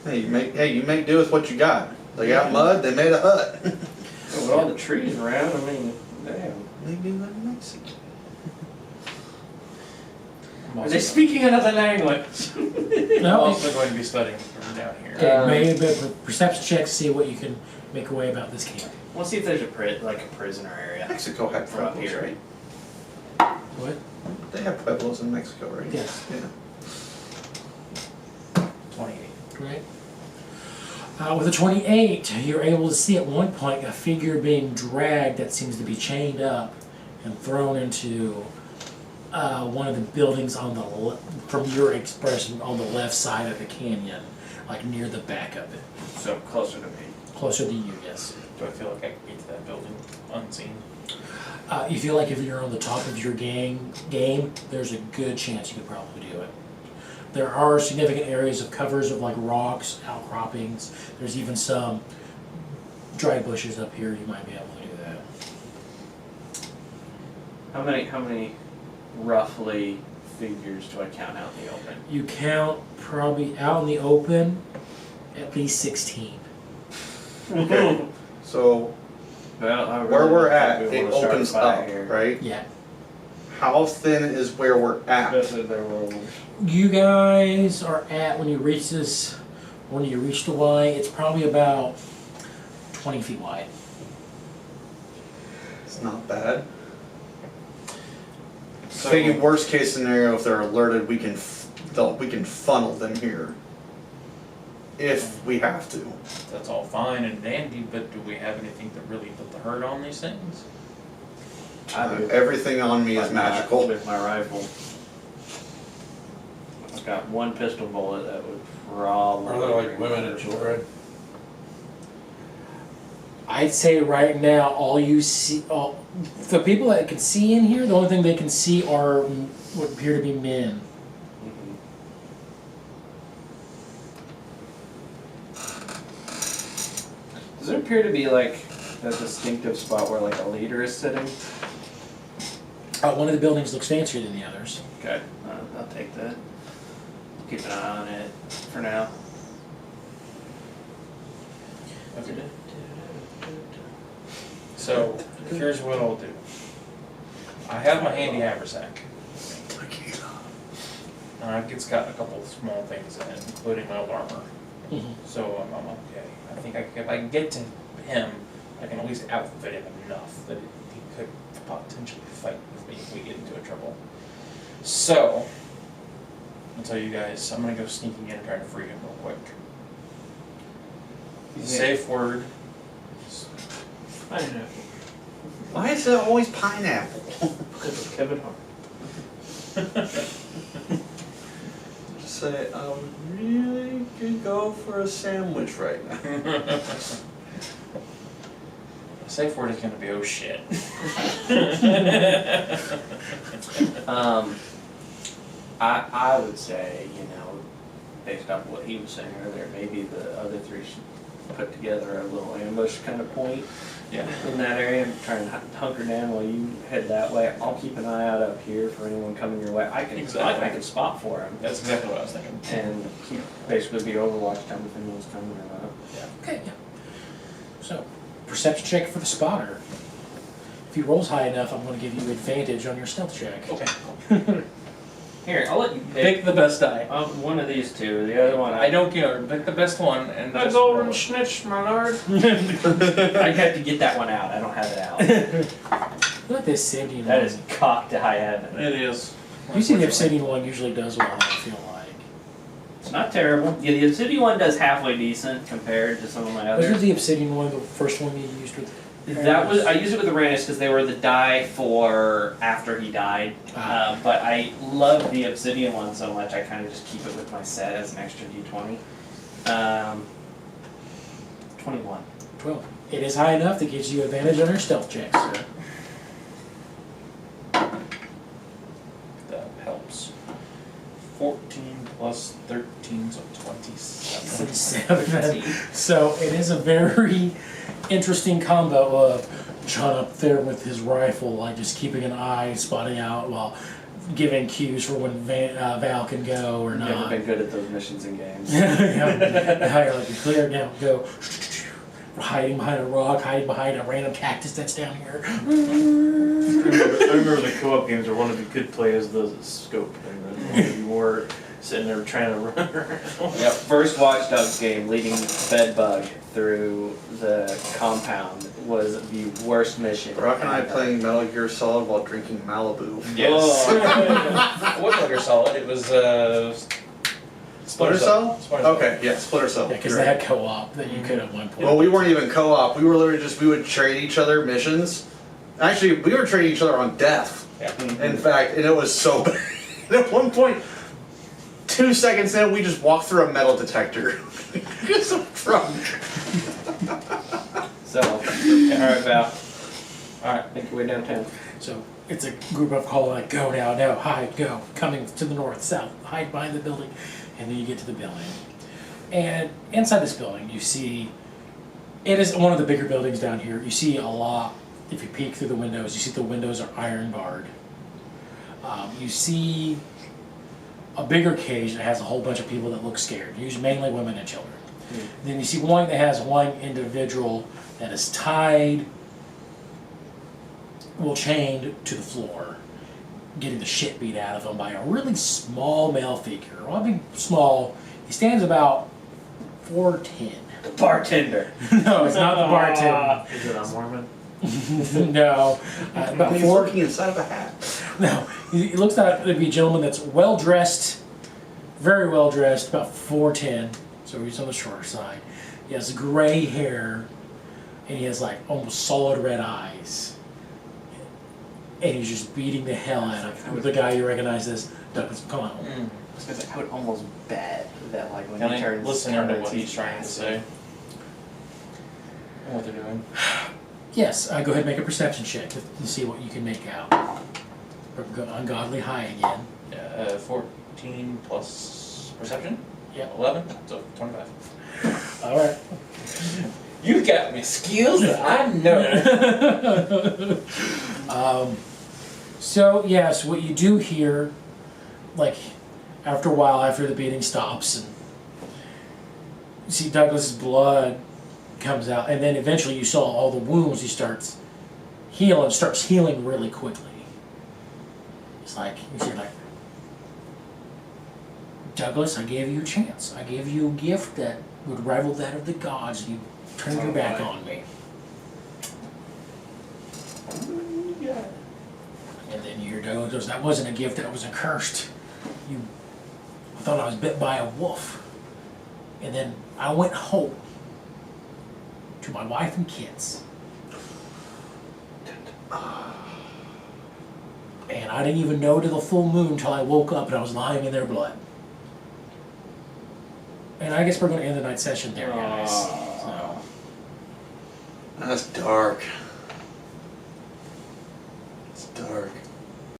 Hey, you make do with what you got. They got mud, they made a hut. With all the trees around, I mean, damn. They do that in Mexico. Are they speaking another language? I'm No, also going to be studying from down here. okay, maybe a perception check to see what you can make away about this camp. We'll see if there's a prisoner area. Mexico had For up pueblos, here. right? What? They have pueblos in Mexico, right? Yes. Yeah. 28. Right. With a 28, you're able to see at one point a figure being dragged that seems to be chained up and thrown into one of the buildings on the from your expression on the left side of the canyon, like near the back of it, So closer to me. closer to you. Yes. Do I feel like I can get to that building unseen? You feel like if you're on the top of your game, there's a good chance you could probably do it. There are significant areas of covers of like rocks, outcroppings. There's even some dry bushes up here. You might be able to do that. How many roughly figures do I count out in the open? You count probably out in the open at least 16. Okay. So Well, I where really we're think at, we it wanna start opens by up, here. right? Yeah. How thin is where we're at? Especially if there were You guys are at when you reach the Y, it's probably about 20 feet wide. It's not bad. So- Thinking worst case scenario, if they're alerted, we can funnel them here. If we have to. That's all fine and dandy, but do we have anything to really put the hurt on these things? I do. Everything on me is But not magical. with my rifle. I've got one pistol bullet that would probably. Are there like women and children? I'd say right now, all you see, the people that can see in here, the only thing they can see are what appear to be men. Mhm. Does there appear to be like a distinctive spot where like a leader is sitting? One of the buildings looks fancier than the others. Okay, I'll take that. Keep an eye on it for now. Okay. So, here's what I'll do. I have my handy haversack. It's got a couple of small things in it, including my armor. Mhm. So I'm okay. I think if I can get to him, I can at least outfit him enough that he could potentially fight with me if we get into trouble. So, I'll tell you guys, I'm gonna go sneaking in and try to free him real quick. Safe word. Pineapple. Why is it always pineapple? Because of Kevin Hart. Just say, I really could go for a sandwich right now. Safe word is gonna be oh shit. I would say, based off what he was saying earlier, maybe the other three should put together a little ambush kind of point Yeah. in that area and try and hunker down while you head that way. I'll keep an eye out up here for anyone coming your way. I can spot for him That's exactly what I was thinking. and basically be overwatch time if anyone's coming or not. Okay, yeah. So, perception check for the spotter. If he rolls high enough, I'm going to give you advantage on your stealth check. Okay. Here, I'll let you Pick the best die. one of these two. The other one, I don't care. Pick the best one and A just golden roll it. snitch, my lord. I have to get that one out. I don't have it out. Look at this obsidian That one. is cocked to high heaven. It is. You see the obsidian one usually does well, I feel like. It's not terrible. Yeah, the Obsidian one does halfway decent compared to some of my Was it others. the obsidian one, the first one you used with That was, I used it with the Uranus because they were the die for after he died. But I love the obsidian one so much, I kind of just keep it with my set as an extra d20. 21. 12. It is high enough that gives you advantage on your stealth checks. That helps. 14 plus 13, so 27. So it is a very interesting combo of John up there with his rifle, like just keeping an eye, spotting out while giving cues for when Val can go or I've not. never been good at those missions and games. You're like, clear now, go. Hiding behind a rock, hiding behind a random cactus that's down here. I remember the co-op games where one of you could play as the scope, and then one of you were sitting there trying to run around. Yep, first Watch Dogs game, leading Bedbug through the compound was the worst mission. Brock and I ever. playing Metal Gear Solid while drinking Malibu. Yes. It wasn't Metal Gear Solid, it was Splinter Cell? Splinter Cell. Okay, yeah, Splinter Cell. Yeah, because You're they right. had co-op that you could at one point. Well, we weren't even co-op. We were literally just, we would trade each other missions. Actually, we were trading each other on death. Yeah. In fact, and it was so bad. And at one point, 2 seconds in, we just walked through a metal detector. Because I'm drunk. So, alright, Val. Alright, make your way downtown. So it's a group of call like, go now, no, hide, go, coming to the north, south, hide behind the building, and then you get to the building. And inside this building, you see, it is one of the bigger buildings down here. You see a lot, if you peek through the windows, you see the windows are iron barred. You see a bigger cage that has a whole bunch of people that look scared, usually mainly women and children. Then you see one that has one individual that is tied, well, chained to the floor, getting the shit beat out of him by a really small male figure. Well, I mean, small. He stands about 4'10". The bartender. No, it's not the bartender. Is it on Mormon? No, about He's 4. looking inside of a hat. No, he looks like to be a gentleman that's well dressed, very well dressed, about 4'10", so he's on the shorter side. He has gray hair, and he has like almost solid red eyes. And he's just beating the hell out of the guy you recognize as Douglas McConnell. I was gonna say, I would almost bet that like when Can he I turns listen turns, to what he's trying to massive. say? And what they're doing. Yes, go ahead and make a perception check to see what you can make out. Ungodly high again. 14 plus perception? Yeah. 11, so 25. All right. You got me skills that I know. So yes, what you do here, like after a while, after the beating stops, and you see Douglas's blood comes out, and then eventually you saw all the wounds. He starts healing really quickly. It's like you see, like, Douglas, I gave you a chance. I gave you a gift that would rival that of the gods, and you turned your back on me. And then you hear Douglas, that wasn't a gift, that was a curse. I thought I was bit by a wolf. And then I went home to my wife and kids. And I didn't even know to the full moon until I woke up and I was lying in their blood. And I guess we're going to end the night session there, guys. So. That's dark.